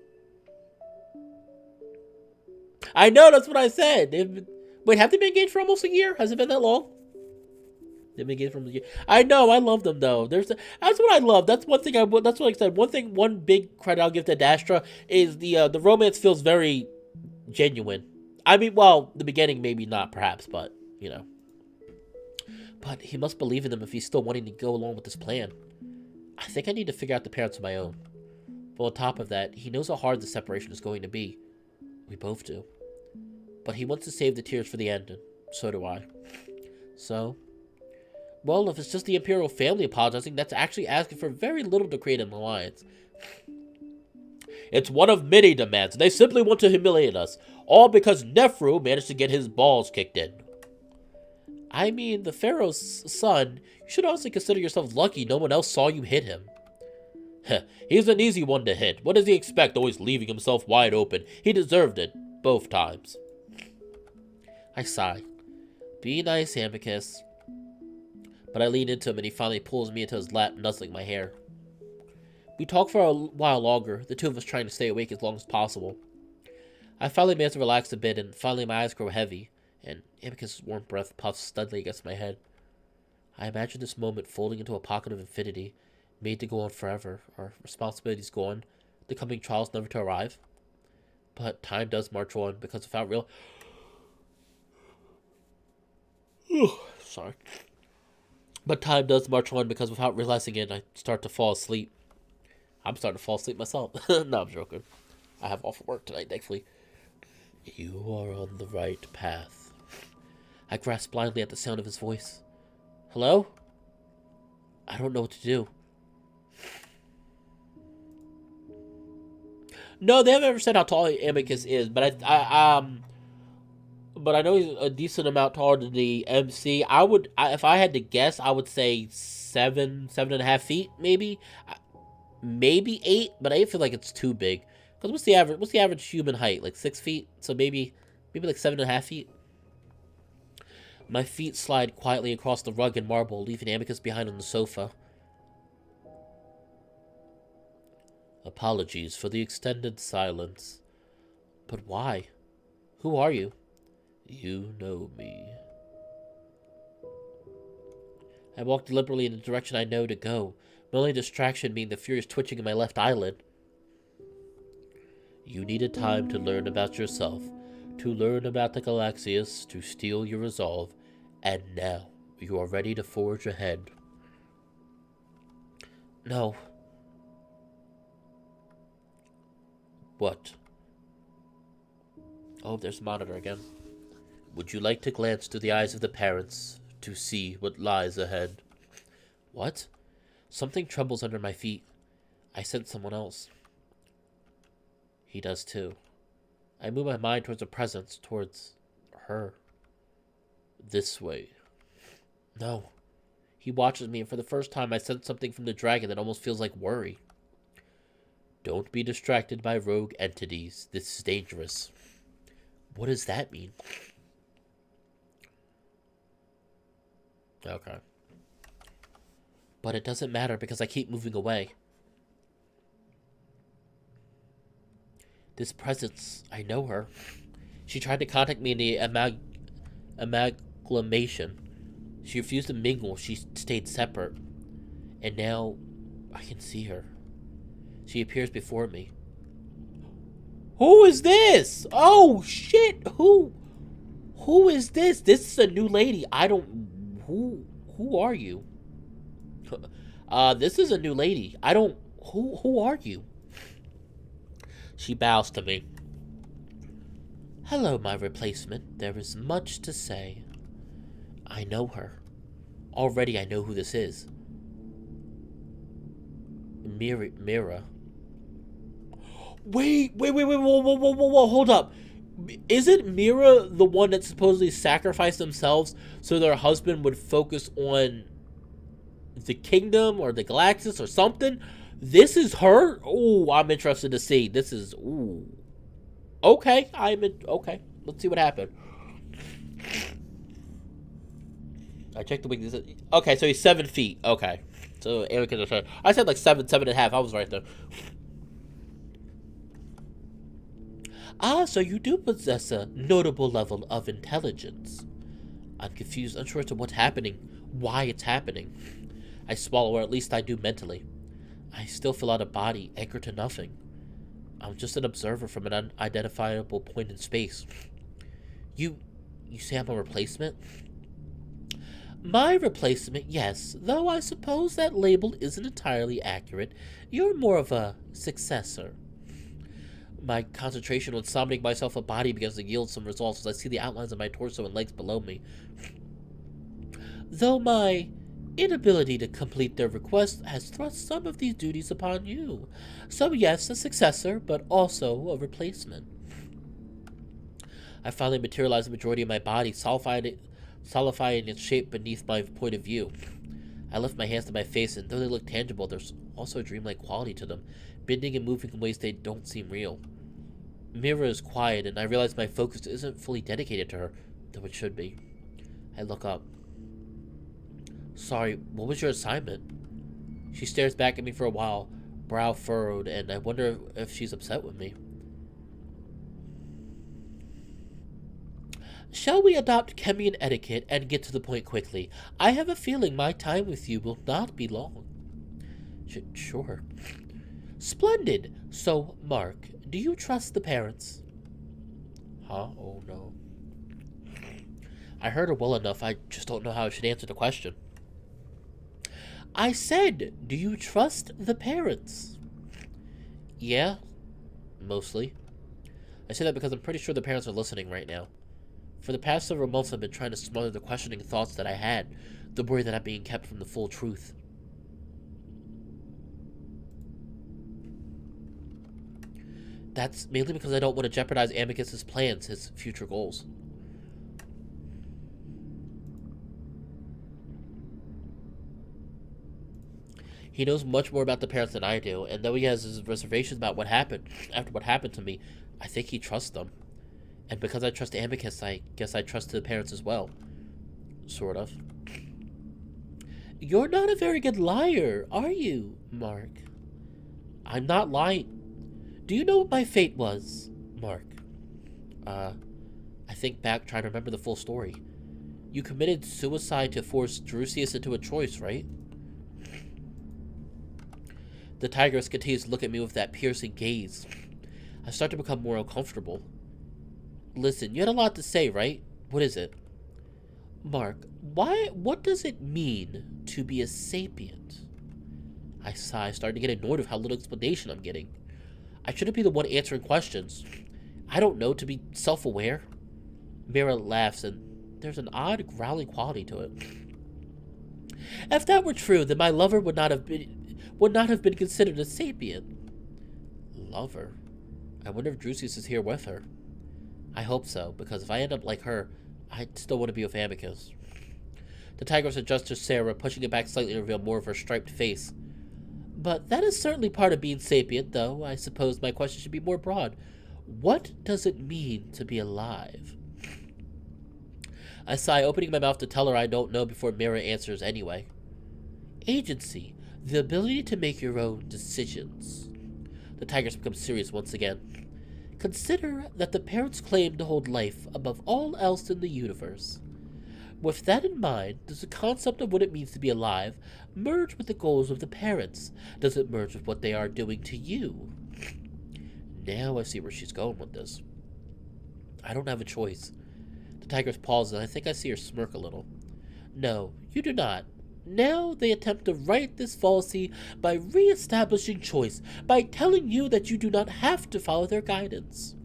I know, that's what I said! Wait, have they been engaged for almost a year? Has it been that long? They've been engaged for almost a year. I know, I love them though. That's what I love. That's one thing that's what I said. One big credit I'll give to Adastra is the romance feels very genuine. I mean, well, the beginning maybe not, perhaps, but, you know. But he must believe in them if he's still wanting to go along with this plan. I think I need to figure out the parents of my own. But on top of that, he knows how hard the separation is going to be. We both do. But he wants to save the tears for the end, and so do I. So, well, if it's just the Imperial family apologizing, that's actually asking for very little to create an alliance. It's one of many demands, and they simply want to humiliate us. All because Nephro managed to get his balls kicked in. I mean, the Pharaoh's son, you should honestly consider yourself lucky no one else saw you hit him. He's an easy one to hit. What does he expect, always leaving himself wide open? He deserved it, both times. I sigh. Be nice, Amicus. But I lean into him and he finally pulls me into his lap, nuzzling my hair. We talk for a while longer, the two of us trying to stay awake as long as possible. I finally manage to relax a bit, and finally my eyes grow heavy, and Amicus' warm breath puffs steadily against my head. I imagine this moment folding into a pocket of infinity, made to go on forever, our responsibilities gone, the coming trials never to arrive. But time does march on, because without real... Sorry. But time does march on, because without realizing it, I start to fall asleep. I'm starting to fall asleep myself. No, I'm joking. I have off work tonight, thankfully. You are on the right path. I grasp blindly at the sound of his voice. Hello? I don't know what to do. No, they haven't ever said how tall Amicus is, but but I know he's a decent amount taller than the MC. If I had to guess, I would say 7.5 feet, maybe, maybe 8. But I feel like it's too big. Because what's the average human height? Like 6 feet. So maybe like 7.5 feet. My feet slide quietly across the rug and marble, leaving Amicus behind on the sofa. Apologies for the extended silence. But why? Who are you? You know me. I walk deliberately in the direction I know to go, my only distraction being the furious twitching in my left eyelid. You needed time to learn about yourself, to learn about the Galaxius, to steel your resolve, and now you are ready to forge ahead. No. What? Oh, there's the monitor again. Would you like to glance through the eyes of the parents to see what lies ahead? What? Something trembles under my feet. I sense someone else. He does too. I move my mind towards a presence, towards her. This way. No. He watches me, and for the first time I sense something from the dragon that almost feels like worry. Don't be distracted by rogue entities. This is dangerous. What does that mean? Okay. But it doesn't matter because I keep moving away. This presence, I know her. She tried to contact me in the amalgamation. She refused to mingle. She stayed separate. And now I can see her. She appears before me. Who is this? Oh, shit. Who is this? This is a new lady. Who are you? This is a new lady. Who are you? She bows to me. Hello, my replacement. There is much to say. I know her. Already I know who this is. Mira. Wait, whoa, hold up. Isn't Mira the one that supposedly sacrificed themselves so their husband would focus on the kingdom or the Galactus or something? This is her? Ooh, I'm interested to see. This is, ooh. Okay, okay. Let's see what happened. I checked the wings. Okay, so he's 7 feet. Okay. So Amicus is right. I said like 7.5. I was right there. Ah, so you do possess a notable level of intelligence. I'm confused, unsure as to what's happening, why it's happening. I swallow, or at least I do mentally. I still feel out of body, anchored to nothing. I'm just an observer from an unidentifiable point in space. You say I'm a replacement? My replacement, yes, though I suppose that label isn't entirely accurate. You're more of a successor. My concentration on summoning myself a body begins to yield some results as I see the outlines of my torso and legs below me. Though my inability to complete their request has thrust some of these duties upon you. So yes, a successor, but also a replacement. I finally materialized the majority of my body, solidifying its shape beneath my point of view. I lift my hands to my face, and though they look tangible, there's also a dreamlike quality to them, bending and moving in ways they don't seem real. Mira is quiet, and I realize my focus isn't fully dedicated to her, though it should be. I look up. Sorry, what was your assignment? She stares back at me for a while, brow furrowed, and I wonder if she's upset with me. Shall we adopt Chemian etiquette and get to the point quickly? I have a feeling my time with you will not be long. Sure. Splendid. So, Mark, do you trust the parents? Huh? Oh, no. I heard her well enough, I just don't know how I should answer the question. I said, do you trust the parents? Yeah, mostly. I say that because I'm pretty sure the parents are listening right now. For the past several months, I've been trying to smother the questioning thoughts that I had, the worry that I'm being kept from the full truth. That's mainly because I don't want to jeopardize Amicus's plans, his future goals. He knows much more about the parents than I do, and though he has his reservations about what happened after what happened to me, I think he trusts them. And because I trust Amicus, I guess I trust the parents as well. Sort of. You're not a very good liar, are you, Mark? I'm not lying. Do you know what my fate was, Mark? I think back trying to remember the full story. You committed suicide to force Drusius into a choice, right? The tigress continues to look at me with that piercing gaze. I start to become more uncomfortable. Listen, you had a lot to say, right? What is it? Mark, what does it mean to be a sapient? I sigh, starting to get annoyed with how little explanation I'm getting. I shouldn't be the one answering questions. I don't know, to be self-aware. Mira laughs, and there's an odd growling quality to it. If that were true, then my lover would not have been considered a sapient. Lover? I wonder if Drusius is here with her. I hope so, because if I end up like her, I'd still want to be with Amicus. The tigress adjusts her Sarah, pushing it back slightly to reveal more of her striped face. But that is certainly part of being sapient, though I suppose my question should be more broad. What does it mean to be alive? I sigh, opening my mouth to tell her I don't know before Mira answers anyway. Agency, the ability to make your own decisions. The tigress becomes serious once again. Consider that the parents claim to hold life above all else in the universe. With that in mind, does the concept of what it means to be alive merge with the goals of the parents? Does it merge with what they are doing to you? Now I see where she's going with this. I don't have a choice. The tigress pauses, and I think I see her smirk a little. No, you do not. Now they attempt to right this fallacy by re-establishing choice, by telling you that you do not have to follow their guidance.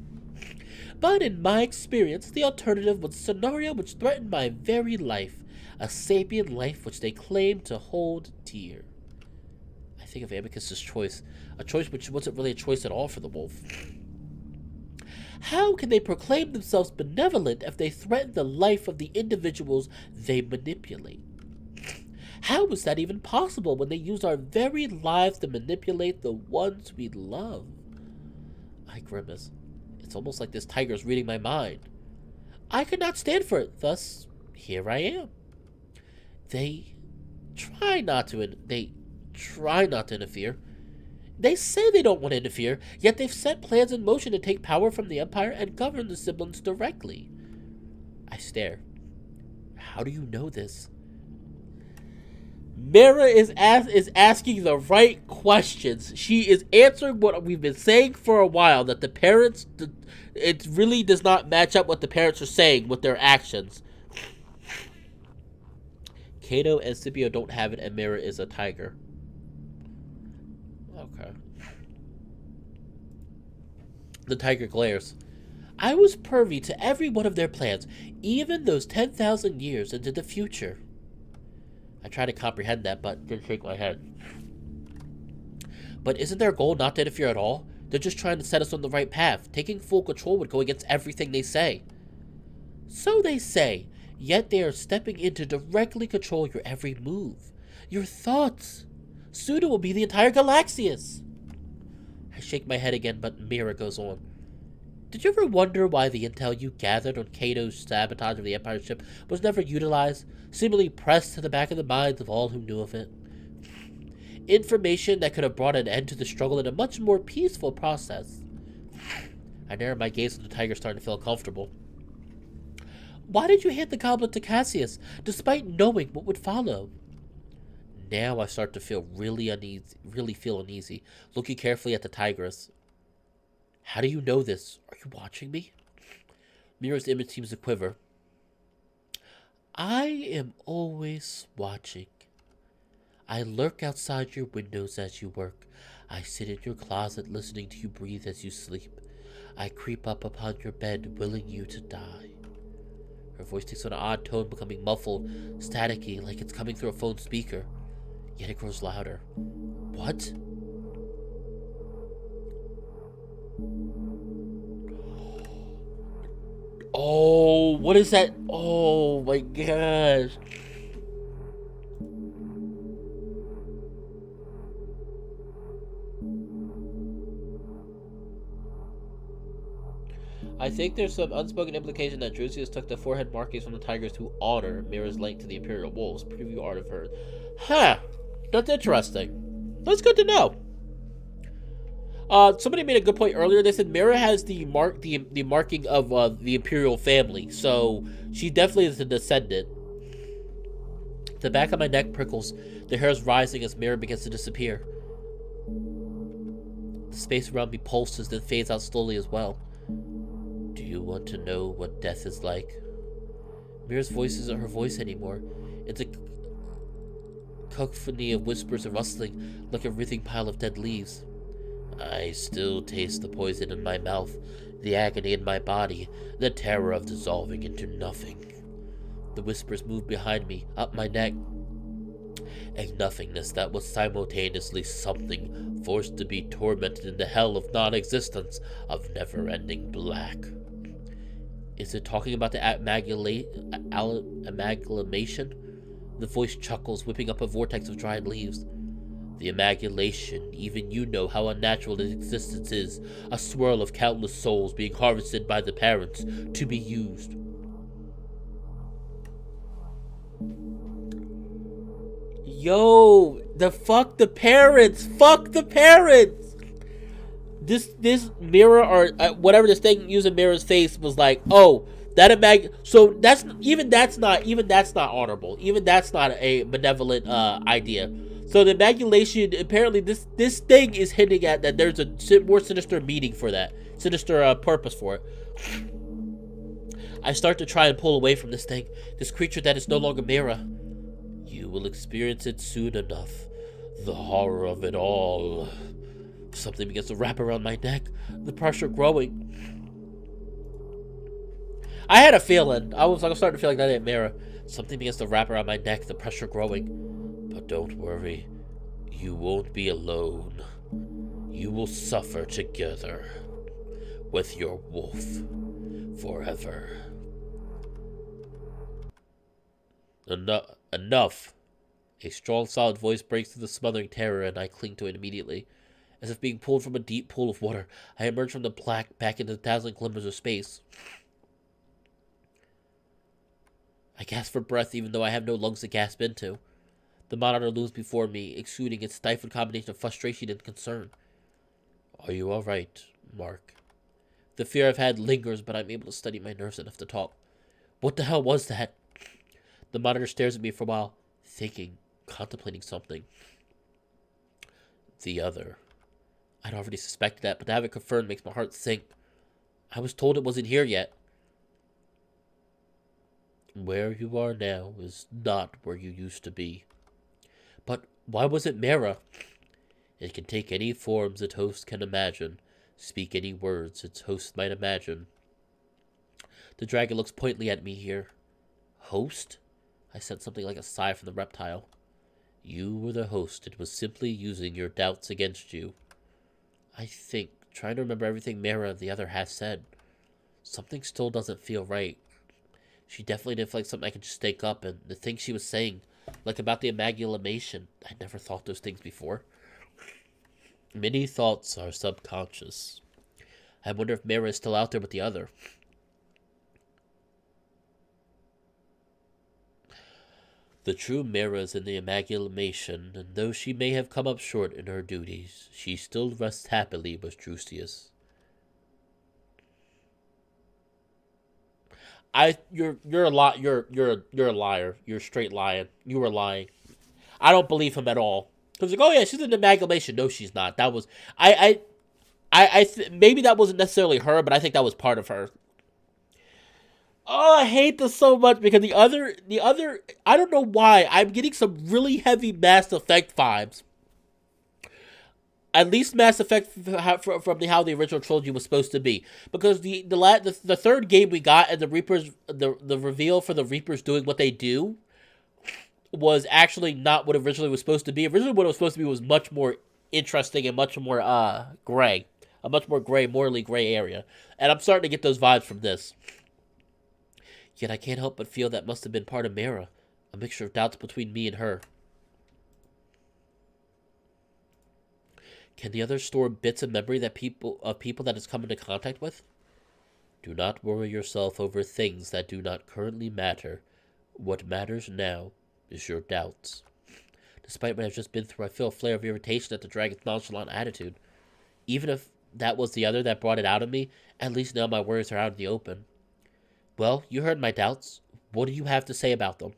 But in my experience, the alternative was a scenario which threatened my very life. a sapient life which they claim to hold dear. I think of Amicus's choice, a choice which wasn't really a choice at all for the wolf. How can they proclaim themselves benevolent if they threaten the life of the individuals they manipulate? How is that even possible when they use our very lives to manipulate the ones we love? I grimace. It's almost like this tiger is reading my mind. I could not stand for it, thus, here I am. They try not to interfere. They say they don't want to interfere, yet they've set plans in motion to take power from the Empire and govern the siblings directly. I stare. How do you know this? Mira is asking the right questions. She is answering what we've been saying for a while, that the parents, it really does not match up what the parents are saying with their actions. Kato and Scipio don't have it, and Mira is a tiger. Okay. The tiger glares. I was privy to every one of their plans, even those 10,000 years into the future. I try to comprehend that, but didn't shake my head. But isn't their goal not to interfere at all? They're just trying to set us on the right path. Taking full control would go against everything they say. So they say, yet they are stepping in to directly control your every move. Your thoughts. Soon it will be the entire Galaxius. I shake my head again, but Mira goes on. Did you ever wonder why the intel you gathered on Kato's sabotage of the Empire ship was never utilized, seemingly pressed to the back of the minds of all who knew of it? Information that could have brought an end to the struggle in a much more peaceful process. I narrow my gaze on the tiger, starting to feel uncomfortable. Why did you hand the goblet to Cassius, despite knowing what would follow? Now I start to feel really uneasy, looking carefully at the tigress. How do you know this? Are you watching me? Mira's image seems to quiver. I am always watching. I lurk outside your windows as you work. I sit in your closet listening to you breathe as you sleep. I creep up upon your bed, willing you to die. Her voice takes on an odd tone, becoming muffled, staticky, like it's coming through a phone speaker. Yet it grows louder. What? Oh, what is that? Oh my gosh. I think there's some unspoken implication that Drusius took the forehead markings from the tigers to honor Mira's link to the Imperial Wolves. Preview art of her. Huh. That's interesting. That's good to know. Somebody made a good point earlier. They said Mira has the marking of the Imperial family, so she definitely is a descendant. The back of my neck prickles. The hair is rising as Mira begins to disappear. The space around me pulses, then fades out slowly as well. Do you want to know what death is like? Mira's voice isn't her voice anymore. It's a cacophony of whispers and rustling, like a writhing pile of dead leaves. I still taste the poison in my mouth, the agony in my body, the terror of dissolving into nothing. The whispers move behind me, up my neck. A nothingness that was simultaneously something, forced to be tormented in the hell of non-existence, of never-ending black. Is it talking about the amalgamation? The voice chuckles, whipping up a vortex of dried leaves. The amalgamation, even you know how unnatural its existence is, a swirl of countless souls being harvested by the parents to be used. Yo, fuck the parents! Fuck the parents! This mirror, or whatever this thing using Mira's face was like, oh, so that's not honorable. Even that's not a benevolent idea. So the amalgamation, apparently this thing is hinting at that there's a more sinister meaning for that. Sinister purpose for it. I start to try and pull away from this thing. This creature that is no longer Mira. You will experience it soon enough. The horror of it all. Something begins to wrap around my neck. The pressure growing. I had a feeling. I was starting to feel like that at Mara. Something begins to wrap around my neck, the pressure growing. But don't worry. You won't be alone. You will suffer together with your wolf forever. Enough. A strong, solid voice breaks through the smothering terror, and I cling to it immediately. As if being pulled from a deep pool of water, I emerge from the black back into the dazzling glimmers of space. I gasp for breath even though I have no lungs to gasp into. The monitor looms before me, exuding its stifled combination of frustration and concern. Are you alright, Mark? The fear I've had lingers, but I'm able to steady my nerves enough to talk. What the hell was that? The monitor stares at me for a while, thinking, contemplating something. The other. I'd already suspected that, but to have it confirmed makes my heart sink. I was told it wasn't here yet. Where you are now is not where you used to be. But why was it Mara? It can take any forms its host can imagine, speak any words its host might imagine. The dragon looks pointedly at me here. Host? I said something like a sigh from the reptile. You were the host. It was simply using your doubts against you. I think, trying to remember everything Mara the other has said. Something still doesn't feel right. She definitely didn't feel like something I could just stake up, and the things she was saying, like about the amalgamation, I never thought those things before. Many thoughts are subconscious. I wonder if Mara is still out there with the other. The true Mara is in the amalgamation, and though she may have come up short in her duties, she still rests happily with Drusius. You're a liar. You're straight lying. You were lying. I don't believe him at all. Because like, oh yeah, she's in the amalgamation. No, she's not. That was maybe that wasn't necessarily her, but I think that was part of her. Oh, I hate this so much because the other, I don't know why, I'm getting some really heavy Mass Effect vibes. At least Mass Effect from how the original trilogy was supposed to be, because the third game we got and the Reapers, the reveal for the Reapers doing what they do, was actually not what originally was supposed to be. Originally, what it was supposed to be was much more interesting and much more gray, a much more gray, morally gray area, and I'm starting to get those vibes from this. Yet I can't help but feel that must have been part of Mara, a mixture of doubts between me and her. Can the other store bits of memory that people that it's come into contact with? Do not worry yourself over things that do not currently matter. What matters now is your doubts. Despite what I've just been through, I feel a flare of irritation at the dragon's nonchalant attitude. Even if that was the other that brought it out of me, at least now my worries are out in the open. Well, you heard my doubts. What do you have to say about them?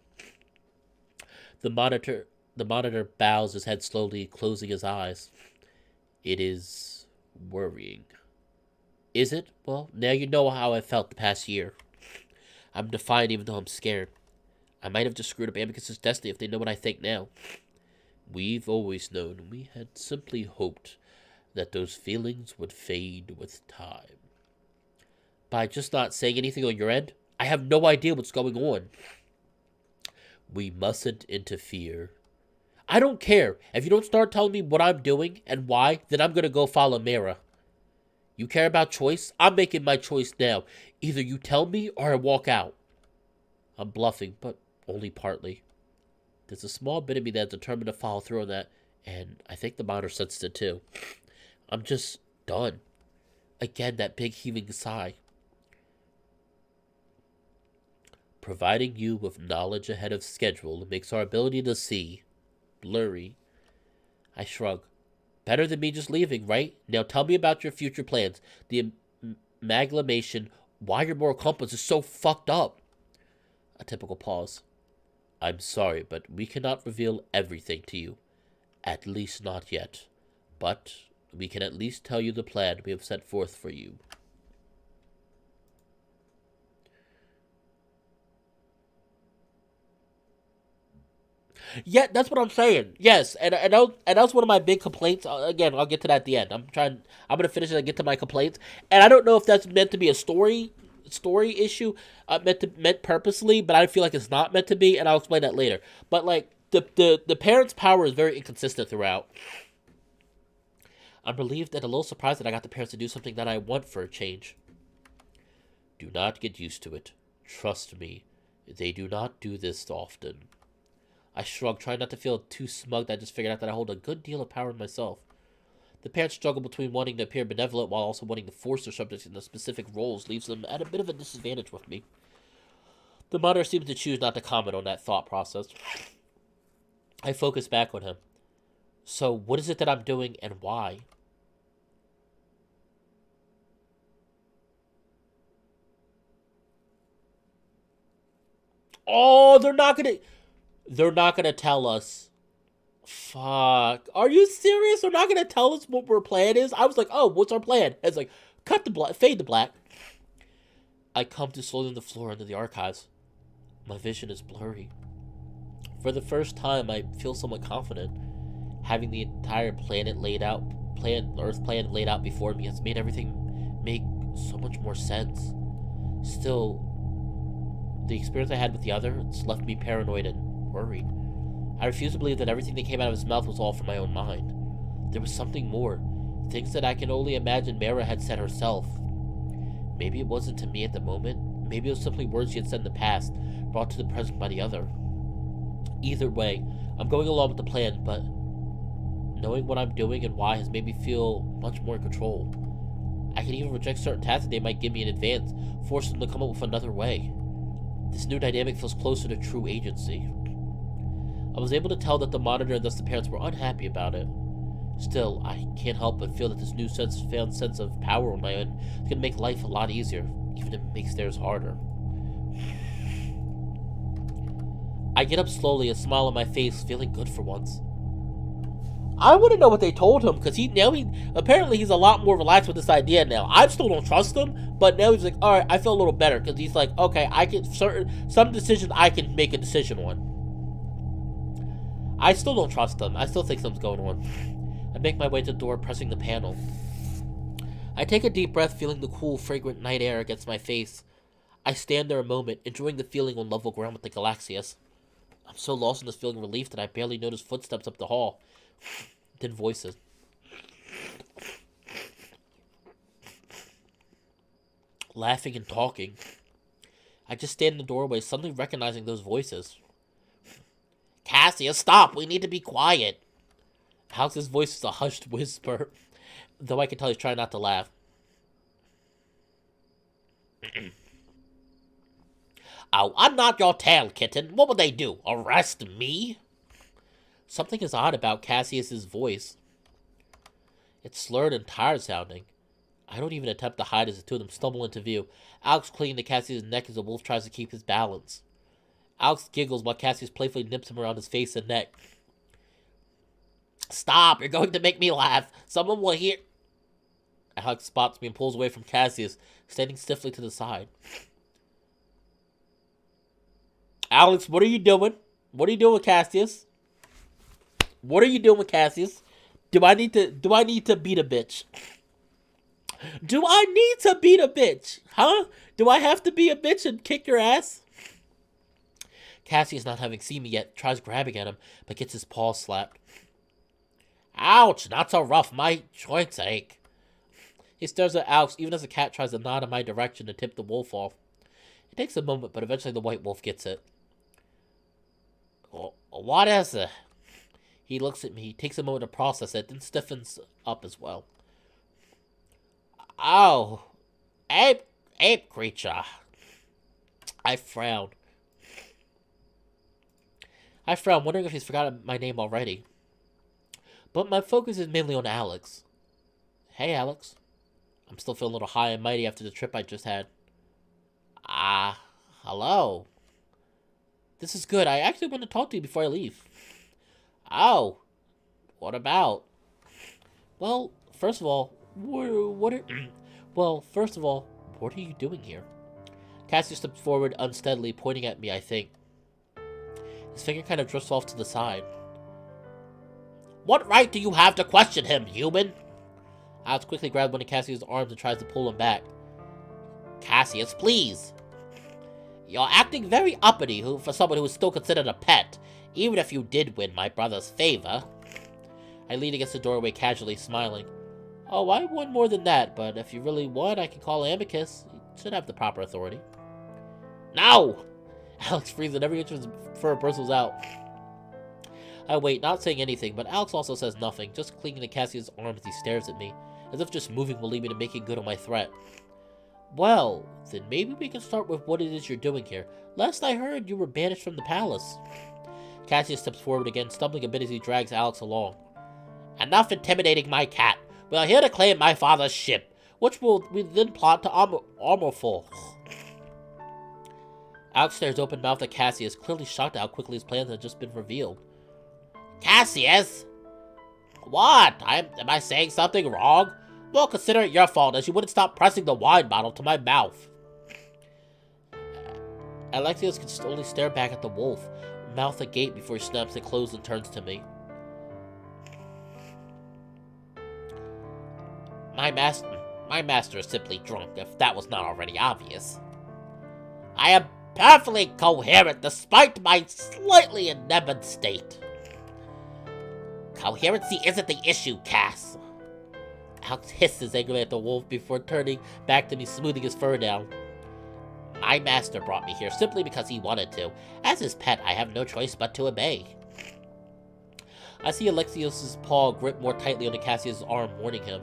The monitor bows his head slowly, closing his eyes. It is worrying. Is it? Well, now you know how I felt the past year. I'm defiant even though I'm scared. I might have just screwed up Amicus' destiny if they know what I think now. We've always known. We had simply hoped that those feelings would fade with time. By just not saying anything on your end, I have no idea what's going on. We mustn't interfere. I don't care. If you don't start telling me what I'm doing and why, then I'm going to go follow Mara. You care about choice? I'm making my choice now. Either you tell me or I walk out. I'm bluffing, but only partly. There's a small bit of me that's determined to follow through on that, and I think the monitor sensed it too. I'm just done. Again, that big heaving sigh. Providing you with knowledge ahead of schedule makes our ability to see blurry. I shrug. Better than me just leaving, right? Now tell me about your future plans. The amalgamation, why your moral compass is so fucked up. A typical pause. I'm sorry, but we cannot reveal everything to you. At least not yet. But we can at least tell you the plan we have set forth for you. Yeah, that's what I'm saying. Yes, and that's one of my big complaints. Again, I'll get to that at the end. I'm gonna finish it and get to my complaints. And I don't know if that's meant to be a story story issue meant purposely, but I feel like it's not meant to be, and I'll explain that later. But like the parents' power is very inconsistent throughout. I'm relieved and a little surprised that I got the parents to do something that I want for a change. Do not get used to it. Trust me, they do not do this often. I shrugged, trying not to feel too smug that I just figured out that I hold a good deal of power in myself. The parents struggle between wanting to appear benevolent while also wanting to force their subjects into specific roles leaves them at a bit of a disadvantage with me. The monitor seems to choose not to comment on that thought process. I focus back on him. So, what is it that I'm doing and why? Oh, they're not gonna tell us. Fuck. Are you serious? They're not gonna tell us what our plan is? I was like, oh, what's our plan? It's like, fade to black. I come to slowly on the floor under the archives. My vision is blurry. For the first time, I feel somewhat confident. Having the entire Earth planet laid out before me has made everything make so much more sense. Still, the experience I had with the others left me paranoid and worried. I refused to believe that everything that came out of his mouth was all from my own mind. There was something more. Things that I can only imagine Mara had said herself. Maybe it wasn't to me at the moment. Maybe it was simply words she had said in the past, brought to the present by the other. Either way, I'm going along with the plan, but knowing what I'm doing and why has made me feel much more in control. I can even reject certain tasks that they might give me in advance, forcing them to come up with another way. This new dynamic feels closer to true agency. I was able to tell that the monitor and thus the parents were unhappy about it. Still, I can't help but feel that this new found sense of power on my own is going to make life a lot easier, even if it makes theirs harder. I get up slowly, a smile on my face, feeling good for once. I want to know what they told him, because apparently he's a lot more relaxed with this idea now. I still don't trust him, but now he's like, alright, I feel a little better, because he's like, okay, some decisions I can make a decision on. I still don't trust him. I still think something's going on. I make my way to the door, pressing the panel. I take a deep breath, feeling the cool, fragrant night air against my face. I stand there a moment, enjoying the feeling on level ground with the Galaxius. I'm so lost in this feeling of relief that I barely notice footsteps up the hall. Then voices. Laughing and talking. I just stand in the doorway, suddenly recognizing those voices. Cassius, stop! We need to be quiet! Alex's voice is a hushed whisper, though I can tell he's trying not to laugh. Oh, I'm not your tail, kitten. What would they do? Arrest me? Something is odd about Cassius's voice. It's slurred and tired sounding. I don't even attempt to hide as the two of them stumble into view, Alex clinging to Cassius's neck as the wolf tries to keep his balance. Alex giggles while Cassius playfully nips him around his face and neck. Stop! You're going to make me laugh! Someone will hear... Alex spots me and pulls away from Cassius, standing stiffly to the side. Alex, what are you doing? What are you doing with Cassius? What are you doing with Cassius? Do I need to beat a bitch? Do I need to beat a bitch? Huh? Do I have to be a bitch and kick your ass? Cassius, not having seen me yet, tries grabbing at him, but gets his paw slapped. Ouch, not so rough, my joints ache. He stares at Alex, even as the cat tries to nod in my direction to tip the wolf off. It takes a moment, but eventually the white wolf gets it. What is it? He looks at me, takes a moment to process it, then stiffens up as well. Oh, ape creature. I frown, wondering if he's forgotten my name already. But my focus is mainly on Alex. Hey, Alex. I'm still feeling a little high and mighty after the trip I just had. Hello. This is good. I actually want to talk to you before I leave. Oh, what about? Well, first of all, what are you doing here? Cassius steps forward unsteadily, pointing at me, I think. His finger kind of drifts off to the side. What right do you have to question him, human? Alex quickly grabs one of Cassius' arms and tries to pull him back. Cassius, please. You're acting very uppity for someone who is still considered a pet, even if you did win my brother's favor. I lean against the doorway casually, smiling. Oh, I won more than that, but if you really want, I can call Amicus. You should have the proper authority. No! Alex freezes and every inch of his fur bristles out. I wait, not saying anything, but Alex also says nothing, just clinging to Cassius' arm as he stares at me, as if just moving will lead me to making good on my threat. Well, then maybe we can start with what it is you're doing here. Last I heard, you were banished from the palace. Cassius steps forward again, stumbling a bit as he drags Alex along. Enough intimidating my cat. We are here to claim my father's ship, which we then plot to armor for. Alex stares open-mouthed at Cassius, clearly shocked at how quickly his plans had just been revealed. Cassius? What? Am I saying something wrong? Well, consider it your fault, as you wouldn't stop pressing the wine bottle to my mouth. Alexios can just only stare back at the wolf, mouth agape before he snaps it closed and turns to me. My master is simply drunk, if that was not already obvious. I am perfectly coherent despite my slightly inebriated state. Coherency isn't the issue, Cass. Alex hisses angrily at the wolf before turning back to me, smoothing his fur down. My master brought me here simply because he wanted to. As his pet, I have no choice but to obey. I see Alexios' paw grip more tightly onto Cassius' arm, warning him.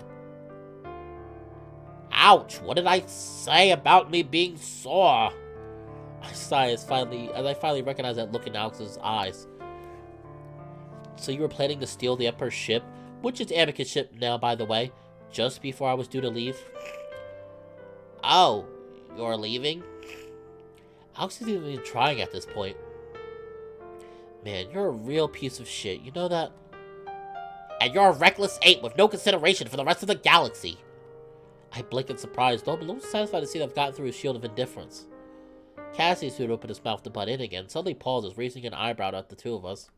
Ouch! What did I say about me being sore? I sigh as I finally recognize that look in Alex's eyes. So you were planning to steal the Emperor's ship, which is Amicus' ship now, by the way, just before I was due to leave? Oh, you're leaving? Alex isn't even trying at this point. Man, you're a real piece of shit, you know that? And you're a reckless ape with no consideration for the rest of the galaxy. I blink in surprise, though I'm a little satisfied to see that I've gotten through his shield of indifference. Cassius, who had opened his mouth to butt in again, suddenly pauses, raising an eyebrow at the two of us.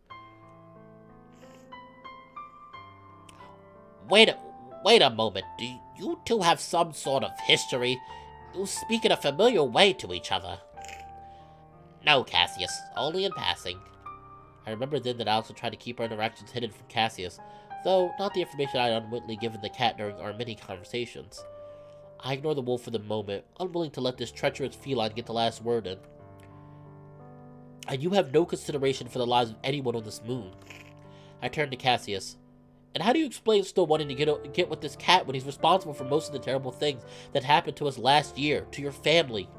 Wait a moment. Do you two have some sort of history? You speak in a familiar way to each other. No, Cassius. Only in passing. I remember then that Alex would try to keep our interactions hidden from Cassius, though not the information I had unwittingly given the cat during our many conversations. I ignore the wolf for the moment, unwilling to let this treacherous feline get the last word in. And you have no consideration for the lives of anyone on this moon. I turn to Cassius. And how do you explain still wanting to get with this cat when he's responsible for most of the terrible things that happened to us last year, to your family?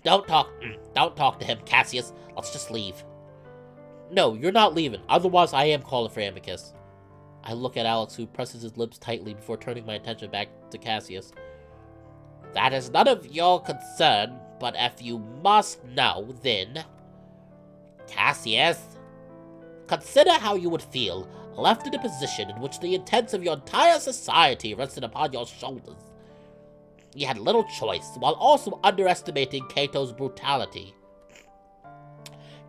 Don't talk to him, Cassius. Let's just leave. No, you're not leaving. Otherwise, I am calling for Amicus. I look at Alex, who presses his lips tightly before turning my attention back to Cassius. That is none of your concern, but if you must know, then... Cassius... Consider how you would feel, left in a position in which the intents of your entire society rested upon your shoulders. You had little choice, while also underestimating Cato's brutality.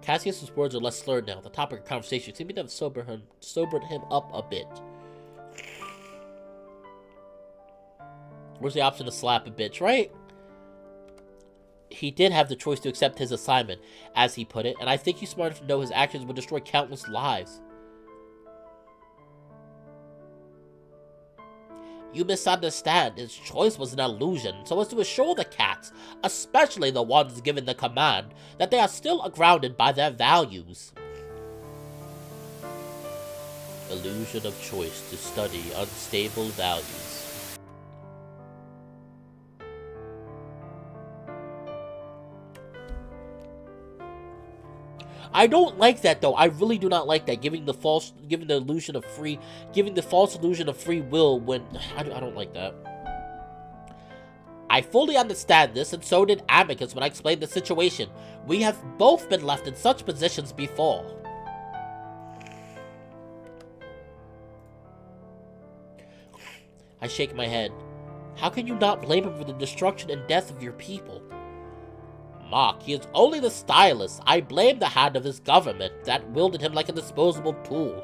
Cassius' words are less slurred now. The topic of conversation seemed to have sobered him up a bit. Where's the option to slap a bitch, right? He did have the choice to accept his assignment, as he put it, and I think he's smart enough to know his actions would destroy countless lives. You misunderstand. His choice was an illusion, so as to assure the cats, especially the ones given the command, that they are still grounded by their values. Illusion of choice to study unstable values. I don't like that though. I really do not like that. Giving the false illusion of free will when I don't like that. I fully understand this, and so did Amicus when I explained the situation. We have both been left in such positions before. I shake my head. How can you not blame him for the destruction and death of your people? Mark, he is only the stylist. I blame the hand of his government that wielded him like a disposable tool.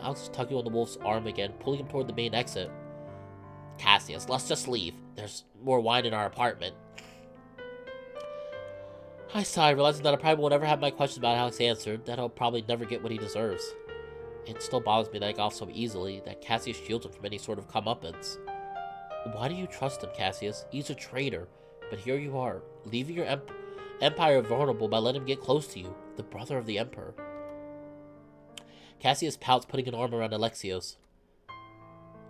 Alex is tugging on the wolf's arm again, pulling him toward the main exit. Cassius, let's just leave. There's more wine in our apartment. I sigh, realizing that I probably won't ever have my questions about Alex answered, that I'll probably never get what he deserves. It still bothers me that I got off so easily, that Cassius shields him from any sort of comeuppance. Why do you trust him, Cassius? He's a traitor. But here you are, leaving your empire vulnerable by letting him get close to you, the brother of the Emperor. Cassius pouts, putting an arm around Alexios.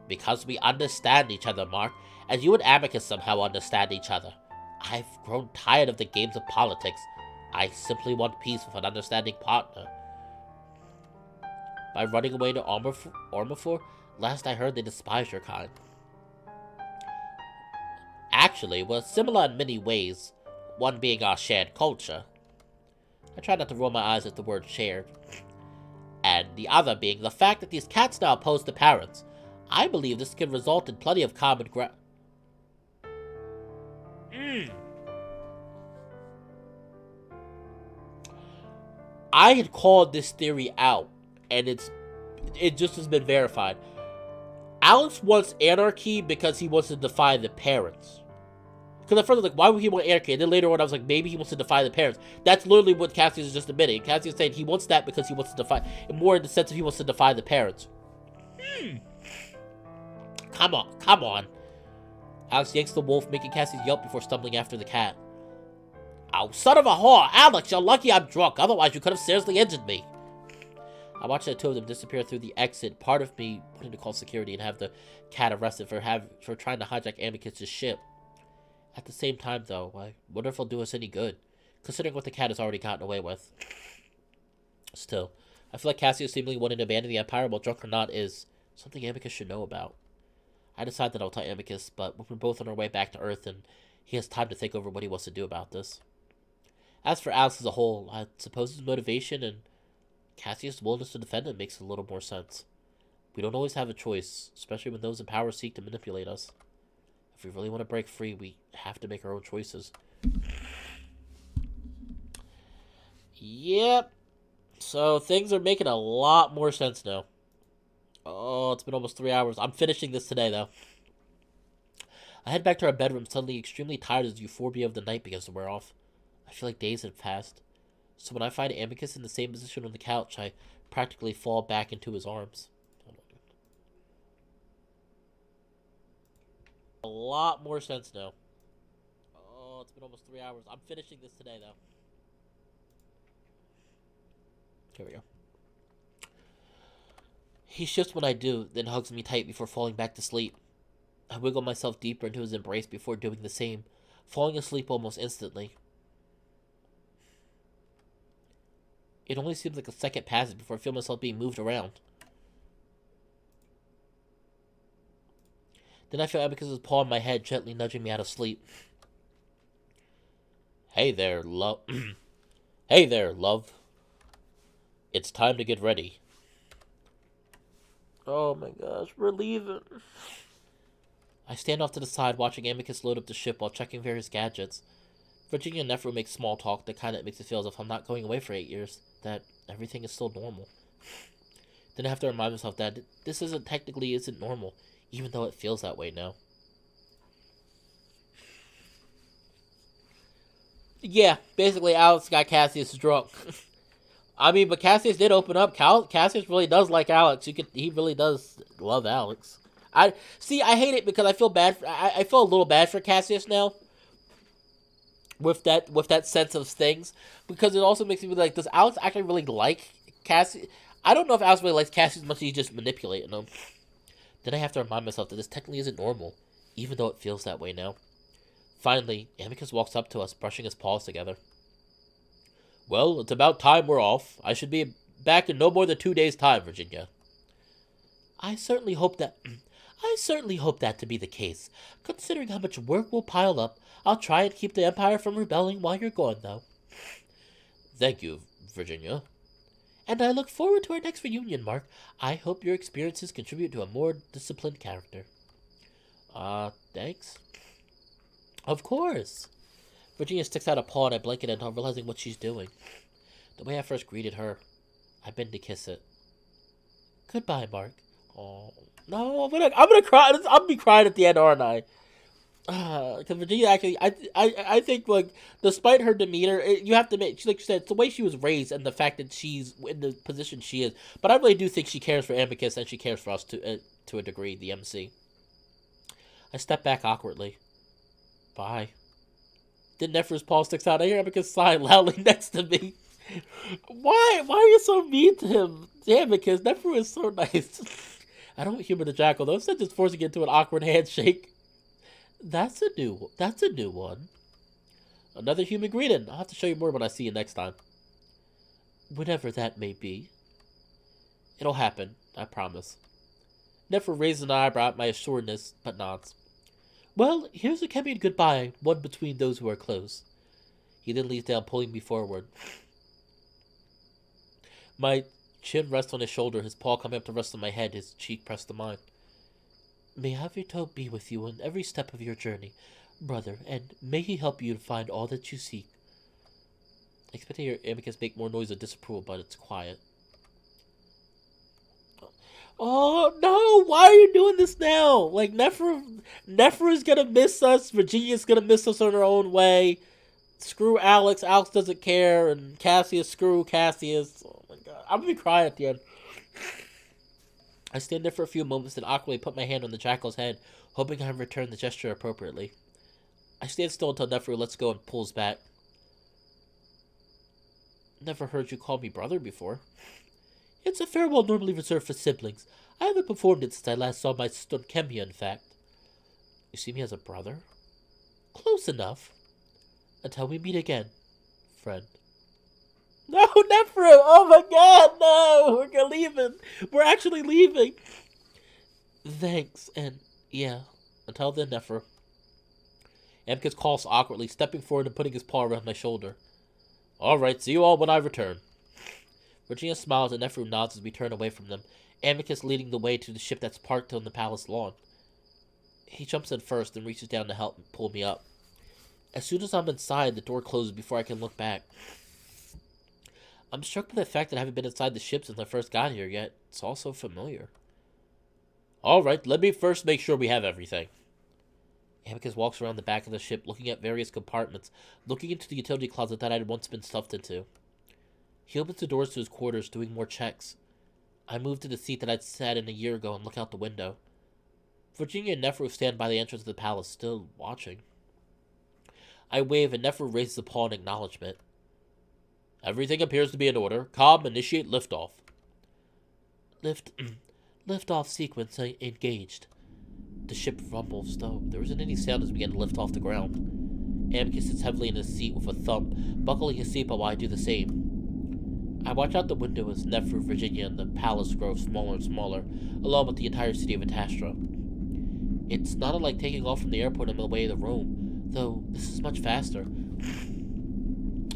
Because we understand each other, Mark, and you and Amicus somehow understand each other. I've grown tired of the games of politics. I simply want peace with an understanding partner. By running away to Armafor, last I heard they despise your kind. Actually, we're similar in many ways, one being our shared culture. I try not to roll my eyes at the word shared. And the other being the fact that these cats now oppose the parents. I believe this can result in plenty of common ground. I had called this theory out, and it just has been verified. Alex wants anarchy because he wants to defy the parents. Because at first I was like, why would he want anarchy? And then later on I was like, maybe he wants to defy the parents. That's literally what Cassius is just admitting. Cassius saying he wants that because he wants to defy, more in the sense of he wants to defy the parents. Come on. Alex yanks the wolf, making Cassius yelp before stumbling after the cat. Oh, son of a whore! Alex, you're lucky I'm drunk, otherwise you could have seriously injured me. I watched the two of them disappear through the exit, part of me wanting to call security and have the cat arrested for trying to hijack Amicus' ship. At the same time, though, I wonder if it'll do us any good, considering what the cat has already gotten away with. Still, I feel like Cassius seemingly wanting to abandon the Empire, while drunk or not, is something Amicus should know about. I decide that I'll tell Amicus, but we're both on our way back to Earth, and he has time to think over what he wants to do about this. As for Alex as a whole, I suppose his motivation and Cassius' willingness to defend him makes a little more sense. We don't always have a choice, especially when those in power seek to manipulate us. If we really want to break free, we have to make our own choices. Yep. So things are making a lot more sense now. Oh, it's been almost 3 hours. I'm finishing this today, though. I head back to our bedroom, suddenly extremely tired as the euphoria of the night begins to wear off. I feel like days have passed. So when I find Amicus in the same position on the couch, I practically fall back into his arms. A lot more sense now. Oh, it's been almost 3 hours. I'm finishing this today, though. Here we go. He shifts when I do, then hugs me tight before falling back to sleep. I wiggle myself deeper into his embrace before doing the same, falling asleep almost instantly. It only seems like a second passes before I feel myself being moved around. Then I feel Amicus' paw on my head, gently nudging me out of sleep. Hey there, love. Hey there, love. It's time to get ready. Oh my gosh, we're leaving. I stand off to the side, watching Amicus load up the ship while checking various gadgets. Virginia and Nephro make small talk that kind of makes it feel as if I'm not going away for 8 years, that everything is still normal. Then I have to remind myself that this isn't normal, even though it feels that way now. Yeah, basically Alex got Cassius drunk. I mean, but Cassius did open up. Cassius really does like Alex. He really does love Alex. I hate it because I feel bad. I feel a little bad for Cassius now. With that sense of things, because it also makes me be like, does Alex actually really like Cassius? I don't know if Alex really likes Cassius as much as he's just manipulating him. Then I have to remind myself that this technically isn't normal, even though it feels that way now. Finally, Amicus walks up to us, brushing his paws together. Well, it's about time we're off. I should be back in no more than 2 days' time, Virginia. I certainly hope that to be the case. Considering how much work will pile up, I'll try and keep the Empire from rebelling while you're gone, though. Thank you, Virginia. And I look forward to our next reunion, Mark. I hope your experiences contribute to a more disciplined character. Thanks. Of course. Virginia sticks out a paw and I blanket it on, realizing what she's doing. The way I first greeted her, I bend to kiss it. Goodbye, Mark. Oh no, I'm gonna cry. I'm gonna be crying at the end, aren't I? Because Virginia actually, I think like despite her demeanor, you have to admit, like you said, it's the way she was raised and the fact that she's in the position she is. But I really do think she cares for Amicus and she cares for us to a degree. The MC. I step back awkwardly. Bye. Then Nephro's paw sticks out. I hear Amicus sigh loudly next to me. Why? Why are you so mean to him? Amicus, Nephro is so nice. I don't humor the jackal though. Instead, just forcing it into an awkward handshake. That's a new one. Another human greeting. I'll have to show you more when I see you next time. Whenever that may be. It'll happen, I promise. Nephro raises an eyebrow at my assuredness, but nods. Well, here's a Kemian goodbye, one between those who are close. He then leans down, pulling me forward. My chin rests on his shoulder, his paw coming up to rest on my head, his cheek pressed to mine. May Avito be with you on every step of your journey, brother, and may he help you to find all that you seek. I expect to hear Amicus make more noise of disapproval, but it's quiet. Oh no! Why are you doing this now? Like Nephro is gonna miss us. Virginia's gonna miss us in her own way. Screw Alex. Alex doesn't care, and Cassius. Screw Cassius. Oh my god! I'm gonna be crying at the end. I stand there for a few moments, then awkwardly put my hand on the jackal's head, hoping I return the gesture appropriately. I stand still until Nephro lets go and pulls back. Never heard you call me brother before. It's a farewell normally reserved for siblings. I haven't performed it since I last saw my sister Kemia, in fact. You see me as a brother? Close enough. Until we meet again, friend. No, Nephro! Oh my god, no! We're leaving! We're actually leaving! Thanks, and yeah, until then, Nephro. Amicus coughs awkwardly, stepping forward and putting his paw around my shoulder. Alright, see you all when I return. Virginia smiles and Nephro nods as we turn away from them, Amicus leading the way to the ship that's parked on the palace lawn. He jumps in first and reaches down to help pull me up. As soon as I'm inside, the door closes before I can look back. I'm struck by the fact that I haven't been inside the ship since I first got here yet. It's all so familiar. Alright, let me first make sure we have everything. Amicus walks around the back of the ship, looking at various compartments, looking into the utility closet that I had once been stuffed into. He opens the doors to his quarters, doing more checks. I move to the seat that I'd sat in a year ago and look out the window. Virginia and Nephro stand by the entrance of the palace, still watching. I wave and Nephro raises a paw in acknowledgement. Everything appears to be in order. Comm, initiate liftoff. Liftoff sequence engaged. The ship rumbles, though there isn't any sound as we begin to lift off the ground. Amicus sits heavily in his seat with a thump, buckling his seatbelt while I do the same. I watch out the window as Nephro, Virginia, and the palace grow smaller and smaller, along with the entire city of Adastra. It's not unlike taking off from the airport on the way to Rome, though this is much faster.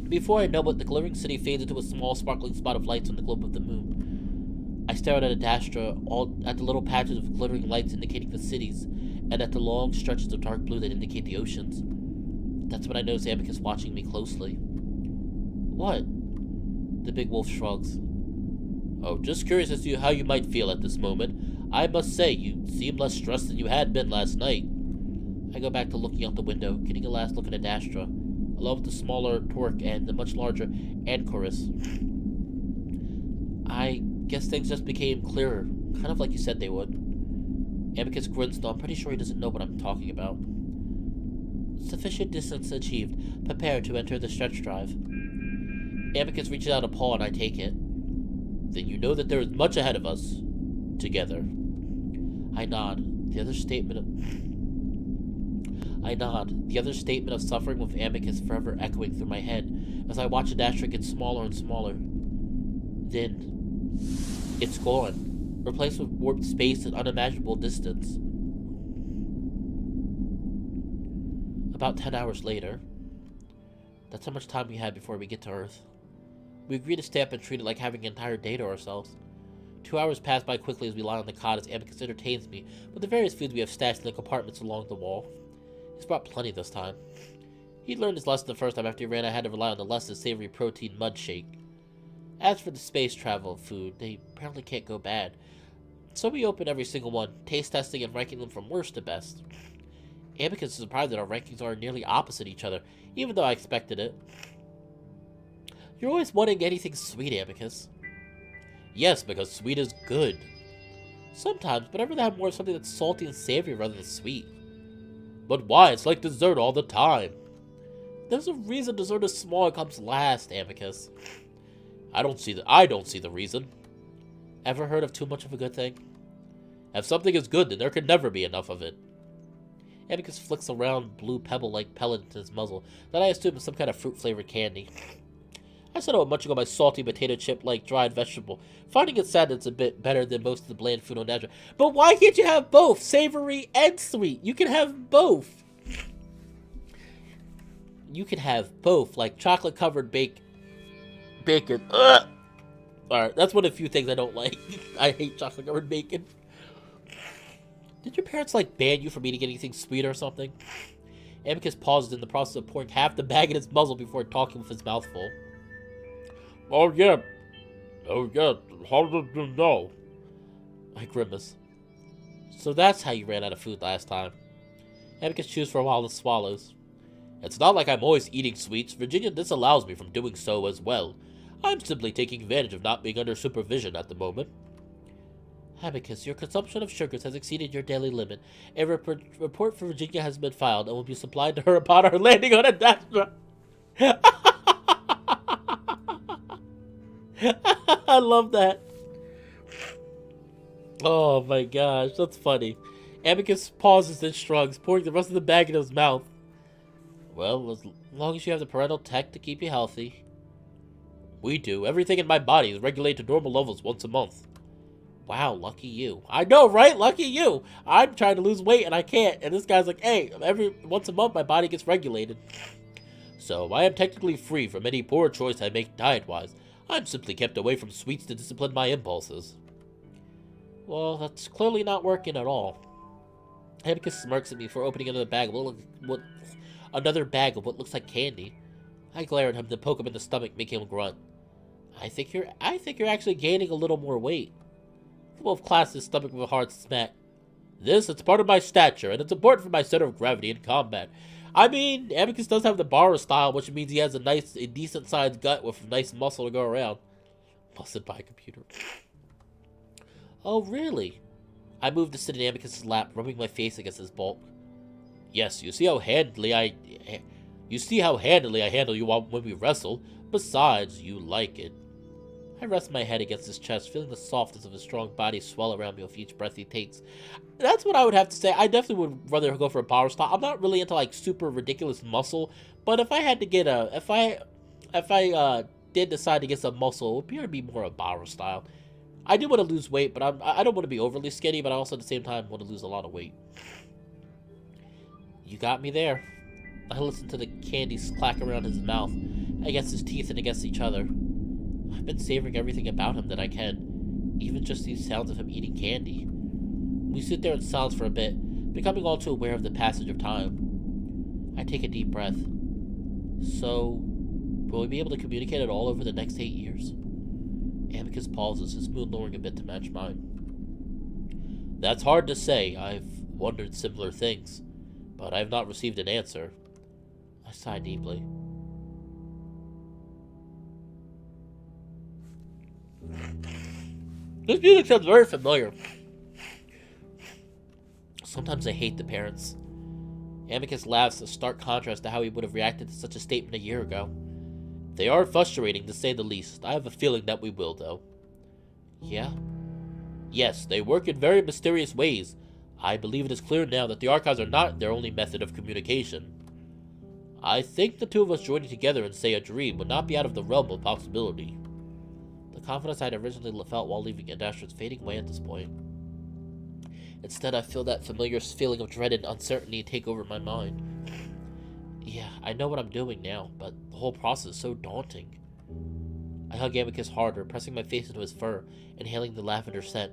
Before I know it, the glittering city fades into a small, sparkling spot of lights on the globe of the moon. I stare out at Adastra, at the little patches of glittering lights indicating the cities, and at the long stretches of dark blue that indicate the oceans. That's when I notice Amicus watching me closely. What? The big wolf shrugs. Oh, just curious as to how you might feel at this moment. I must say, you seem less stressed than you had been last night. I go back to looking out the window, getting a last look at Adastra, along with the smaller Torque and the much larger Anchorus. I guess things just became clearer, kind of like you said they would. Amicus grins, though I'm pretty sure he doesn't know what I'm talking about. Sufficient distance achieved. Prepare to enter the stretch drive. Amicus reaches out a paw and I take it. Then you know that there is much ahead of us. Together. I nod. The other statement of suffering with Amicus forever echoing through my head as I watch Adastra get smaller and smaller. Then, it's gone, replaced with warped space and unimaginable distance. About 10 hours later. That's how much time we had before we get to Earth. We agree to stay up and treat it like having an entire day to ourselves. 2 hours pass by quickly as we lie on the cot as Amicus entertains me with the various foods we have stashed in the compartments along the wall. He's brought plenty this time. He'd learned his lesson the first time after he ran I had to rely on the less than savory protein mud shake. As for the space travel food, they apparently can't go bad. So we open every single one, taste testing and ranking them from worst to best. Amicus is surprised that our rankings are nearly opposite each other, even though I expected it. You're always wanting anything sweet, Amicus. Yes, because sweet is good. Sometimes, but I'd rather have more of something that's salty and savory rather than sweet. But why? It's like dessert all the time. There's a reason dessert is small and comes last, Amicus. I don't see the reason. Ever heard of too much of a good thing? If something is good, then there can never be enough of it. Amicus flicks a round blue pebble-like pellet into his muzzle that I assume is some kind of fruit-flavored candy. I set out munching on my salty potato chip-like dried vegetable, finding it sad that it's a bit better than most of the bland food on Adastra. But why can't you have both, savory and sweet? You can have both. You can have both, like chocolate-covered bacon. Ugh! Alright, that's one of the few things I don't like. I hate chocolate-covered bacon. Did your parents, ban you from eating anything sweet or something? Amicus pauses in the process of pouring half the bag in his muzzle before talking with his mouth full. Oh yeah, how did you know? I grimace. So that's how you ran out of food last time. Amicus chews for a while and swallows. It's not like I'm always eating sweets. Virginia disallows me from doing so as well. I'm simply taking advantage of not being under supervision at the moment. Amicus, your consumption of sugars has exceeded your daily limit. A report for Virginia has been filed and will be supplied to her upon our landing on Adastra. I love that. Oh my gosh, that's funny. Amicus pauses and shrugs, pouring the rest of the bag in his mouth. Well, as long as you have the parental tech to keep you healthy. We do. Everything in my body is regulated to normal levels once a month. Wow, lucky you. I know, right? Lucky you. I'm trying to lose weight and I can't. And this guy's like, hey, once a month my body gets regulated. So I am technically free from any poor choice I make diet-wise. I'm simply kept away from sweets to discipline my impulses. Well, that's clearly not working at all. Amicus smirks at me for opening another bag of what looks like candy. I glare at him, then poke him in the stomach, making him grunt. I think you're actually gaining a little more weight. The wolf clasped his stomach with a hard smack. It's part of my stature, and it's important for my center of gravity in combat. I mean, Amicus does have the Barra style, which means he has a decent-sized gut with nice muscle to go around. Busted by a computer. Oh, really? I moved to sit in Amicus's lap, rubbing my face against his bulk. Yes, you see how handily I handle you when we wrestle. Besides, you like it. I rest my head against his chest, feeling the softness of his strong body swell around me with each breath he takes. That's what I would have to say. I definitely would rather go for a power style. I'm not really into super ridiculous muscle, but if I had to get if I did decide to get some muscle, it would appear to be more a power style. I do want to lose weight, but I don't want to be overly skinny, but I also at the same time want to lose a lot of weight. You got me there. I listened to the candies clack around his mouth, against his teeth and against each other. I've been savoring everything about him that I can, even just these sounds of him eating candy. We sit there in silence for a bit, becoming all too aware of the passage of time. I take a deep breath. So, will we be able to communicate at all over the next 8 years? Amicus pauses, his mood lowering a bit to match mine. That's hard to say. I've wondered similar things, but I have not received an answer. I sigh deeply. This music sounds very familiar. Sometimes I hate the parents. Amicus laughs, a stark contrast to how he would have reacted to such a statement a year ago. They are frustrating, to say the least. I have a feeling that we will, though. Yeah? Yes, they work in very mysterious ways. I believe it is clear now that the archives are not their only method of communication. I think the two of us joining together in, say, a dream would not be out of the realm of possibility. The confidence I had originally felt while leaving Adastra is fading away at this point. Instead, I feel that familiar feeling of dread and uncertainty take over my mind. Yeah, I know what I'm doing now, but the whole process is so daunting. I hug Amicus harder, pressing my face into his fur, inhaling the lavender scent.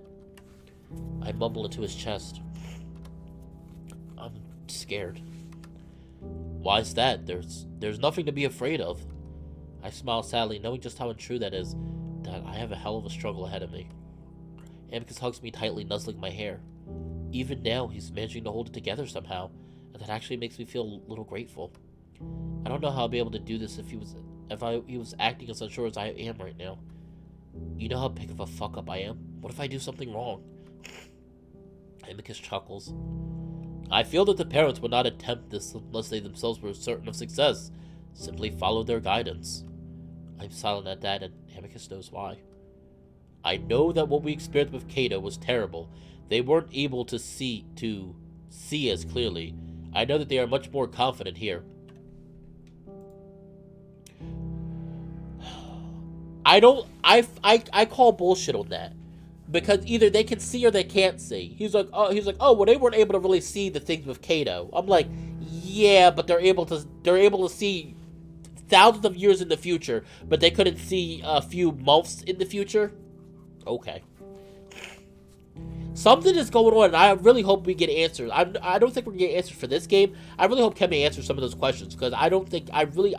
I mumble into his chest. I'm scared. Why's that? There's nothing to be afraid of. I smile sadly, knowing just how untrue that is, that I have a hell of a struggle ahead of me. Amicus hugs me tightly, nuzzling my hair. Even now, he's managing to hold it together somehow, and that actually makes me feel a little grateful. I don't know how I'd be able to do this if he was acting as unsure as I am right now. You know how big of a fuck up I am? What if I do something wrong? Amicus chuckles. I feel that the parents would not attempt this unless they themselves were certain of success. Simply follow their guidance. I'm silent at that, and Amicus knows why. I know that what we experienced with Kato was terrible. They weren't able to see as clearly. I know that they are much more confident here. I call bullshit on that. Because either they can see or they can't see. He's like, well, they weren't able to really see the things with Kato. I'm like, yeah, but they're able to see thousands of years in the future, but they couldn't see a few months in the future. Okay. Something is going on, and I really hope we get answers. I don't think we're gonna get answers for this game. I really hope Kemi answers some of those questions, because I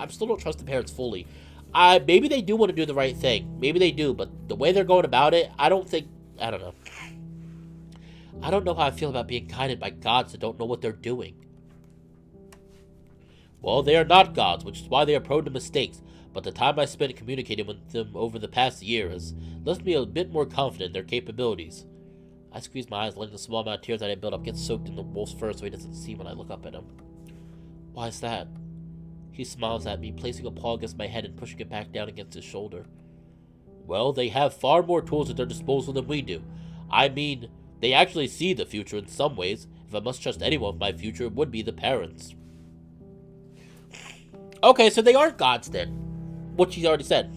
still don't trust the parents fully. Maybe they do want to do the right thing. Maybe they do, but the way they're going about it, I don't know. I don't know how I feel about being guided by gods that don't know what they're doing. Well, they are not gods, which is why they are prone to mistakes, but the time I spent communicating with them over the past year has left me a bit more confident in their capabilities. I squeeze my eyes, letting the small amount of tears that I built up get soaked in the wolf's fur so he doesn't see when I look up at him. Why is that? He smiles at me, placing a paw against my head and pushing it back down against his shoulder. Well, they have far more tools at their disposal than we do. I mean, they actually see the future in some ways. If I must trust anyone with my future, it would be the parents. Okay, so they aren't gods then. What she's already said.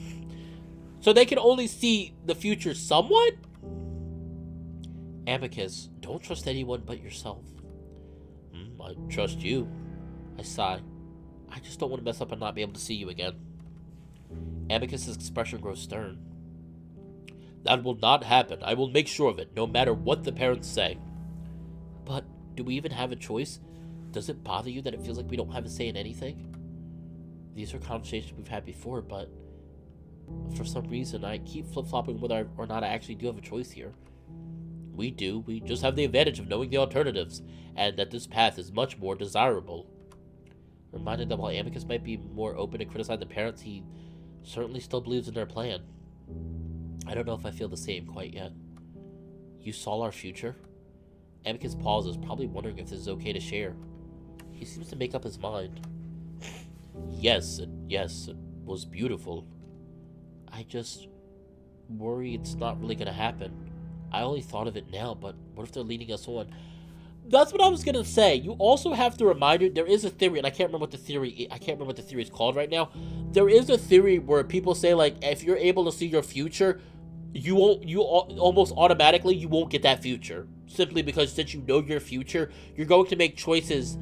So they can only see the future somewhat? Amicus, don't trust anyone but yourself. I trust you. I sigh. I just don't want to mess up and not be able to see you again. Amicus's expression grows stern. That will not happen. I will make sure of it, no matter what the parents say. But do we even have a choice? Does it bother you that it feels like we don't have a say in anything? These are conversations we've had before, but for some reason I keep flip-flopping whether or not I actually do have a choice here. We do. We just have the advantage of knowing the alternatives, and that this path is much more desirable. Reminded that while Amicus might be more open to criticize the parents, he certainly still believes in their plan. I don't know if I feel the same quite yet. You saw our future? Amicus pauses, probably wondering if this is okay to share. He seems to make up his mind. Yes, it was beautiful. I just worry it's not really gonna happen. I only thought of it now, but what if they're leading us on? That's what I was gonna say. You also have to remind you, there is a theory, and I can't remember what the theory is called right now. There is a theory where people say, like, if you're able to see your future, you almost automatically you won't get that future. Simply because since you know your future, you're going to make choices,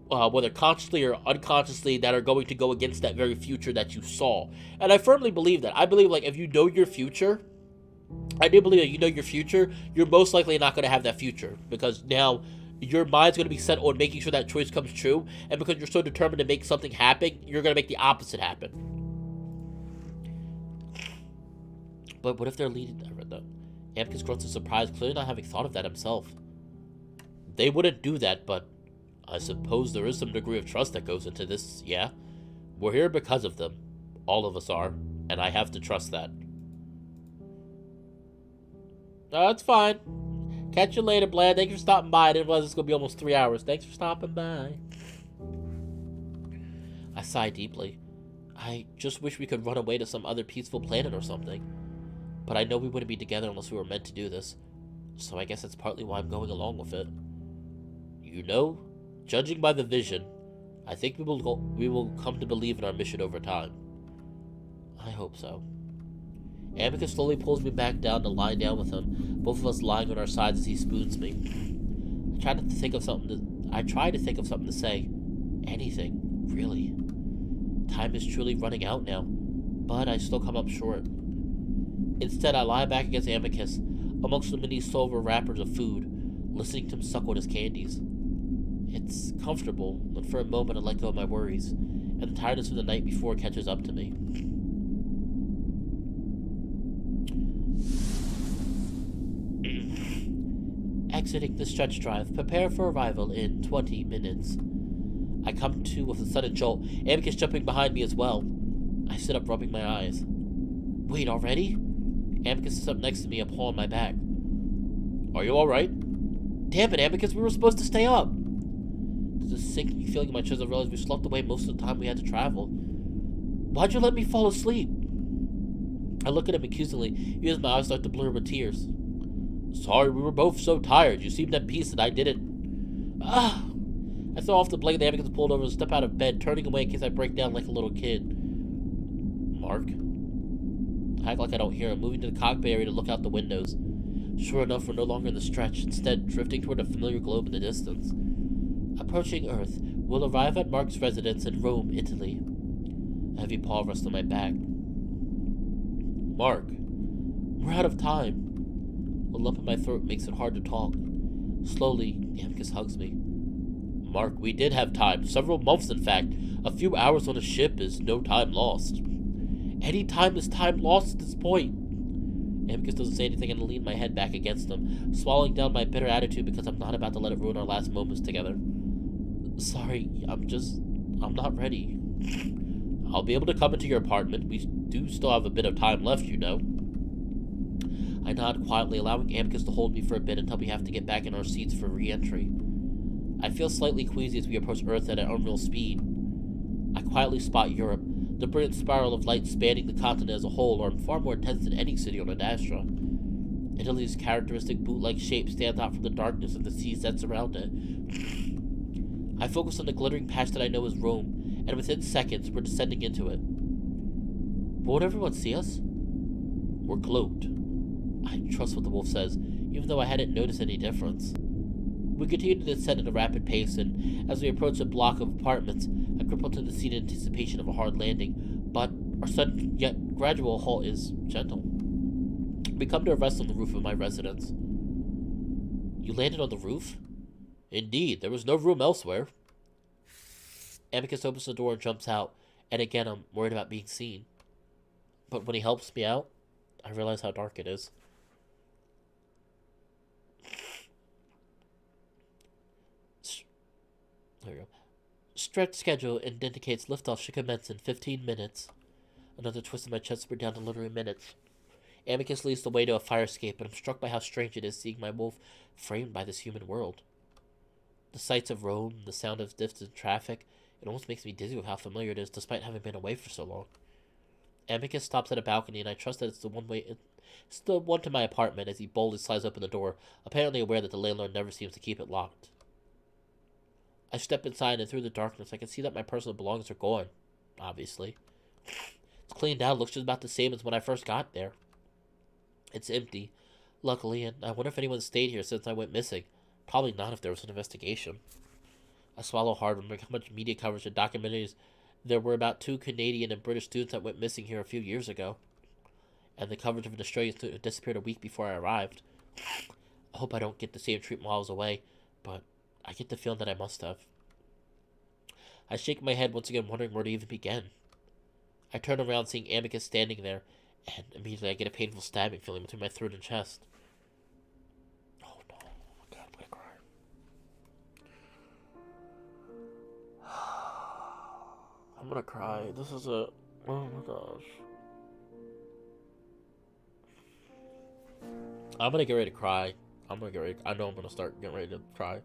whether consciously or unconsciously, that are going to go against that very future that you saw. And I firmly believe that. I believe, like, if you know your future, I do believe that you know your future, you're most likely not going to have that future. Because now, your mind's going to be set on making sure that choice comes true. And because you're so determined to make something happen, you're going to make the opposite happen. But what if they're leading... I read that. Amicus grunts in surprise, clearly not having thought of that himself. They wouldn't do that, but I suppose there is some degree of trust that goes into this, yeah? We're here because of them. All of us are. And I have to trust that. That's fine. Catch you later, Blad. Thank you for stopping by. I didn't realize it's going to be almost 3 hours. Thanks for stopping by. I sigh deeply. I just wish we could run away to some other peaceful planet or something. But I know we wouldn't be together unless we were meant to do this. So I guess that's partly why I'm going along with it. You know, judging by the vision, I think we will come to believe in our mission over time. I hope so. Amicus slowly pulls me back down to lie down with him, both of us lying on our sides as he spoons me. I try to think of something to say. Anything, really. Time is truly running out now, but I still come up short. Instead, I lie back against Amicus, amongst the many silver wrappers of food, listening to him suck on his candies. It's comfortable, but for a moment I let go of my worries, and the tiredness of the night before catches up to me. Exiting the stretch drive. Prepare for arrival in 20 minutes. I come to with a sudden jolt, Amicus jumping behind me as well. I sit up, rubbing my eyes. Wait, already? Amicus is up next to me, a paw on my back. Are you alright? Damn it, Amicus, we were supposed to stay up. There's a sinking feeling in my chest. I realize we slept away most of the time we had to travel. Why'd you let me fall asleep? I look at him accusingly, even as my eyes start to blur with tears. Sorry, we were both so tired. You seemed at peace and I didn't. Ah! I throw off the blanket the Amicus pulled over and step out of bed, turning away in case I break down like a little kid. Mark? I act like I don't hear him, moving to the cockpit area to look out the windows. Sure enough, we're no longer in the stretch, instead drifting toward a familiar globe in the distance. Approaching Earth, we'll arrive at Mark's residence in Rome, Italy. A heavy paw rests on my back. Mark. We're out of time. A lump in my throat makes it hard to talk. Slowly, Amicus hugs me. Mark, we did have time. Several months, in fact. A few hours on a ship is no time lost. Any time is time lost at this point. Amicus doesn't say anything and I lean my head back against him, swallowing down my bitter attitude because I'm not about to let it ruin our last moments together. Sorry, I'm not ready. I'll be able to come into your apartment. We do still have a bit of time left, you know. I nod quietly, allowing Amicus to hold me for a bit until we have to get back in our seats for re-entry. I feel slightly queasy as we approach Earth at an unreal speed. I quietly spot Europe, the brilliant spiral of light spanning the continent as a whole, are far more intense than any city on Adastra. Italy's characteristic boot-like shape stands out from the darkness of the seas that surround it. I focus on the glittering patch that I know is Rome, and within seconds, we're descending into it. Won't everyone see us? We're cloaked. I trust what the wolf says, even though I hadn't noticed any difference. We continue to descend at a rapid pace, and as we approach a block of apartments, I grip onto the seat in anticipation of a hard landing, but our sudden yet gradual halt is gentle. We come to a rest on the roof of my residence. You landed on the roof? Indeed, there was no room elsewhere. Amicus opens the door and jumps out, and again I'm worried about being seen. But when he helps me out, I realize how dark it is. There we go. Stretch schedule and indicates liftoff should commence in 15 minutes. Another twist in my chest, we're down to literally minutes. Amicus leads the way to a fire escape, and I'm struck by how strange it is seeing my wolf framed by this human world. The sights of Rome, the sound of distant traffic, it almost makes me dizzy with how familiar it is, despite having been away for so long. Amicus stops at a balcony, and I trust that it's the one to my apartment as he boldly slides open the door, apparently aware that the landlord never seems to keep it locked. I step inside, and through the darkness, I can see that my personal belongings are gone, obviously. It's cleaned out, looks just about the same as when I first got there. It's empty, luckily, and I wonder if anyone stayed here since I went missing. Probably not if there was an investigation. I swallow hard, remembering how much media coverage and documentaries there were about 2 Canadian and British students that went missing here a few years ago, and the coverage of an Australian student who disappeared a week before I arrived. I hope I don't get the same treatment while I was away, but I get the feeling that I must have. I shake my head once again, wondering where to even begin. I turn around, seeing Amicus standing there, and immediately I get a painful stabbing feeling between my throat and chest. Oh no, God, I'm gonna cry. I'm gonna cry. This is oh my gosh. I'm gonna get ready to cry. I know I'm gonna start getting ready to cry.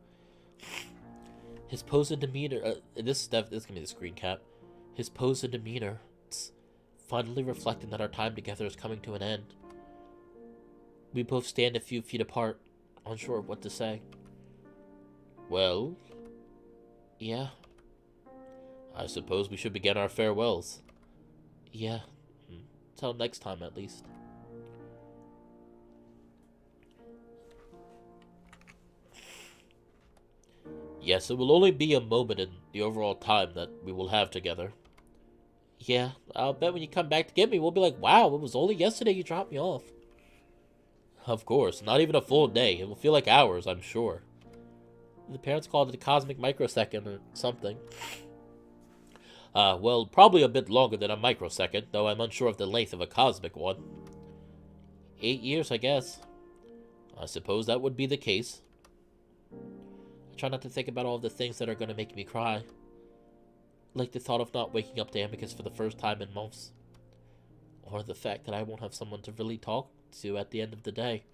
His pose and demeanor, this is gonna be the screen cap. His pose and demeanor, finally reflecting that our time together is coming to an end. We both stand a few feet apart, unsure of what to say. Well? Yeah. I suppose we should begin our farewells. Yeah. Till next time, at least. Yes, it will only be a moment in the overall time that we will have together. Yeah, I'll bet when you come back to get me, we'll be like, wow, it was only yesterday you dropped me off. Of course, not even a full day. It will feel like hours, I'm sure. The parents called it a cosmic microsecond or something. Well, probably a bit longer than a microsecond, though I'm unsure of the length of a cosmic one. 8 years, I guess. I suppose that would be the case. I try not to think about all of the things that are going to make me cry. Like the thought of not waking up to Amicus for the first time in months. Or the fact that I won't have someone to really talk to at the end of the day.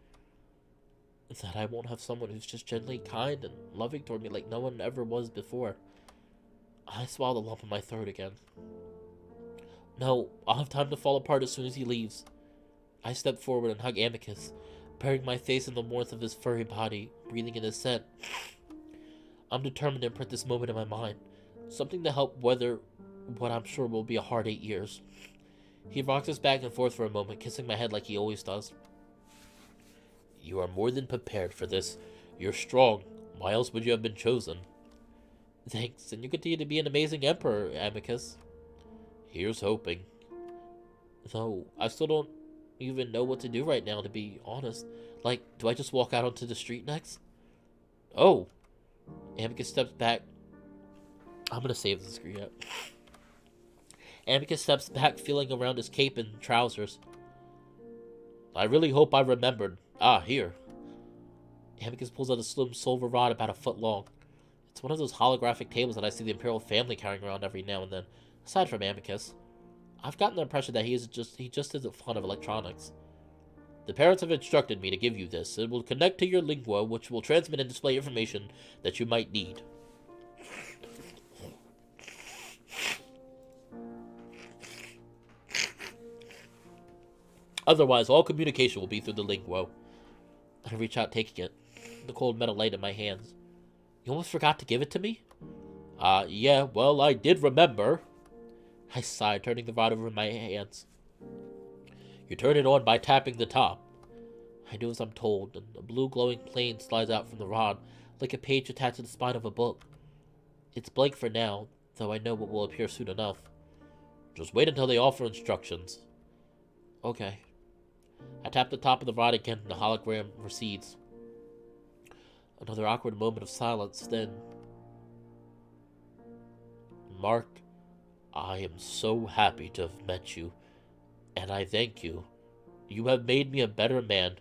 That I won't have someone who's just gently kind and loving toward me like no one ever was before. I swallow the lump in my throat again. No, I'll have time to fall apart as soon as he leaves. I step forward and hug Amicus, burying my face in the warmth of his furry body, breathing in his scent. I'm determined to imprint this moment in my mind, something to help weather what I'm sure will be a hard 8 years. He rocks us back and forth for a moment, kissing my head like he always does. You are more than prepared for this. You're strong. Why else would you have been chosen? Thanks, and you continue to be an amazing emperor, Amicus. Here's hoping. Though, I still don't even know what to do right now, to be honest. Like, do I just walk out onto the street next? Oh! Amicus steps back. I'm gonna save the screen up. Amicus steps back, feeling around his cape and trousers. I really hope I remembered. Ah, here. Amicus pulls out a slim silver rod about a foot long. It's one of those holographic tables that I see the Imperial family carrying around every now and then. Aside from Amicus, I've gotten the impression that he just isn't fond of electronics. The parents have instructed me to give you this. It will connect to your lingua, which will transmit and display information that you might need. Otherwise, all communication will be through the lingua. I reach out, taking it, the cold metal light in my hands. You almost forgot to give it to me? Yeah, well, I did remember. I sighed, turning the rod over in my hands. You turn it on by tapping the top. I do as I'm told, and a blue glowing plane slides out from the rod, like a page attached to the spine of a book. It's blank for now, though I know what will appear soon enough. Just wait until they offer instructions. Okay. I tap the top of the rod again, and the hologram recedes. Another awkward moment of silence, then... Mark, I am so happy to have met you, and I thank you. You have made me a better man,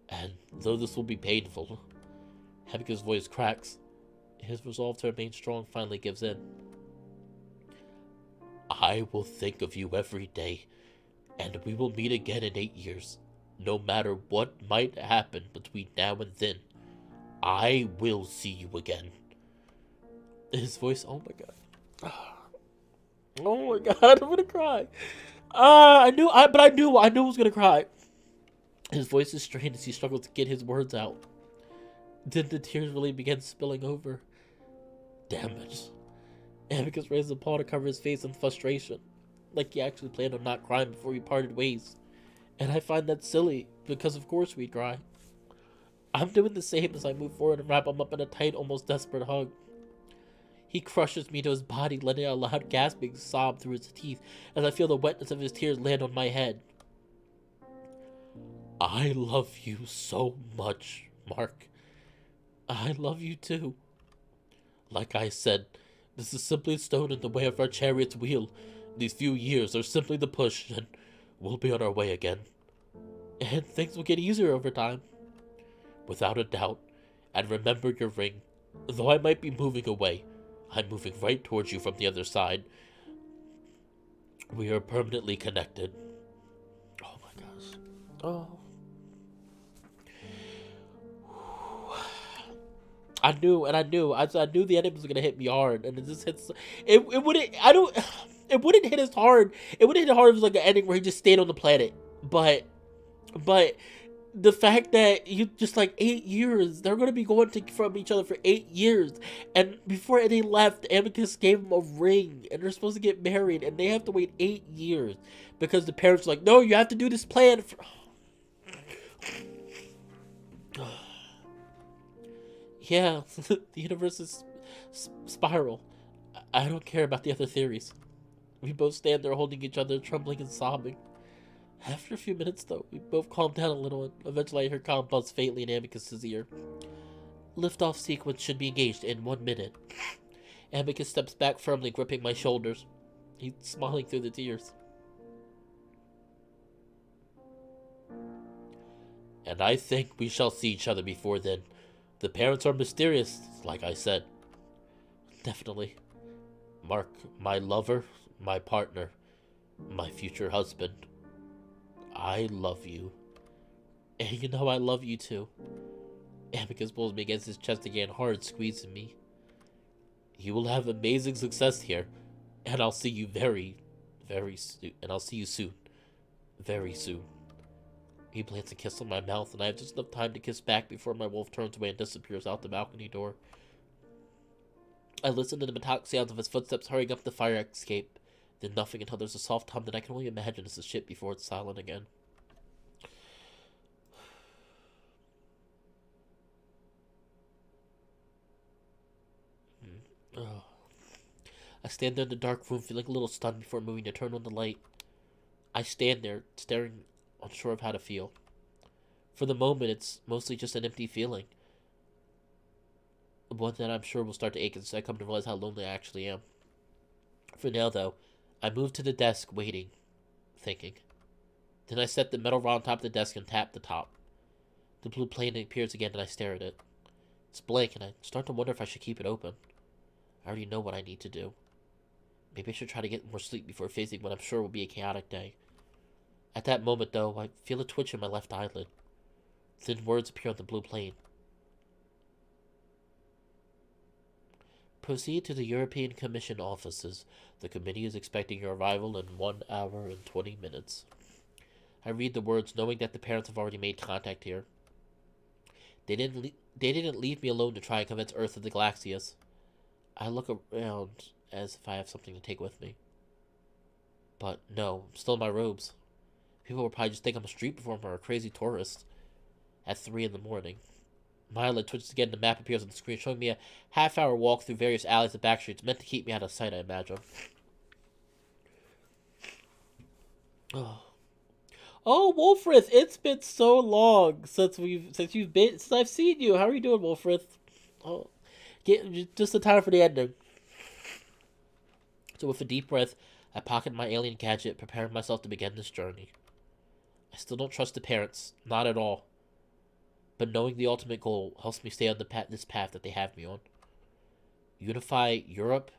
and though this will be painful... Amicus' voice cracks. His resolve to remain strong finally gives in. I will think of you every day, and we will meet again in 8 years. No matter what might happen between now and then, I will see you again. His voice, oh my god. Oh my god, I'm gonna cry. I knew I was gonna cry. His voice is strained as he struggles to get his words out. Then the tears really began spilling over. Damn it. Amicus raised a paw to cover his face in frustration, like he actually planned on not crying before we parted ways. And I find that silly, because of course we'd cry. I'm doing the same as I move forward and wrap him up in a tight, almost desperate hug. He crushes me to his body, letting out a loud gasping sob through his teeth as I feel the wetness of his tears land on my head. I love you so much, Mark. I love you too. Like I said, this is simply a stone in the way of our chariot's wheel. These few years are simply the push, and we'll be on our way again. And things will get easier over time. Without a doubt. And remember your ring. Though I might be moving away, I'm moving right towards you from the other side. We are permanently connected. Oh my gosh. Oh. I knew the ending was gonna hit me hard, and it just hits. It wouldn't. It wouldn't hit as hard. It wouldn't hit hard if it was like an ending where he just stayed on the planet. But the fact that you just like 8 years, they're gonna be going from each other for 8 years, and before they left, Amicus gave him a ring, and they're supposed to get married, and they have to wait 8 years because the parents are like, no, you have to do this plan. Yeah, the universe is spiral. I don't care about the other theories. We both stand there holding each other, trembling and sobbing. After a few minutes, though, we both calmed down a little, and eventually I heard calm buzz faintly in Amicus' ear. Liftoff sequence should be engaged in 1 minute. Amicus steps back firmly, gripping my shoulders. He's smiling through the tears. And I think we shall see each other before then. The parents are mysterious, like I said. Definitely. Mark, my lover, my partner, my future husband. I love you. And you know I love you too. Amicus pulls me against his chest again, hard, squeezing me. You will have amazing success here, and I'll see you very soon. And I'll see you soon. Very soon. He plants a kiss on my mouth, and I have just enough time to kiss back before my wolf turns away and disappears out the balcony door. I listen to the metallic sounds of his footsteps hurrying up the fire escape, then nothing until there's a soft hum that I can only imagine is the ship before it's silent again. Oh. I stand there in the dark room, feeling a little stunned before moving to turn on the light. I stand there, staring, unsure of how to feel. For the moment, it's mostly just an empty feeling. One that I'm sure will start to ache as I come to realize how lonely I actually am. For now, though, I move to the desk, waiting, thinking. Then I set the metal rod on top of the desk and tap the top. The blue plane appears again, and I stare at it. It's blank, and I start to wonder if I should keep it open. I already know what I need to do. Maybe I should try to get more sleep before facing what I'm sure will be a chaotic day. At that moment, though, I feel a twitch in my left eyelid. Thin words appear on the blue plane. Proceed to the European Commission offices. The committee is expecting your arrival in 1 hour and 20 minutes. I read the words, knowing that the parents have already made contact here. They didn't leave me alone to try and convince Earth of the Galaxias. I look around as if I have something to take with me. But no, I'm still in my robes. People will probably just think I'm a street performer or a crazy tourist. At 3 in the morning. My eyelid twitches again and the map appears on the screen, showing me a half-hour walk through various alleys and back streets, meant to keep me out of sight, I imagine. Oh, Wolfrith, it's been so long since I've seen you. How are you doing, Wolfrith? Oh, just in time for the ending. So with a deep breath, I pocket my alien gadget, preparing myself to begin this journey. I still don't trust the parents, not at all. But knowing the ultimate goal helps me stay on this path that they have me on. Unify Europe,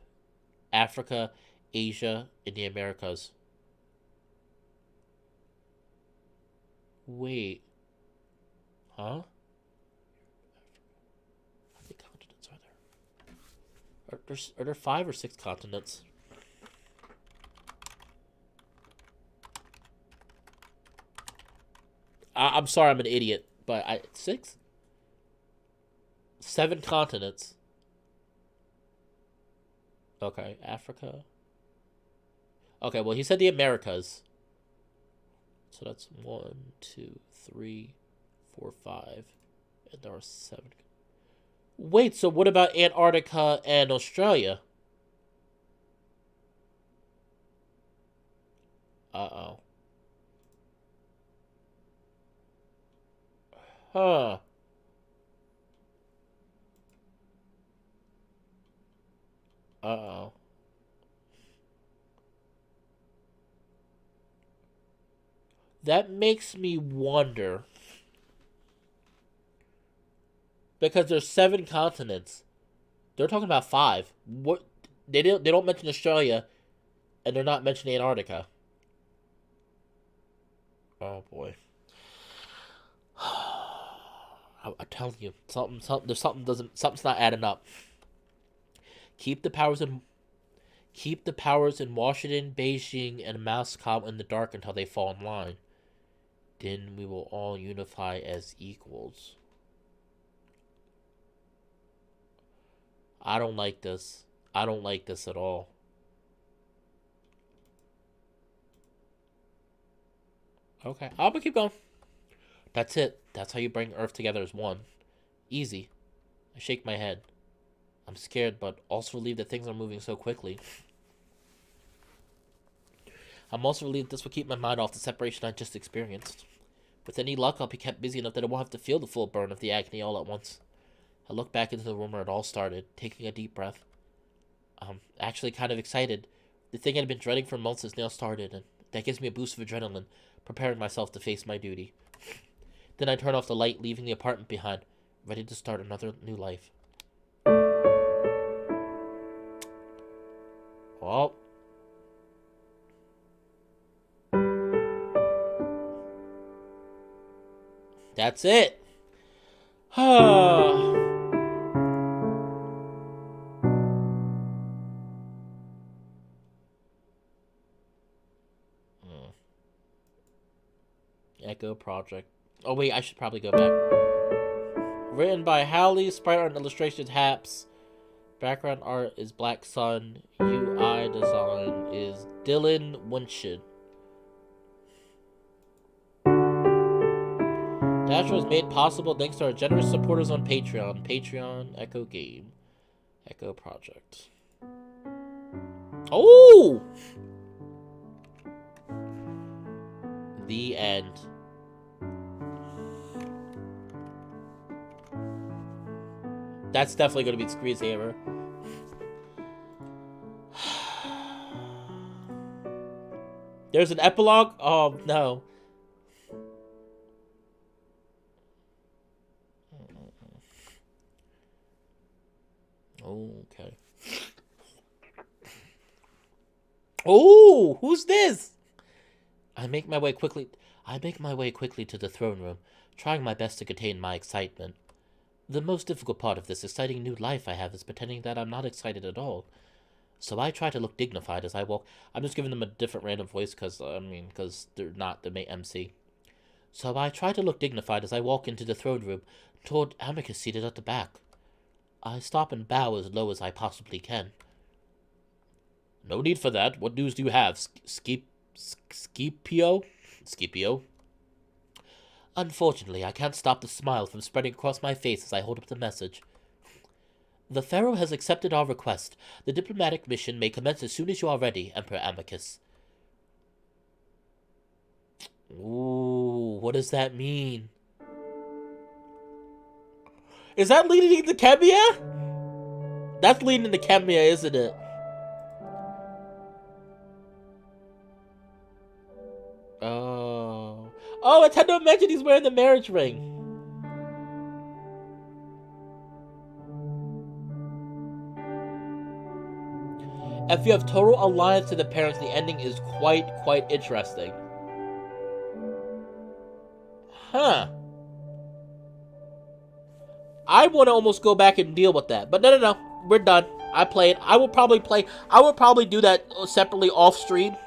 Africa, Asia, and the Americas. Wait. Huh? How many continents are there? Are there 5 or 6 continents? I'm sorry, I'm an idiot. But 6? 7 continents. Okay, Africa. Okay, well, he said the Americas. So that's 1, 2, 3, 4, 5. And there are 7. Wait, so what about Antarctica and Australia? Uh-oh. Huh. Uh-oh. That makes me wonder. Because there's 7 continents. They're talking about 5. What? They don't mention Australia, and they're not mentioning Antarctica. Oh boy. I'm telling you, something's not adding up. Keep the powers in Washington, Beijing, and Moscow in the dark until they fall in line. Then we will all unify as equals. I don't like this. I don't like this at all. Okay, I'm gonna keep going. That's it. That's how you bring Earth together as one. Easy. I shake my head. I'm scared, but also relieved that things are moving so quickly. I'm also relieved this will keep my mind off the separation I just experienced. With any luck, I'll be kept busy enough that I won't have to feel the full burn of the agony all at once. I look back into the room where it all started, taking a deep breath. I'm actually kind of excited. The thing I'd been dreading for months has now started, and that gives me a boost of adrenaline, preparing myself to face my duty. Then I turn off the light, leaving the apartment behind, ready to start another new life. Well, that's it. Echo Project. Oh wait, I should probably go back. Written by Howley, sprite art and illustrations Haps. Background art is Black Sun. UI design is Dylan Winshid. Adastra was made possible thanks to our generous supporters on Patreon. Patreon, Echo Game, Echo Project. Oh! The end. That's definitely going to be Screensaver. There's an epilogue? Oh, no. Okay. Oh, who's this? I make my way quickly to the throne room, trying my best to contain my excitement. The most difficult part of this exciting new life I have is pretending that I'm not excited at all. So I try to look dignified as I walk. I'm just giving them a different random voice because they're not the main MC. So I try to look dignified as I walk into the throne room toward Amicus seated at the back. I stop and bow as low as I possibly can. No need for that. What news do you have, Scipio? Unfortunately, I can't stop the smile from spreading across my face as I hold up the message. The Pharaoh has accepted our request. The diplomatic mission may commence as soon as you are ready, Emperor Amicus. Ooh, what does that mean? Is that leading into Kemia? That's leading into Kemia, isn't it? Oh. Oh, it's had to mention he's wearing the marriage ring. If you have total alliance to the parents, the ending is quite interesting. Huh. I want to almost go back and deal with that. But no. We're done. I played. I will probably do that separately off stream.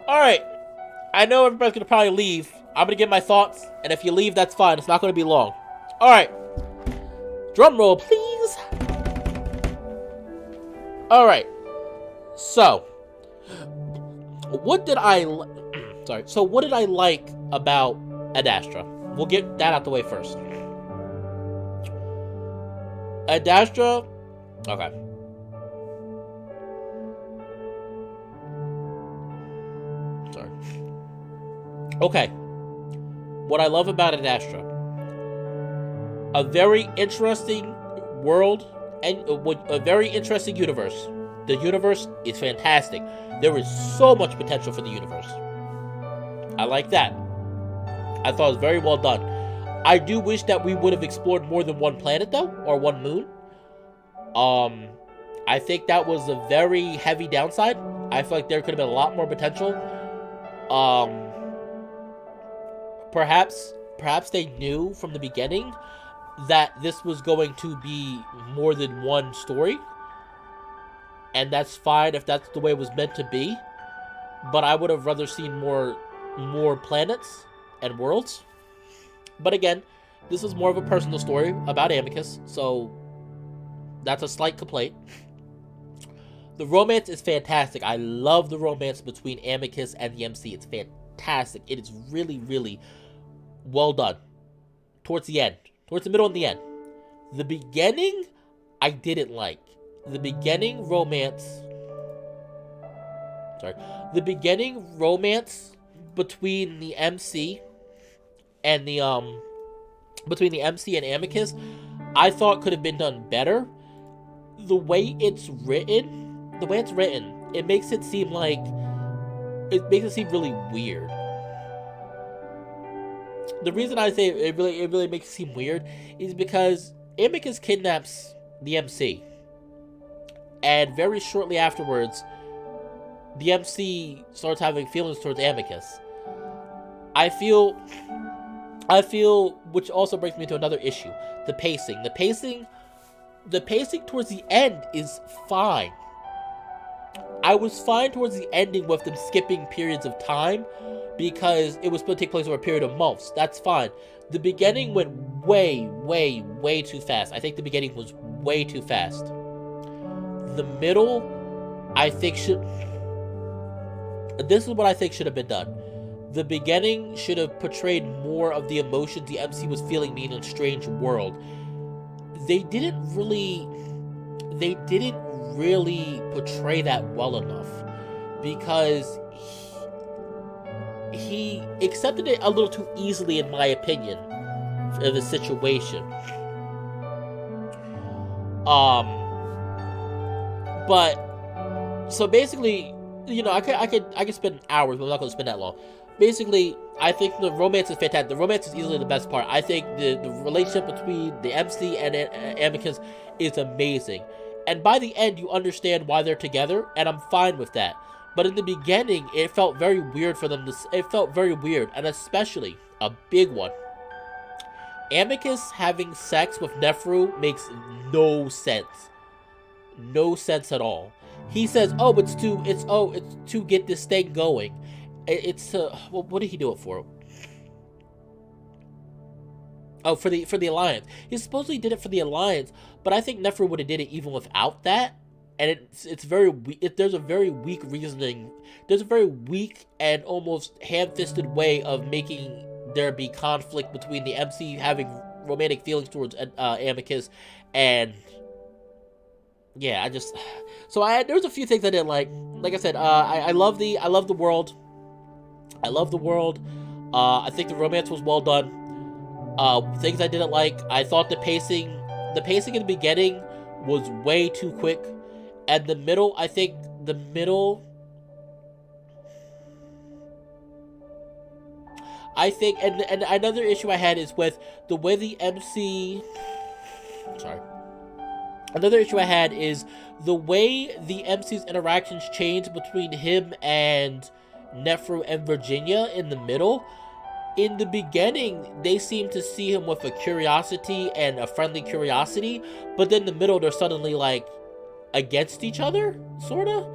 Alright. I know everybody's going to probably leave. I'm going to give my thoughts. And if you leave, that's fine. It's not going to be long. Alright. Drum roll, please. Alright. So. What did I like about Adastra? We'll get that out the way first. Adastra. Okay. Sorry. Okay. What I love about Adastra. A very interesting world and a very interesting universe. The universe is fantastic. There is so much potential for the universe. I like that. I thought it was very well done. I do wish that we would have explored more than one planet, though, or one moon. I think that was a very heavy downside. I feel like there could have been a lot more potential. Perhaps they knew from the beginning that this was going to be more than one story. And that's fine if that's the way it was meant to be. But I would have rather seen more planets and worlds. But again, this is more of a personal story about Amicus, so that's a slight complaint. The romance is fantastic. I love the romance between Amicus and the MC. It's fantastic. It is really, really well done. Towards the end. Towards the middle and the end. The beginning, I didn't like. The beginning romance between the MC and Amicus, I thought could have been done better. The way it's written, it makes it seem really weird. the reason I say it really makes it seem weird is because Amicus kidnaps the MC, and very shortly afterwards, the MC starts having feelings towards Amicus. I feel, which also brings me to another issue: the pacing. The pacing towards the end is fine. I was fine towards the ending with them skipping periods of time because it was supposed to take place over a period of months. That's fine. The beginning went way, way, way too fast. I think the beginning was way too fast. The middle, I think this is what I think should have been done. The beginning should have portrayed more of the emotions the MC was feeling in a strange world. They didn't really portray that well enough because he accepted it a little too easily, in my opinion, of the situation. But so basically, you know, I could spend hours, but I'm not gonna spend that long. Basically, I think the romance is fantastic. The romance is easily the best part. I think the relationship between the MC and Amicus is amazing. And by the end, you understand why they're together, and I'm fine with that. But in the beginning, it felt very weird for them. It felt very weird, and especially a big one. Amicus having sex with Nephro makes no sense. No sense at all. He says, "Oh, it's to get this thing going." Well, what did he do it for? Oh, for the Alliance. He supposedly did it for the Alliance, but I think Nephro would have did it even without that. And there's a very weak reasoning. There's a very weak and almost ham-fisted way of making there be conflict between the MC having romantic feelings towards Amicus, and yeah, there's a few things I didn't like. Like I said, I love the world. I love the world. I think the romance was well done. Things I didn't like, I thought the pacing in the beginning was way too quick. And the middle, and another issue I had is with the way the MC, another issue I had is the way the MC's interactions changed between him and Nephro and Virginia in the middle. In the beginning, they seem to see him with a curiosity and a friendly curiosity, but then in the middle, they're suddenly like against each other, sorta.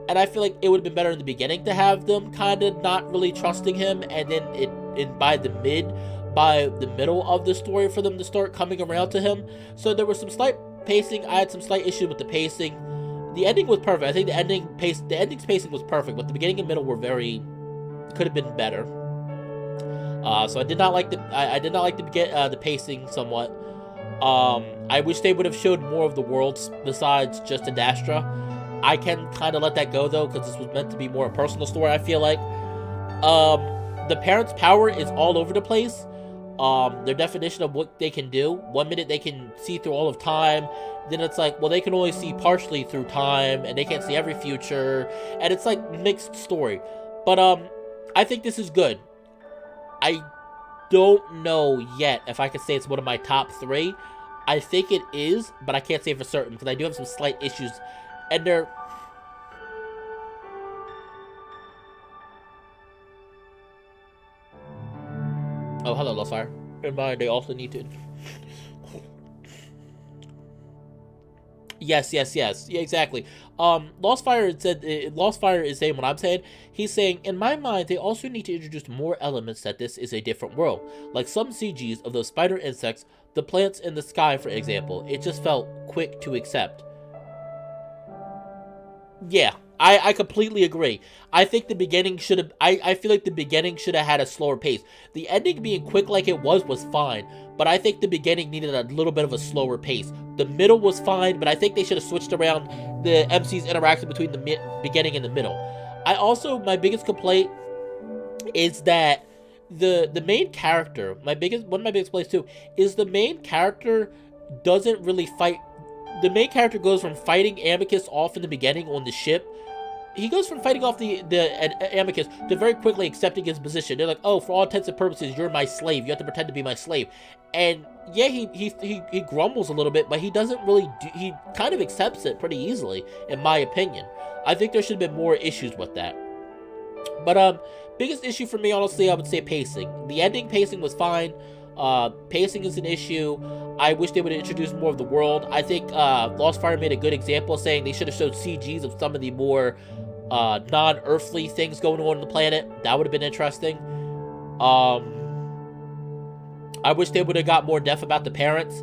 And I feel like it would have been better in the beginning to have them kind of not really trusting him, and then by the middle of the story for them to start coming around to him. So there was some slight pacing. I had some slight issues with the pacing. The ending was perfect. I think the ending's pacing was perfect, but the beginning and middle could have been better. So I did not like the pacing somewhat. I wish they would have showed more of the worlds besides just Adastra. I can kind of let that go though, because this was meant to be more a personal story, I feel like. The parents' power is all over the place. Their definition of what they can do. 1 minute they can see through all of time. Then it's like, well, they can only see partially through time, and they can't see every future. And it's like mixed story. But I think this is good. I don't know yet if I could say it's one of my top 3. I think it is, but I can't say for certain because I do have some slight issues, and they're... Oh, hello, Lost Fire. In mind, they also need to... Yes. Yeah, exactly. Lost Fire is saying what I'm saying. He's saying, in my mind, they also need to introduce more elements that this is a different world. Like some CGs of those spider insects, the plants in the sky, for example. It just felt quick to accept. Yeah, I completely agree. I think the beginning should have... I feel like the beginning should have had a slower pace. The ending being quick like it was fine, but I think the beginning needed a little bit of a slower pace. The middle was fine, but I think they should have switched around the MC's interaction between the beginning and the middle. My biggest complaint is that the main character, one of my biggest complaints too, is the main character doesn't really fight. The main character goes from fighting Amicus off in the beginning on the ship he goes from fighting off the Amicus to very quickly accepting his position. They're like, oh, for all intents and purposes, you're my slave. You have to pretend to be my slave. And yeah, he grumbles a little bit, but he doesn't really he kind of accepts it pretty easily, in my opinion. I think there should have been more issues with that. But biggest issue for me, honestly, I would say pacing. The ending pacing was fine. Pacing is an issue. I wish they would have introduced more of the world. I think Lost Fire made a good example, saying they should have showed CGs of some of the more non-earthly things going on the planet. That would have been interesting. I wish they would have got more depth about the parents,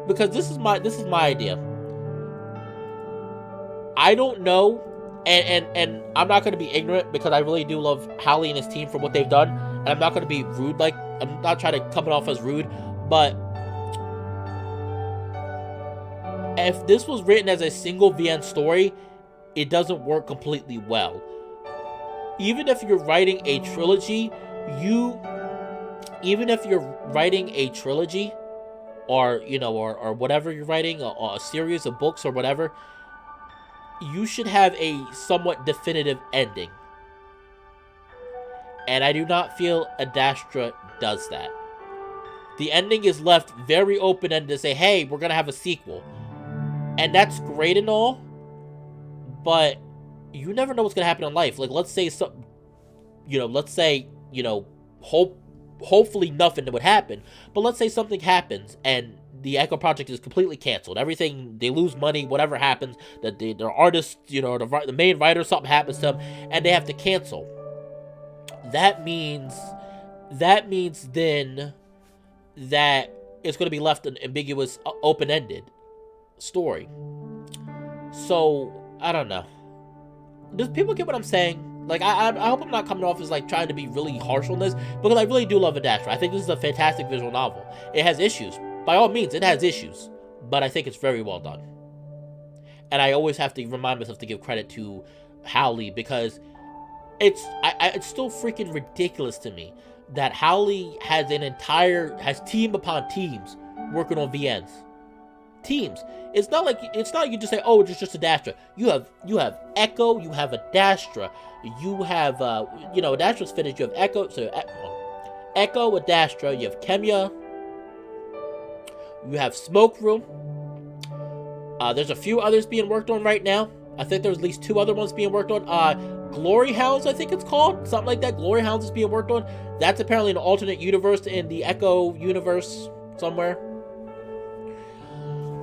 because this is my idea. I don't know, and I'm not going to be ignorant, because I really do love Howley and his team for what they've done, and I'm not going to be rude. Like, I'm not trying to come off as rude, but if this was written as a single VN story, it doesn't work completely well. Even if you're writing a trilogy, or whatever you're writing, or a series of books or whatever, you should have a somewhat definitive ending. And I do not feel Adastra does that. The ending is left very open-ended to say, hey, we're gonna have a sequel. And that's great and all, but you never know what's gonna happen in life. Like, hopefully nothing would happen, but let's say something happens and the Echo Project is completely canceled. Everything, they lose money, whatever happens, that their artists, the main writer, something happens to them, and they have to cancel. That means then that it's going to be left an ambiguous, open-ended story. So, I don't know. Does people get what I'm saying? Like, I hope I'm not coming off as, like, trying to be really harsh on this, because I really do love Adastra. I think this is a fantastic visual novel. It has issues. By all means, it has issues. But I think it's very well done. And I always have to remind myself to give credit to Howley, because it's still freaking ridiculous to me that Howley has team upon teams working on VNs. Teams. It's not like you just say, oh, it's just Adastra. You have Echo, you have Adastra, you have Adastra's finished. You have Echo, Echo, Adastra. You have Kemia. You have Smoke Room. There's a few others being worked on right now. I think there's at least 2 other ones being worked on. Glory Hounds, I think it's called. Something like that. Glory Hounds is being worked on. That's apparently an alternate universe in the Echo universe somewhere.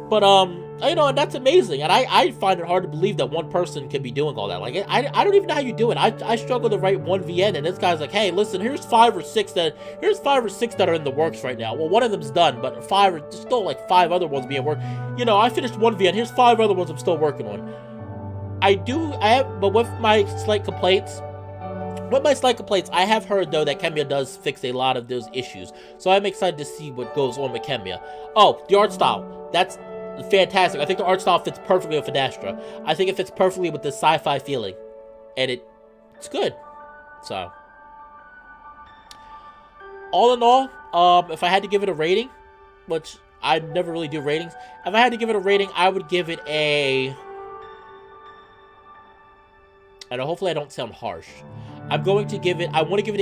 But, and that's amazing. And I find it hard to believe that one person could be doing all that. Like, I don't even know how you do it. I struggle to write one VN, and this guy's like, hey, listen, here's 5 or 6 that are in the works right now. Well, one of them's done, but there's still like 5 other ones being worked. I finished one VN. Here's 5 other ones I'm still working on. But with my slight complaints, I have heard, though, that Kemia does fix a lot of those issues. So I'm excited to see what goes on with Kemia. Oh, the art style. That's fantastic. I think the art style fits perfectly with Adastra. I think it fits perfectly with the sci-fi feeling. And it's good. So, all in all, if I had to give it a rating, which I never really do ratings, if I had to give it a rating, I would give it a... And hopefully I don't sound harsh. I want to give it an 8. I want to give it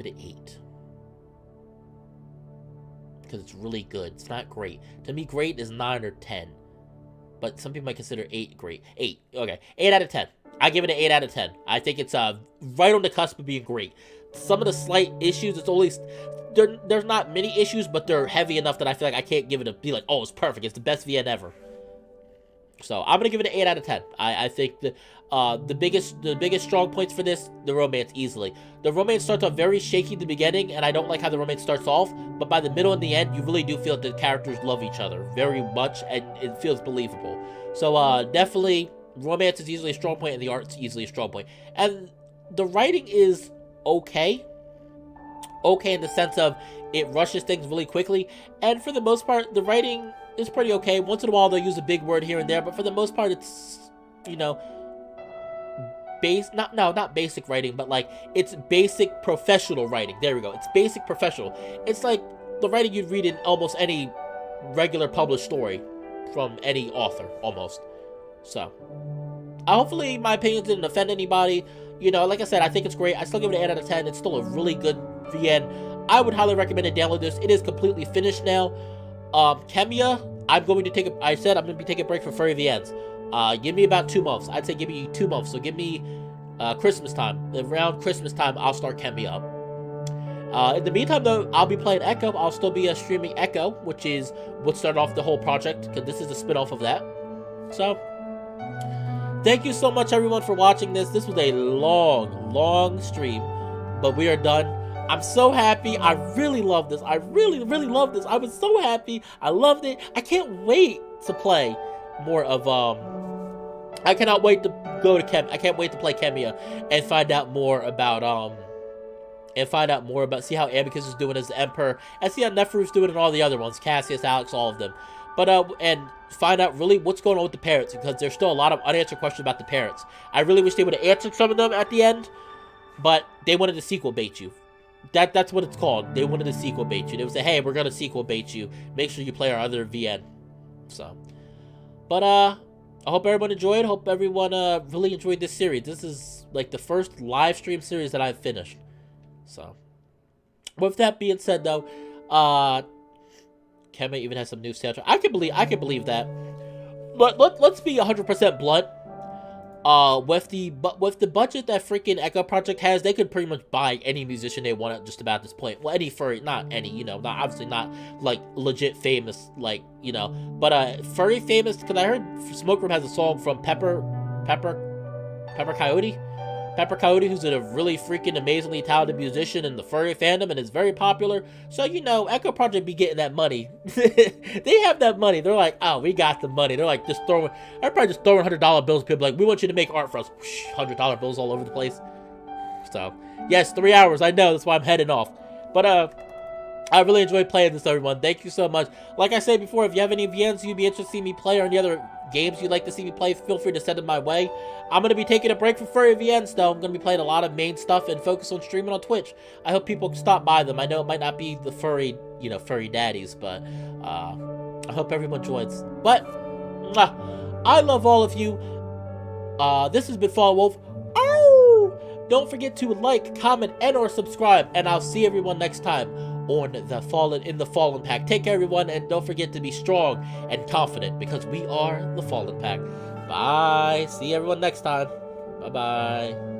an 8. Because it's really good. It's not great. To me, great is 9 or 10. But some people might consider 8 great. 8. Okay. 8 out of 10. I give it an 8 out of 10. I think it's right on the cusp of being great. Some of the slight issues, it's always... There's not many issues, but they're heavy enough that I feel like I can't give it be like, oh, it's perfect. It's the best VN ever. So I'm gonna give it an 8 out of 10. I think the biggest strong points for this, the romance, easily. The romance starts off very shaky at the beginning, and I don't like how the romance starts off, but by the middle and the end, you really do feel that the characters love each other very much, and it feels believable. So definitely, romance is easily a strong point, and the art's easily a strong point. And the writing is okay. Okay in the sense of it rushes things really quickly, and for the most part, the writing is pretty okay. Once in a while, they'll use a big word here and there, but for the most part, it's, not basic writing, but like, it's basic professional writing. There we go. It's basic professional. It's like the writing you'd read in almost any regular published story from any author, almost. So, hopefully my opinions didn't offend anybody. You know, like I said, I think it's great. I still give it an 8 out of 10. It's still a really good VN. I would highly recommend it. Download this. It is completely finished now. Kemia, I'm going to take a... I said I'm going to be taking a break for Furry VNs. Give me about 2 months. I'd say give me 2 months. So give me Christmas time. Around Christmas time, I'll start Kemia up. In the meantime, though, I'll be playing Echo. I'll still be streaming Echo, which is what started off the whole project, because this is a spin-off of that. So, thank you so much, everyone, for watching this. This was a long stream, but we are done. I'm so happy. I really love this. I really love this. I was so happy. I loved it. I can't wait to play more of, I cannot wait to go to I can't wait to play Kemia and find out more about, see how Amicus is doing as the Emperor, and see how Nephro's doing and all the other ones, Cassius, Alex, all of them. But, and find out really what's going on with the parents, because there's still a lot of unanswered questions about the parents. I really wish they would have answered some of them at the end, but they wanted to sequel bait you. That's what it's called. They wanted to sequel bait you. They would say, hey, we're going to sequel bait you. Make sure you play our other VN. So, but, I hope everyone enjoyed. Hope everyone, really enjoyed this series. This is, like, the first live stream series that I've finished. So, with that being said, though, Kemia even has some new soundtrack. I can believe that. But let's be 100% blunt. With the budget that freaking Echo Project has, they could pretty much buy any musician they want at just about this point. Well, any Furry, not any, you know, not obviously not like legit famous, like, you know, but Furry famous, because I heard Smoke Room has a song from Pepper Coyote, who's a really freaking amazingly talented musician in the Furry fandom and is very popular. So, you know, Echo Project be getting that money. They have that money. They're like, oh, we got the money. They're like, they're probably just throwing $100 bills. People like, we want you to make art for us. $100 bills all over the place. So, yes, 3 hours. I know. That's why I'm heading off. But, I really enjoyed playing this, everyone. Thank you so much. Like I said before, if you have any VNs you'd be interested to see me play, or any other games you'd like to see me play, feel free to send them my way. I'm going to be taking a break from Furry VNs, though. I'm going to be playing a lot of main stuff and focus on streaming on Twitch. I hope people stop by them. I know it might not be the Furry, you know, Furry daddies, but I hope everyone joins. But, I love all of you. This has been Fallenwolf. Don't forget to like, comment, and or subscribe, and I'll see everyone next time on the Fallenpack. Take care, everyone, and don't forget to be strong and confident, because we are the Fallenpack. Bye. See everyone next time. Bye-bye.